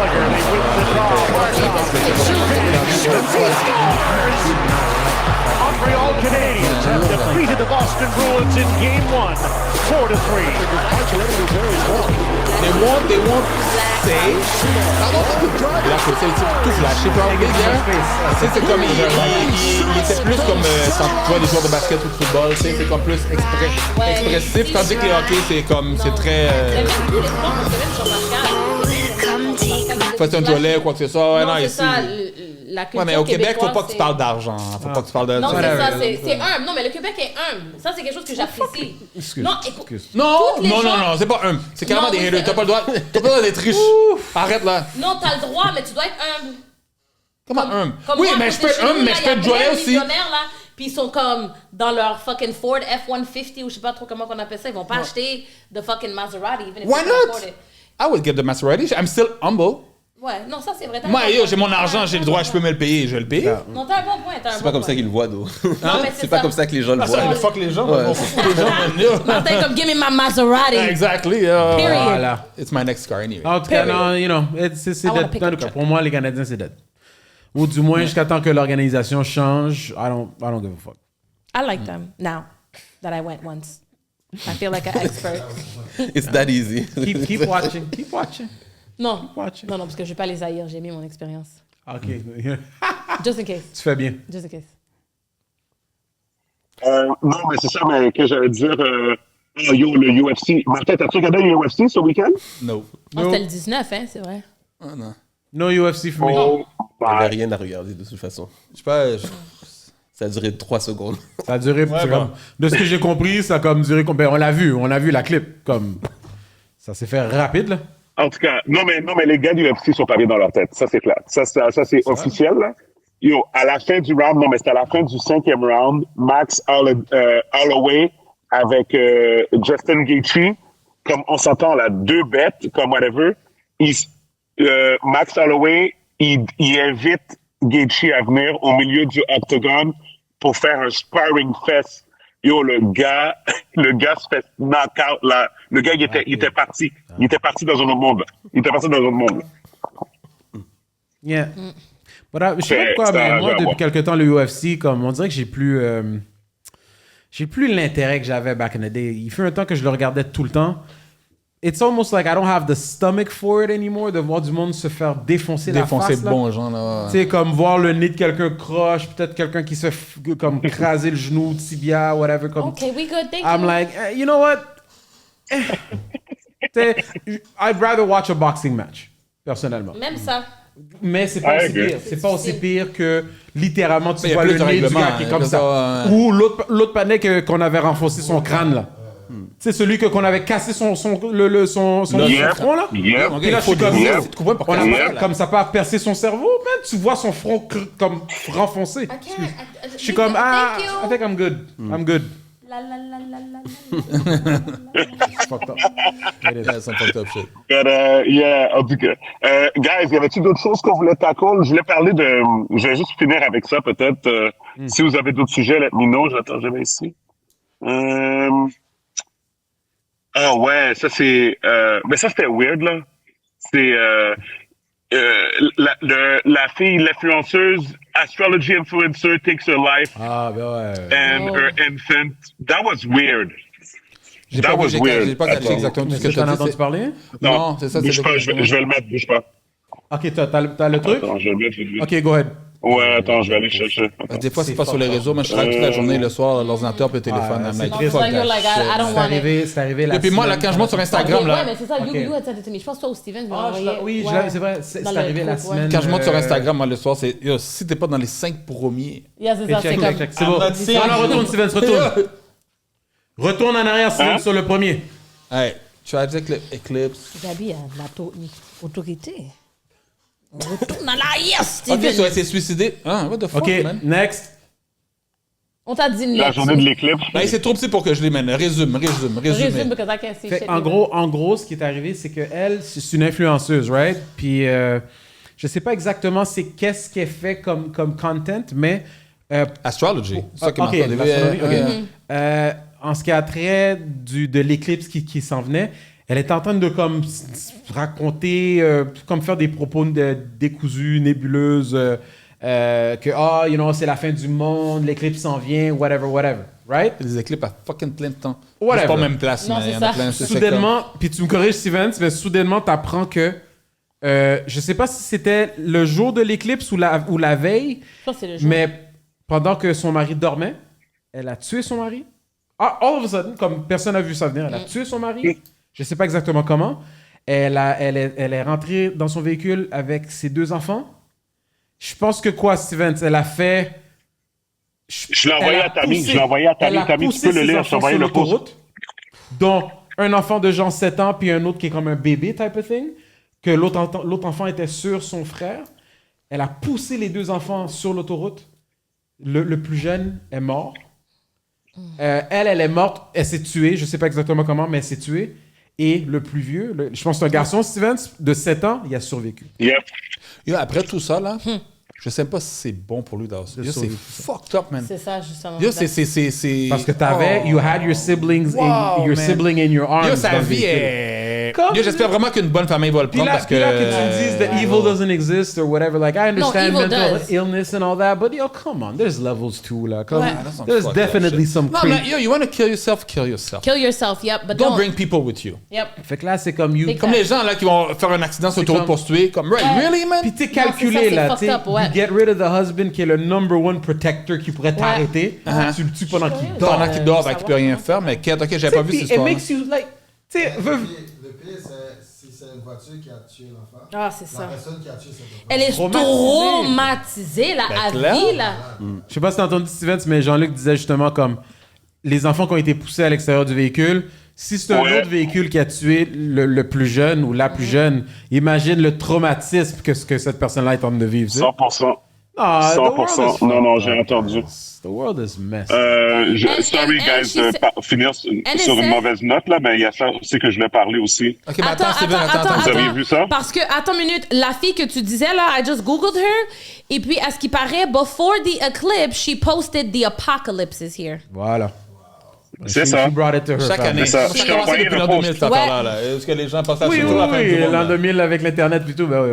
Speaker 7: Montreal Canadiens have defeated the Boston Bruins in Game 1, 4-3.
Speaker 3: They won't say. Il a fait tout flashé, probably, there. Tu sais, c'est comme, il était plus comme, quand tu vois des joueurs de basket ou de football, tu sais, c'est comme plus expressif, tandis que les hockey, c'est très,
Speaker 4: J'aime même plus les sports parce que même sur Pascal.
Speaker 3: faut être un jolet ou quoi que ce soit. Ouais,
Speaker 4: Non, c'est
Speaker 3: ici.
Speaker 4: ça. La culture
Speaker 3: Ouais, mais au Québec, faut pas
Speaker 4: québécoise,
Speaker 3: que tu
Speaker 4: c'est-
Speaker 3: parles d'argent. Faut pas que tu parles de.
Speaker 4: Non, c'est
Speaker 2: Whatever.
Speaker 4: ça, c'est humble. Non, mais le Québec est humble. Ça, c'est quelque chose que j'apprécie.
Speaker 2: Excuse.
Speaker 4: Non, écoute.
Speaker 3: Non,
Speaker 4: toutes les
Speaker 3: non,
Speaker 4: gens-
Speaker 3: non, c'est pas un. C'est carrément
Speaker 4: Non,
Speaker 3: des
Speaker 4: oui,
Speaker 3: haters.
Speaker 4: c'est
Speaker 3: T'as pas le droit. T'as pas le droit d'être riche. Arrête là.
Speaker 4: Non, t'as le droit, mais tu dois être humble.
Speaker 3: Comment un?
Speaker 4: Comme
Speaker 3: Oui,
Speaker 4: moi,
Speaker 3: mais
Speaker 4: à
Speaker 3: je
Speaker 4: côté
Speaker 3: peux
Speaker 4: de
Speaker 3: être
Speaker 4: chez
Speaker 3: un,
Speaker 4: nous,
Speaker 3: mais
Speaker 4: là,
Speaker 3: je
Speaker 4: y
Speaker 3: peux
Speaker 4: a
Speaker 3: être
Speaker 4: plein
Speaker 3: joyeux
Speaker 4: de
Speaker 3: aussi.
Speaker 4: millionnaires, là, puis ils sont comme dans leur fucking Ford F-150 ou je sais pas trop comment on appelle ça. Ils vont pas acheter de fucking Maserati. Even if
Speaker 3: Why
Speaker 4: they can
Speaker 3: not?
Speaker 4: afford it.
Speaker 3: I would get the Maserati. I'm still humble.
Speaker 4: Ouais, non, ça c'est vrai. t'as
Speaker 3: Moi,
Speaker 4: raison.
Speaker 3: yo, j'ai mon argent, j'ai le droit, je peux me le payer, je vais le payer.
Speaker 4: Non, t'as un bon point.
Speaker 5: C'est pas comme ça qu'ils le voient, d'eau.
Speaker 4: Non, mais
Speaker 5: C'est pas
Speaker 4: ça.
Speaker 5: comme ça que les gens le
Speaker 3: Ah, ça,
Speaker 5: voient.
Speaker 3: fuck les gens.
Speaker 5: Ouais.
Speaker 3: On fout les gens, man, yo.
Speaker 4: Martin, comme, give me my Maserati.
Speaker 3: Exactly.
Speaker 4: Period.
Speaker 2: Voilà.
Speaker 3: It's my next car anyway.
Speaker 2: En tout cas,
Speaker 4: Period.
Speaker 2: non, you know, c'est
Speaker 4: I wanna
Speaker 2: dead.
Speaker 4: pick
Speaker 2: En
Speaker 4: up
Speaker 2: tout
Speaker 4: a
Speaker 2: cas,
Speaker 4: check.
Speaker 2: pour moi, les Canadiens, c'est dead. Ou du moins, jusqu'à temps que l'organisation change, I don't give a fuck.
Speaker 4: I like them now that I went once. I feel like an expert.
Speaker 5: It's that easy.
Speaker 2: Keep watching. Keep watching.
Speaker 4: Non.
Speaker 2: Watching.
Speaker 4: Non, parce que je vais pas les haïr. J'ai mis mon expérience.
Speaker 2: OK.
Speaker 4: Just in case.
Speaker 2: Tu fais bien.
Speaker 4: Just in case.
Speaker 1: Non, mais c'est ça, mais que j'allais dire, yo, le UFC. Martin, t'as-tu regardé le UFC ce week-end?
Speaker 3: No.
Speaker 4: Oh, c'était le 19, hein, c'est vrai.
Speaker 3: Ah, non.
Speaker 2: No UFC for me.
Speaker 1: Oh,
Speaker 5: Il n'y
Speaker 1: my.
Speaker 5: avait rien à regarder de toute façon.
Speaker 3: Je sais pas.
Speaker 5: Ça a duré 3 secondes.
Speaker 2: Ça a duré. c'est
Speaker 3: bon.
Speaker 2: comme- de ce que j'ai compris, ça a comme duré. Ben, on a vu la clip. Comme, ça s'est fait rapide, là.
Speaker 1: En tout cas, non, mais les gars du UFC sont pas bien dans leur tête. Ça, c'est clair. Ça c'est officiel, là. Yo, à la fin du round, non, mais c'était à la fin du 5e round, Max Holloway avec Justin Gaethje, comme on s'entend là, 2 bêtes, comme whatever. Max Holloway, il invite Gaethje à venir au milieu du octogone pour faire un sparring fest. Yo, le gars se fait knock-out, là. Le gars, il était parti. Il était parti dans un autre monde, là. Il était parti dans un autre monde, là.
Speaker 2: Yeah. But, je sais pas pourquoi,
Speaker 1: C'est
Speaker 2: mais
Speaker 1: un
Speaker 2: moi,
Speaker 1: jeu à
Speaker 2: depuis
Speaker 1: voir.
Speaker 2: quelque temps, le UFC, comme, on dirait que j'ai plus l'intérêt que j'avais back in the day. Il fut un temps que je le regardais tout le temps. It's almost like I don't have the stomach for it anymore, de voir du monde se faire défoncer la
Speaker 3: Défoncer
Speaker 2: face. là.
Speaker 3: bon, genre, là.
Speaker 2: Tu sais, comme voir le nez de quelqu'un croche, peut-être quelqu'un qui se fait comme craser le genou, tibia, whatever. Comme,
Speaker 4: OK, we good, thank
Speaker 2: I'm
Speaker 4: you.
Speaker 2: like, you know what? T'sais, I'd rather watch a boxing match, personnellement.
Speaker 4: Même ça.
Speaker 2: Mais c'est pas
Speaker 1: I
Speaker 2: aussi
Speaker 1: agree.
Speaker 2: pire. C'est pas aussi pire que littéralement tu
Speaker 3: Mais y a
Speaker 2: vois
Speaker 3: plus
Speaker 2: le
Speaker 3: de
Speaker 2: nez du
Speaker 3: règlements,
Speaker 2: gars qui est
Speaker 3: hein,
Speaker 2: comme
Speaker 3: comme
Speaker 2: ça.
Speaker 3: ça, ouais.
Speaker 2: Ou l'autre panais qu'on avait renfoncé son crâne là. C'est celui qu'on avait cassé son front là.
Speaker 1: Yep.
Speaker 3: Ok,
Speaker 2: Et là,
Speaker 3: il faut
Speaker 2: je suis comme,
Speaker 3: des-
Speaker 2: yo,
Speaker 3: tu te comprends pour
Speaker 2: on a
Speaker 3: casser
Speaker 2: pas-
Speaker 3: ça, là.
Speaker 2: comme ça pas percer son cerveau, man. Tu vois son front comme renfoncé.
Speaker 4: I can't.
Speaker 2: Je suis comme, I think I'm good. I'm good.
Speaker 4: La la la la la la.
Speaker 2: Fucked up.
Speaker 3: Yeah, some fucked up shit.
Speaker 1: But, yeah, en tout cas. Guys, y avait-il d'autres choses qu'on voulait tackle? Je voulais parler de... Je vais juste finir avec ça, peut-être. Si vous avez d'autres sujets, let me know. J'attends, je vais ici. Ah ouais, ça c'est... mais ça, c'était weird, là. C'est... la fille, l'influenceuse, astrology influencer takes her life
Speaker 2: Ah, ben ouais.
Speaker 1: and her infant. That was weird.
Speaker 3: J'ai
Speaker 1: That
Speaker 3: pas,
Speaker 1: was
Speaker 3: j'ai,
Speaker 1: weird.
Speaker 3: j'ai pas catché
Speaker 1: Attends.
Speaker 3: exactement tout
Speaker 2: Mais
Speaker 3: ce que
Speaker 2: est-ce
Speaker 3: je
Speaker 2: que t'en as
Speaker 3: te
Speaker 2: entendu
Speaker 3: dis.
Speaker 2: parler?
Speaker 3: Non, c'est ça,
Speaker 1: Bouge pas, je vais le mettre, bouge pas.
Speaker 2: Ok, t'as le truc?
Speaker 1: Attends, je vais le mettre, je vais le mettre.
Speaker 2: Ok, go ahead.
Speaker 1: Ouais, attends, je vais aller chercher. Attends.
Speaker 3: Des fois, c'est pas sur les réseaux, mais je travaille toute la journée, le soir, l'ordinateur puis le téléphone.
Speaker 2: Ah,
Speaker 3: I'm
Speaker 2: c'est
Speaker 3: like,
Speaker 2: triste.
Speaker 3: fuck
Speaker 4: Like, you're
Speaker 3: that
Speaker 4: like,
Speaker 3: shit.
Speaker 4: I don't want it.
Speaker 2: C'est arrivé la
Speaker 3: Et puis moi, là,
Speaker 2: semaine-
Speaker 3: quand je monte sur Instagram,
Speaker 4: Ouais,
Speaker 3: là,
Speaker 4: mais c'est ça,
Speaker 2: Ok.
Speaker 4: you had sent it to me. Je pense que toi ou Steven, je vais
Speaker 2: Ah,
Speaker 4: l'envoyer.
Speaker 2: oui,
Speaker 4: Ouais.
Speaker 2: c'est vrai, c'est
Speaker 4: Dans le
Speaker 2: arrivé la
Speaker 4: groupe, ouais.
Speaker 2: semaine.
Speaker 3: quand je monte sur Instagram, moi, le soir, c'est yo, si t'es pas dans les 5 premiers.
Speaker 4: Yeah, c'est ça, c'est
Speaker 2: Check,
Speaker 4: comme...
Speaker 2: check, check. C'est bon.
Speaker 3: not seeing-
Speaker 2: Alors, retourne, Steven, retourne. Retourne en arrière, Steven,
Speaker 1: Hein?
Speaker 2: sur le premier.
Speaker 3: Hey, Tragic Eclipse.
Speaker 4: Gabi a de l'autorité. On retourne en arrière,
Speaker 3: Ok,
Speaker 4: Steven.
Speaker 3: tu as été suicidé. Ah, what the fuck,
Speaker 2: Ok,
Speaker 3: man?
Speaker 2: next.
Speaker 4: On t'a dit
Speaker 1: La
Speaker 4: next.
Speaker 1: journée de l'éclipse.
Speaker 3: Là, c'est trop petit pour que je les mène. Résume.
Speaker 4: Résume, because I can't see
Speaker 2: Fait,
Speaker 4: shit.
Speaker 2: en gros, ce qui est arrivé, c'est que elle, c'est une influenceuse, right? Puis, je sais pas exactement c'est qu'est-ce qu'elle fait comme content, mais
Speaker 3: Astrology. C'est ça qui m'a
Speaker 2: ok,
Speaker 3: fait
Speaker 2: l'astrologie, ok. En ce qui a trait de l'éclipse qui s'en venait, elle est en train de comme raconter, comme faire des propos décousus, nébuleuses, que you know, c'est la fin du monde, l'éclipse s'en vient, whatever, right?
Speaker 3: Les éclipses à fucking plein de temps.
Speaker 2: Whatever.
Speaker 3: C'est pas même place,
Speaker 4: Non,
Speaker 3: mais
Speaker 4: c'est
Speaker 3: il y en a
Speaker 4: ça.
Speaker 3: plein. c'est
Speaker 2: Soudainement, puis tu me corriges, Steven, mais soudainement, t'apprends que je sais pas si c'était le jour de l'éclipse ou la veille,
Speaker 4: Je pense que c'est le jour.
Speaker 2: mais pendant que son mari dormait, elle a tué son mari. Ah, all of a sudden, comme personne n'a vu ça venir, elle a tué son mari. Je sais pas exactement comment. Elle est rentrée dans son véhicule avec ses 2 enfants. Je pense que quoi, Steven, elle a fait...
Speaker 1: Je l'ai envoyé
Speaker 2: elle a
Speaker 1: à Tammy.
Speaker 2: poussé-
Speaker 1: Je l'ai envoyé à Tammy.
Speaker 2: elle a
Speaker 1: Tammy, tu
Speaker 2: poussé
Speaker 1: peux le
Speaker 2: ses
Speaker 1: lire. Je
Speaker 2: enfants
Speaker 1: t'ai envoyé
Speaker 2: sur
Speaker 1: le post.
Speaker 2: l'autoroute, dont un enfant de genre 7 ans puis un autre qui est comme un bébé type of thing, que l'autre enfant était sur son frère. Elle a poussé les 2 enfants sur l'autoroute. Le plus jeune est mort. Elle est morte. Elle s'est tuée. Je sais pas exactement comment, mais elle s'est tuée. Et le plus vieux, je pense que c'est un garçon, Stevens, de 7 ans, il a survécu.
Speaker 1: Yep.
Speaker 3: Yo, après tout ça, là, je sais pas si c'est bon pour lui d'avoir ça. Yo, c'est fucked up, man.
Speaker 4: C'est ça, justement.
Speaker 3: Yo, c'est...
Speaker 2: Parce que t'avais, you had your siblings,
Speaker 3: Wow,
Speaker 2: your
Speaker 3: man.
Speaker 2: sibling in your arms.
Speaker 3: Yo, sa
Speaker 2: dans le
Speaker 3: vie
Speaker 2: véhicule.
Speaker 3: est...
Speaker 2: Comme-
Speaker 3: Yo, j'espère vraiment qu'une bonne famille va le
Speaker 2: Puis
Speaker 3: prendre
Speaker 2: là,
Speaker 3: parce que...
Speaker 2: puis là que tu dises that evil doesn't exist or whatever, like I understand
Speaker 4: evil
Speaker 2: mental
Speaker 4: does.
Speaker 2: illness and all that, but yo, come on, there's levels too, là. Come,
Speaker 4: Ouais.
Speaker 3: That's some
Speaker 2: there's
Speaker 3: fucked up
Speaker 2: definitely
Speaker 3: shit.
Speaker 2: some
Speaker 3: Non,
Speaker 2: crazy.
Speaker 3: mais yo, you want to kill yourself, kill yourself.
Speaker 4: Kill yourself, yep, but
Speaker 3: Don't
Speaker 4: don't.
Speaker 3: bring people with you.
Speaker 4: Yep.
Speaker 2: Fait que là, c'est comme you.
Speaker 4: Big
Speaker 3: Comme les gens, là, qui vont faire un accident sur l'autoroute
Speaker 2: comme-
Speaker 3: pour se tuer. Comme, right,
Speaker 4: Ouais.
Speaker 3: really, man?
Speaker 2: Puis t'es
Speaker 4: Non, c'est ça,
Speaker 2: calculé,
Speaker 4: c'est
Speaker 2: là,
Speaker 4: fucked
Speaker 2: tu sais.
Speaker 4: up, ouais.
Speaker 2: You get rid of the husband qui est le number one protector qui pourrait t'arrêter. Tu le tues pendant qu'il dort.
Speaker 3: Pendant qu'il dort, qu'il peut rien faire, mais quête, ok, j'avais pas vu
Speaker 2: Puis
Speaker 3: cette
Speaker 2: it
Speaker 3: histoire.
Speaker 2: makes you like, tu sais,
Speaker 9: Le pire, c'est une voiture qui a tué l'enfant.
Speaker 4: Ah, c'est ça.
Speaker 9: La personne qui a tué cet enfant.
Speaker 4: Elle est traumatisée, là, à
Speaker 3: clair.
Speaker 4: vie, là.
Speaker 2: Je sais pas si t'as entendu Stevens, mais Jean-Luc disait justement comme les enfants qui ont été poussés à l'extérieur du véhicule, si c'est un
Speaker 1: Ouais.
Speaker 2: autre véhicule qui a tué le plus jeune ou la plus jeune, imagine le traumatisme que cette personne-là est en train de vivre. tu sais.
Speaker 1: 100%.
Speaker 2: Ah, the world is
Speaker 1: 100%. Non, j'ai
Speaker 2: fucked up.
Speaker 1: entendu.
Speaker 2: The world is messed.
Speaker 1: Sorry,
Speaker 4: and
Speaker 1: guys,
Speaker 4: she said-
Speaker 1: finir
Speaker 4: and it
Speaker 1: sur une
Speaker 4: said-
Speaker 1: mauvaise note, là, mais il y a ça aussi que je voulais parler aussi.
Speaker 3: Ok, mais attends, Steven, attends.
Speaker 1: Vous avez vu ça?
Speaker 4: Parce que, attends une minute, la fille que tu disais, là, I just googled her, et puis, à ce qui paraît, before the eclipse, she posted the apocalypse is here.
Speaker 2: Voilà.
Speaker 1: C'est
Speaker 2: She-
Speaker 1: ça.
Speaker 2: she brought it to her
Speaker 3: Chaque
Speaker 2: family.
Speaker 3: année.
Speaker 1: C'est ça.
Speaker 3: Ça
Speaker 1: Je
Speaker 3: a
Speaker 1: t'ai
Speaker 3: commencé
Speaker 1: envoyé
Speaker 3: depuis
Speaker 1: le
Speaker 3: l'an
Speaker 1: post.
Speaker 3: 2000, cette affaire-là. là. Est-ce que les gens pensaient à
Speaker 2: Oui,
Speaker 3: toute la fin du monde?
Speaker 2: l'an
Speaker 3: là?
Speaker 2: 2000 avec l'Internet et tout, ben oui.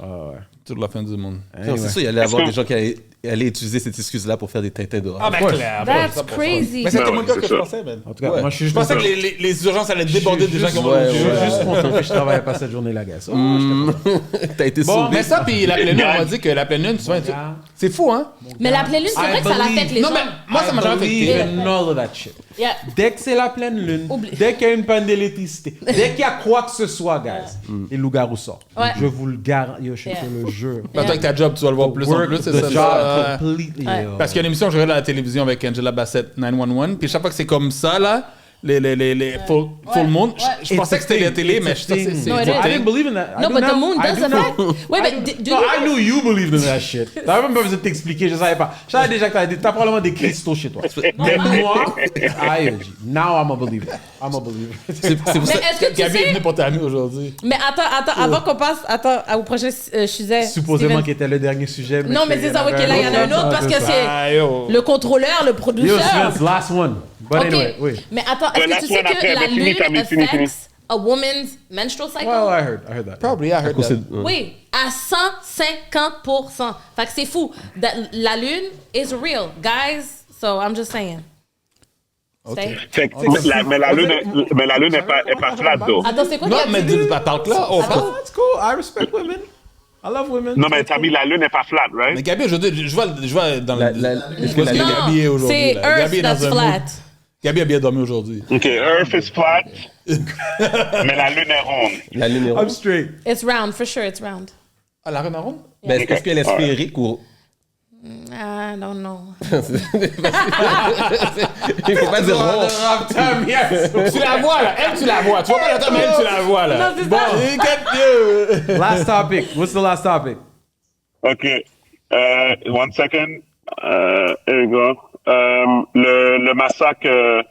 Speaker 2: Ah ouais.
Speaker 3: Toute la fin du monde.
Speaker 5: Non, c'est sûr, il y allait avoir
Speaker 1: que-
Speaker 5: des gens qui allaient utiliser cette excuse-là pour faire des tintins dehors.
Speaker 3: Ah, ben
Speaker 2: course.
Speaker 3: clair.
Speaker 4: That's
Speaker 3: 100%.
Speaker 4: crazy.
Speaker 3: Mais c'était
Speaker 1: Ben
Speaker 3: mon
Speaker 1: ouais,
Speaker 3: gars
Speaker 1: c'est
Speaker 3: que je
Speaker 1: ça.
Speaker 3: pensais, man.
Speaker 2: En tout cas,
Speaker 5: Ouais.
Speaker 2: moi je suis
Speaker 3: Je
Speaker 2: juste
Speaker 3: pensais que les urgences allaient déborder des gens qui vont
Speaker 2: ouais,
Speaker 3: au
Speaker 2: je
Speaker 3: Dieu.
Speaker 2: suis juste content que je travaillais pas cette journée-là, gars. Oh,
Speaker 5: T'as été
Speaker 2: Bon,
Speaker 5: sauvé.
Speaker 3: Mais ça, puis la pleine lune, on m'a dit que la pleine lune, souvent,
Speaker 2: gars.
Speaker 3: c'est fou, hein?
Speaker 4: Mais la pleine lune, c'est vrai que ça l'affecte les gens.
Speaker 3: Non, mais moi, ça m'a jamais
Speaker 2: believe
Speaker 3: affecté.
Speaker 2: in all of that shit.
Speaker 4: Yeah.
Speaker 2: Dès que c'est la pleine lune,
Speaker 4: Oublie.
Speaker 2: dès qu'il y a une panne d'électricité, dès qu'il y a quoi que ce soit, guys, les loups-garous sortent.
Speaker 4: Ouais.
Speaker 2: Je vous le garantis, je te le jure.
Speaker 3: Toi, avec ta job, tu vas le voir plus en
Speaker 2: Work
Speaker 3: plus,
Speaker 2: the
Speaker 3: c'est ça.
Speaker 2: job
Speaker 3: ça,
Speaker 2: completely.
Speaker 4: Ouais.
Speaker 2: yo.
Speaker 3: Parce qu'il y a une émission que je regarde à la télévision avec Angela Bassett, 911, puis chaque fois que c'est comme ça, là, full moon. Je pensais que c'était la télé, mais
Speaker 2: No,
Speaker 3: c'est
Speaker 2: I didn't believe in that.
Speaker 4: No, but the moon does affect. Wait, but do you?
Speaker 2: I knew you believed in that shit. T'avais même pas besoin de t'expliquer, je savais pas. Je savais déjà que t'as probablement des cristaux chez toi. Mais moi, now I'm a believer.
Speaker 5: C'est pour
Speaker 4: Mais
Speaker 5: ça.
Speaker 4: est-ce que tu
Speaker 3: Gabi est
Speaker 4: sais?
Speaker 3: venue pour ta amie aujourd'hui.
Speaker 4: Mais attends, avant qu'on passe, au prochain sujet.
Speaker 2: Supposément
Speaker 4: Steven.
Speaker 2: qu'il était le dernier sujet.
Speaker 4: Non, mais c'est ça, ok, là, il y en a un autre parce que c'est le contrôleur, le
Speaker 2: Yo,
Speaker 4: producteur.
Speaker 2: Steven, last one. But
Speaker 4: Ok.
Speaker 2: anyway, oui.
Speaker 4: Mais attends, est-ce que tu sais que la lune affects a woman's menstrual cycle?
Speaker 2: Well, I heard that.
Speaker 3: Probably, I heard that.
Speaker 4: Oui, à 150%. Fait que c'est fou. La lune is real, guys. So I'm just saying. Stay.
Speaker 1: Fait que, mais la lune est pas flat, though.
Speaker 4: Attends, c'est quoi
Speaker 3: Non,
Speaker 4: qu'il a
Speaker 3: mais
Speaker 4: dit?
Speaker 3: parle là. Oh,
Speaker 2: Oh, that's cool. I respect women. I love women.
Speaker 1: Non, mais t'as mis la lune est pas flat, right?
Speaker 3: Mais Gabi, aujourd'hui, je vois dans le.
Speaker 5: Est-ce
Speaker 3: Je vois ce que
Speaker 4: Non,
Speaker 3: Gabi est aujourd'hui.
Speaker 4: c'est
Speaker 3: là. Gabi est
Speaker 4: Earth
Speaker 3: dans
Speaker 4: that's
Speaker 3: un
Speaker 4: flat.
Speaker 3: mood. Gabi a bien dormi aujourd'hui.
Speaker 1: OK, Earth is flat, mais la lune est ronde.
Speaker 5: La lune est
Speaker 2: I'm
Speaker 5: ronde.
Speaker 2: straight.
Speaker 4: It's round, for sure, it's round.
Speaker 3: Ah, la reine en ronde?
Speaker 5: Ben, est-ce qu'elle est sphérique ou.
Speaker 4: I don't know.
Speaker 5: Il faut pas dire rond.
Speaker 3: Tu la vois, là. Elle, tu la vois. Tu vois pas la tête, mais elle, tu la vois, là.
Speaker 4: Non, c'est
Speaker 3: Bon,
Speaker 4: ça.
Speaker 3: get you.
Speaker 2: Last topic. What's the last topic?
Speaker 1: OK. 1 second. Here we go. Le massacre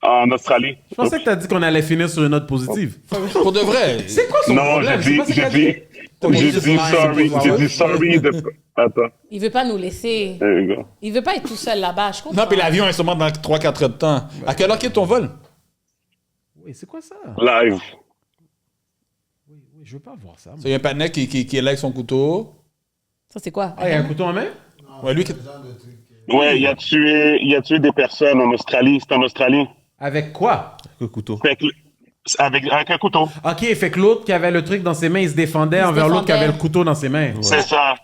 Speaker 1: en Australie.
Speaker 2: Je pensais que t'as dit qu'on allait finir sur une note positive.
Speaker 3: Pour de vrai.
Speaker 2: C'est quoi son
Speaker 1: Non,
Speaker 2: problème?
Speaker 1: j'ai dit sorry de... Attends,
Speaker 4: Il veut pas nous laisser.
Speaker 1: there you go.
Speaker 4: Il veut pas être tout seul là-bas, je comprends.
Speaker 3: Non, puis l'avion est sûrement dans 3-4 heures de temps. À quelle heure quitte ton vol?
Speaker 2: Oui, c'est quoi ça?
Speaker 1: Live.
Speaker 2: Oui, je veux pas voir ça.
Speaker 3: Il y a un patinet qui est là avec son couteau.
Speaker 4: Ça, c'est quoi?
Speaker 2: Ah, il y a un couteau en main?
Speaker 3: Ouais, lui qui.
Speaker 1: Ouais, il a tué des personnes en Australie. C'est en Australie.
Speaker 2: Avec quoi?
Speaker 5: Le couteau.
Speaker 1: Fait que, avec un couteau.
Speaker 2: Ok, fait que l'autre qui avait le truc dans ses mains, il se défendait envers l'autre qui avait le couteau dans ses mains.
Speaker 1: C'est ça.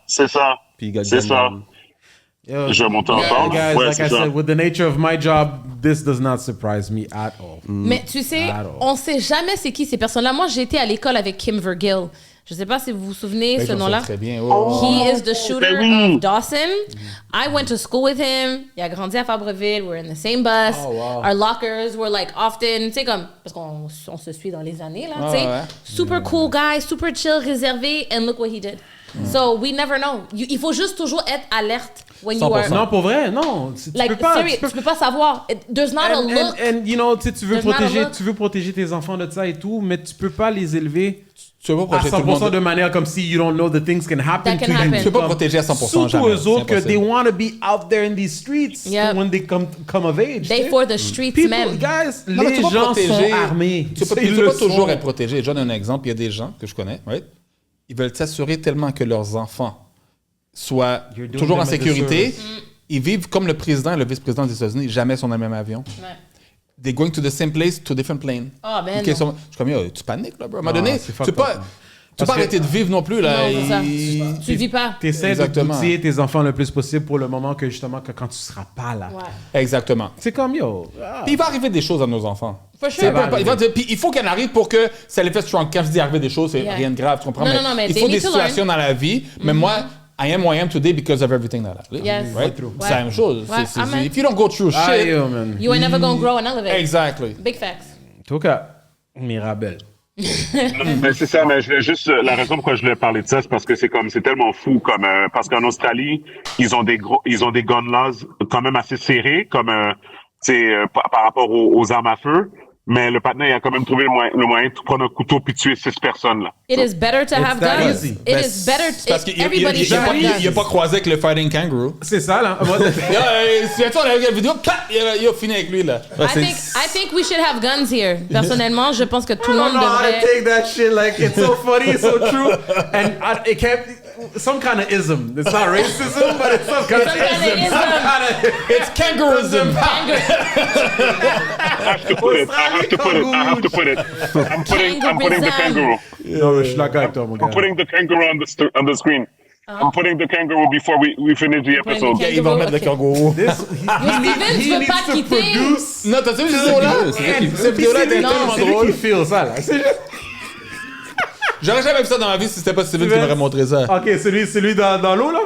Speaker 5: Puis il gagne
Speaker 1: C'est ça.
Speaker 2: Yo,
Speaker 1: Je vais monter encore.
Speaker 2: guys,
Speaker 1: Ouais,
Speaker 2: like
Speaker 1: c'est
Speaker 2: I
Speaker 1: ça.
Speaker 2: said, with the nature of my job, this does not surprise me at all.
Speaker 4: Mais tu sais,
Speaker 2: Alors.
Speaker 4: on sait jamais c'est qui ces personnes-là. Moi, j'ai été à l'école avec Kim Vergil. Je sais pas si vous vous souvenez ce nom-là.
Speaker 3: Très bien.
Speaker 4: He is the shooter
Speaker 1: Ben oui.
Speaker 4: of Dawson. I went to school with him. Il a grandi à Fabreville. We're in the same bus.
Speaker 3: Oh, wow.
Speaker 4: Our lockers were like often, tu sais, comme, parce qu'on se suit dans les années, là,
Speaker 3: Ah,
Speaker 4: tu sais.
Speaker 3: ouais.
Speaker 4: Super cool guy, super chill, réservé, and look what he did. So we never know. Il faut juste toujours être alerte when you are.
Speaker 2: Non, pour vrai, non. Tu
Speaker 4: Like,
Speaker 2: peux pas.
Speaker 4: serious, tu peux pas savoir. There's not a look.
Speaker 2: And you know, tu sais, tu veux
Speaker 4: There's not a look.
Speaker 2: tu veux protéger tes enfants de ça et tout, mais tu peux pas les élever
Speaker 3: Tu peux pas
Speaker 2: à
Speaker 3: protéger tout le
Speaker 2: 100%
Speaker 3: monde.
Speaker 2: de manière comme si you don't know the things can happen
Speaker 4: That
Speaker 2: to
Speaker 4: can
Speaker 2: you.
Speaker 4: happen.
Speaker 3: Tu peux pas protéger à 100%.
Speaker 2: Surtout
Speaker 3: jamais.
Speaker 2: eux autres
Speaker 3: C'est
Speaker 2: que they
Speaker 3: impossible.
Speaker 2: want to be out there in these streets
Speaker 4: Yep.
Speaker 2: when they come of age.
Speaker 4: They
Speaker 2: tu sais.
Speaker 4: for the streets
Speaker 2: People,
Speaker 4: men.
Speaker 2: guys,
Speaker 3: Non, mais
Speaker 2: les
Speaker 3: tu peux
Speaker 2: gens
Speaker 3: protéger.
Speaker 2: sont armés.
Speaker 3: Tu peux
Speaker 2: Ils
Speaker 3: pas
Speaker 2: le
Speaker 3: toujours
Speaker 2: sont.
Speaker 3: être protégé. Je donne un exemple. Il y a des gens que je connais, right? Ils veulent s'assurer tellement que leurs enfants soient
Speaker 2: You're doing
Speaker 3: toujours en
Speaker 2: them a
Speaker 3: sécurité.
Speaker 2: disservice.
Speaker 3: Ils vivent comme le président et le vice-président des États-Unis. Jamais sont dans le même avion.
Speaker 4: Ouais.
Speaker 3: They're going to the same place, to different plane.
Speaker 4: Ah, ben
Speaker 3: Ok,
Speaker 4: non.
Speaker 3: je suis comme, yo, tu paniques, là, bro. À un moment
Speaker 2: Non,
Speaker 3: donné,
Speaker 2: c'est
Speaker 3: tu peux
Speaker 2: fucked
Speaker 3: pas,
Speaker 2: up, man.
Speaker 3: tu peux pas
Speaker 2: Parce que-
Speaker 3: arrêter de vivre non plus, là.
Speaker 4: Non, c'est ça.
Speaker 3: Il-
Speaker 4: Tu vis pas.
Speaker 2: T'essaies
Speaker 3: Exactement.
Speaker 2: d'outiller tes enfants le plus possible pour le moment que justement que quand tu seras pas là.
Speaker 4: Ouais.
Speaker 3: Exactement.
Speaker 2: C'est comme yo.
Speaker 3: Puis il va arriver des choses à nos enfants.
Speaker 4: For
Speaker 3: C'est
Speaker 4: sure.
Speaker 3: pas- puis il faut qu'elle arrive pour que ça les fasse strong. Quand je dis arriver des choses, c'est
Speaker 4: Yeah.
Speaker 3: rien de grave, tu comprends?
Speaker 4: Non, non, mais
Speaker 3: il
Speaker 4: they
Speaker 3: faut
Speaker 4: need
Speaker 3: des
Speaker 4: to
Speaker 3: situations
Speaker 4: learn.
Speaker 3: dans la vie. Mais moi, I am who I am today because of everything that I live.
Speaker 4: Yes.
Speaker 3: Right?
Speaker 4: Ouais.
Speaker 3: C'est la même chose.
Speaker 4: Ouais, amen.
Speaker 3: If you don't go through
Speaker 2: Ah,
Speaker 3: shit...
Speaker 2: yo, man.
Speaker 4: You ain't never gonna grow and elevate.
Speaker 3: Exactly.
Speaker 4: Big facts.
Speaker 2: En tout cas, Mirabelle.
Speaker 1: Mais c'est ça, mais je voulais juste, la raison pourquoi je voulais parler de ça, c'est parce que c'est tellement fou, parce qu'en Australie, ils ont des gun laws quand même assez serrés, par rapport aux armes à feu. Mais le partenaire, il a quand même trouvé le moyen de prendre un couteau puis tuer 6 personnes, là.
Speaker 4: It is better to have
Speaker 2: that
Speaker 4: guns.
Speaker 2: easy.
Speaker 4: It is better.
Speaker 3: Parce qu'il
Speaker 4: Everybody should have
Speaker 3: il a
Speaker 4: guns.
Speaker 3: pas croisé avec le fighting kangaroo.
Speaker 2: C'est ça, là. Moi,
Speaker 3: Si tu on a vu la vidéo, il a fini avec lui, là.
Speaker 4: I think we should have guns here. Personnellement, je pense que tout le monde devrait.
Speaker 2: take that shit like it's so funny, it's so true, and it can't. Some kind of ism. It's not racism, but it's some kind of ism. Some kind of.
Speaker 3: It's kangarooism.
Speaker 1: I have to put it. I'm putting the kangaroo.
Speaker 2: Non, mais je suis d'accord avec toi, mon gars.
Speaker 1: I'm putting the kangaroo on the screen. I'm putting the kangaroo before we finish the episode.
Speaker 4: the
Speaker 3: Il va remettre le kangourou.
Speaker 4: Steven, tu peux pas quitter.
Speaker 3: Non, t'as vu cette vidéo-là? Cette vidéo-là était tellement
Speaker 2: C'est lui
Speaker 3: drôle.
Speaker 2: qui feel ça, là. C'est juste-
Speaker 3: J'aurais jamais vu ça dans ma vie si c'était pas Steven qui m'aurait montré ça.
Speaker 2: Ok, celui dans l'eau, là?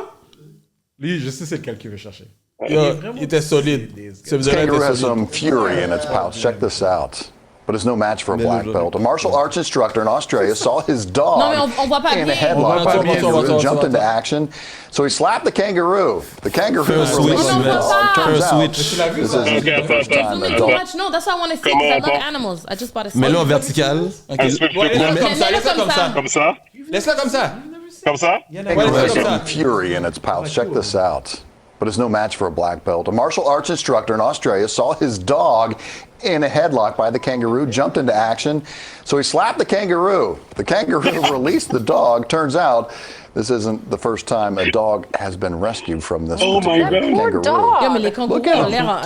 Speaker 2: Lui, je sais c'est lequel qu'il veut chercher.
Speaker 3: Il était solide.
Speaker 10: This kangaroo has some fury in its pouch. Check this out. But it's no match for a black belt. A martial arts instructor in Australia saw his dog in a headlock. The kangaroo jumped into action, so he slapped the kangaroo. The kangaroo released the dog. Turns out, this isn't the first time a dog.
Speaker 4: No, that's what I want to see because I love animals. I just bought a.
Speaker 5: Mets-le en vertical.
Speaker 3: Laisse-le comme ça.
Speaker 1: Comme ça.
Speaker 3: Laisse-le comme ça.
Speaker 1: Comme ça.
Speaker 10: Kangaroo has some fury in its pouch. Check this out. But it's no match for a black belt. A martial arts instructor in Australia saw his dog in a headlock by the kangaroo, jumped into action, so he slapped the kangaroo. The kangaroo released the dog. Turns out, this isn't the first time a dog has been rescued from this particular kangaroo.
Speaker 4: Yo, mais les kangourous ont l'air.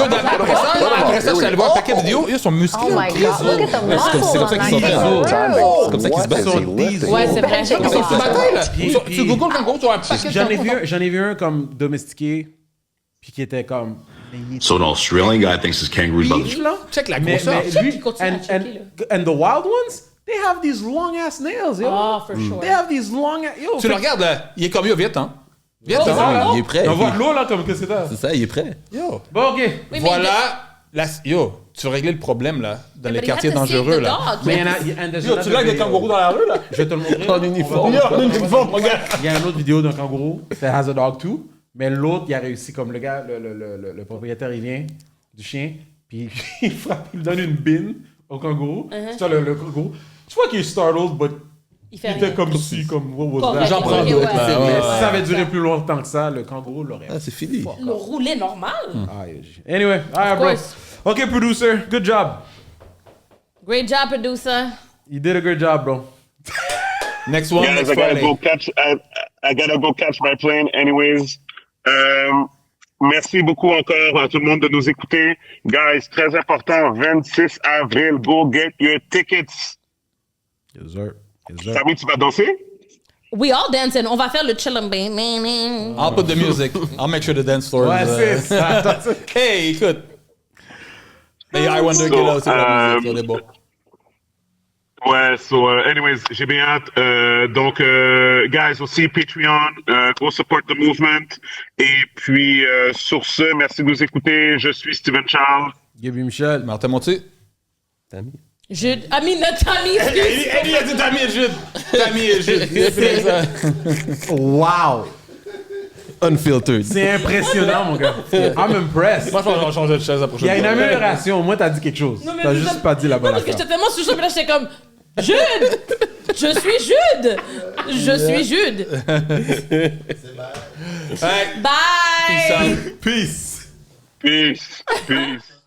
Speaker 3: Après ça, je suis allé voir un paquet de vidéos. Ils sont musclés.
Speaker 11: Oh my God, look at the muscles.
Speaker 5: C'est comme ça qu'ils s'entraînent. C'est comme ça qu'ils se battent.
Speaker 4: Ouais, c'est vrai.
Speaker 3: Ils sont bataille, là. Tu googles kangourou, tu vois un paquet de kangourous.
Speaker 2: J'en ai vu un comme domestiqué, puis qui était comme.
Speaker 12: So an Australian guy thinks his kangaroo's about
Speaker 2: Beach, là.
Speaker 3: Check la
Speaker 2: Mais
Speaker 3: grosseur.
Speaker 2: lui, and the wild ones, they have these long ass nails, yo.
Speaker 4: Oh, for sure.
Speaker 2: They have these long ass. Yo,
Speaker 3: Tu le regardes, là. Il est comme yo, vite, hein. Vite,
Speaker 2: c'est ça,
Speaker 3: hein.
Speaker 2: là.
Speaker 5: Il est prêt.
Speaker 2: On voit de l'eau, là, comme que c'est ça.
Speaker 5: C'est ça, il est prêt.
Speaker 3: Yo.
Speaker 2: Bon, ok.
Speaker 4: Oui,
Speaker 3: Voilà. Yo, tu veux régler le problème, là, dans les
Speaker 4: but he
Speaker 3: quartiers
Speaker 4: had to save
Speaker 3: dangereux,
Speaker 4: the
Speaker 3: là.
Speaker 4: dog.
Speaker 2: Mais il y en a.
Speaker 3: Yo, tu l'as avec des kangourous dans la rue, là?
Speaker 2: Je vais te le montrer.
Speaker 5: En uniforme.
Speaker 3: En uniforme, mon gars.
Speaker 2: Il y a une autre vidéo d'un kangourou, ça has a dog too, mais l'autre, il a réussi comme le gars, le propriétaire, il vient du chien, puis il frappe, il donne une bine au kangourou. Tu vois, le kangourou, tu vois qu'il est startled, but
Speaker 4: Il
Speaker 2: il était comme si, comme, what was that?
Speaker 3: J'en prends
Speaker 4: Ok,
Speaker 3: d'autres,
Speaker 4: ouais.
Speaker 3: là.
Speaker 2: Mais
Speaker 3: Ouais.
Speaker 2: si ça avait duré plus longtemps que ça, le kangourou l'aurait.
Speaker 5: Ah, c'est fini.
Speaker 4: Le roulé normal.
Speaker 2: Anyway, alright, bro.
Speaker 4: course.
Speaker 2: Okay, producer, good job.
Speaker 4: Great job, producer.
Speaker 2: You did a good job, bro.
Speaker 3: Next one,
Speaker 1: Guys,
Speaker 3: next
Speaker 1: I gotta
Speaker 3: Friday.
Speaker 1: go catch. I gotta go catch my plane. Anyways, merci beaucoup encore à tout le monde de nous écouter, guys. Très important. 26 avril, go get your tickets.
Speaker 2: Yes, sir. Yes, sir.
Speaker 1: Samy, tu vas danser?
Speaker 4: We all dancing. On va faire le chillin' bang.
Speaker 3: I'll put the music. I'll make sure the dance floor
Speaker 2: Ouais, c'est
Speaker 3: is...
Speaker 2: ça.
Speaker 3: Hey, écoute. Hey, I Wonder
Speaker 1: So,
Speaker 3: Kill aussi la musique, on est bon.
Speaker 1: Ouais, anyways, j'ai bien hâte. Donc, guys, aussi Patreon, go support the movement. Et puis, sur ce, merci de nous écouter. Je suis Steven Charles.
Speaker 2: Gaby Michel.
Speaker 3: Martin Montier.
Speaker 5: Tammy.
Speaker 4: Jude. I mean, not Tammy.
Speaker 3: Il a dit Tammy et Jude. Tammy et Jude. Il a fait ça.
Speaker 2: Wow.
Speaker 5: Unfiltered.
Speaker 2: C'est impressionnant, mon gars. I'm impressed.
Speaker 3: Moi, je pense qu'on va changer de chaise la
Speaker 2: Il
Speaker 3: prochaine
Speaker 2: y a une
Speaker 3: fois.
Speaker 2: amélioration. Moi, t'as dit quelque chose.
Speaker 4: Non, mais
Speaker 2: T'as
Speaker 4: c'est
Speaker 2: juste
Speaker 4: ça.
Speaker 2: pas dit la bonne
Speaker 4: Non, parce que
Speaker 2: affaire.
Speaker 4: j'étais tellement sur le là, j'étais comme Jude. Je suis Jude. Je suis Jude.
Speaker 3: Hey,
Speaker 4: Bye.
Speaker 3: peace out.
Speaker 2: Peace.
Speaker 1: Peace. Peace.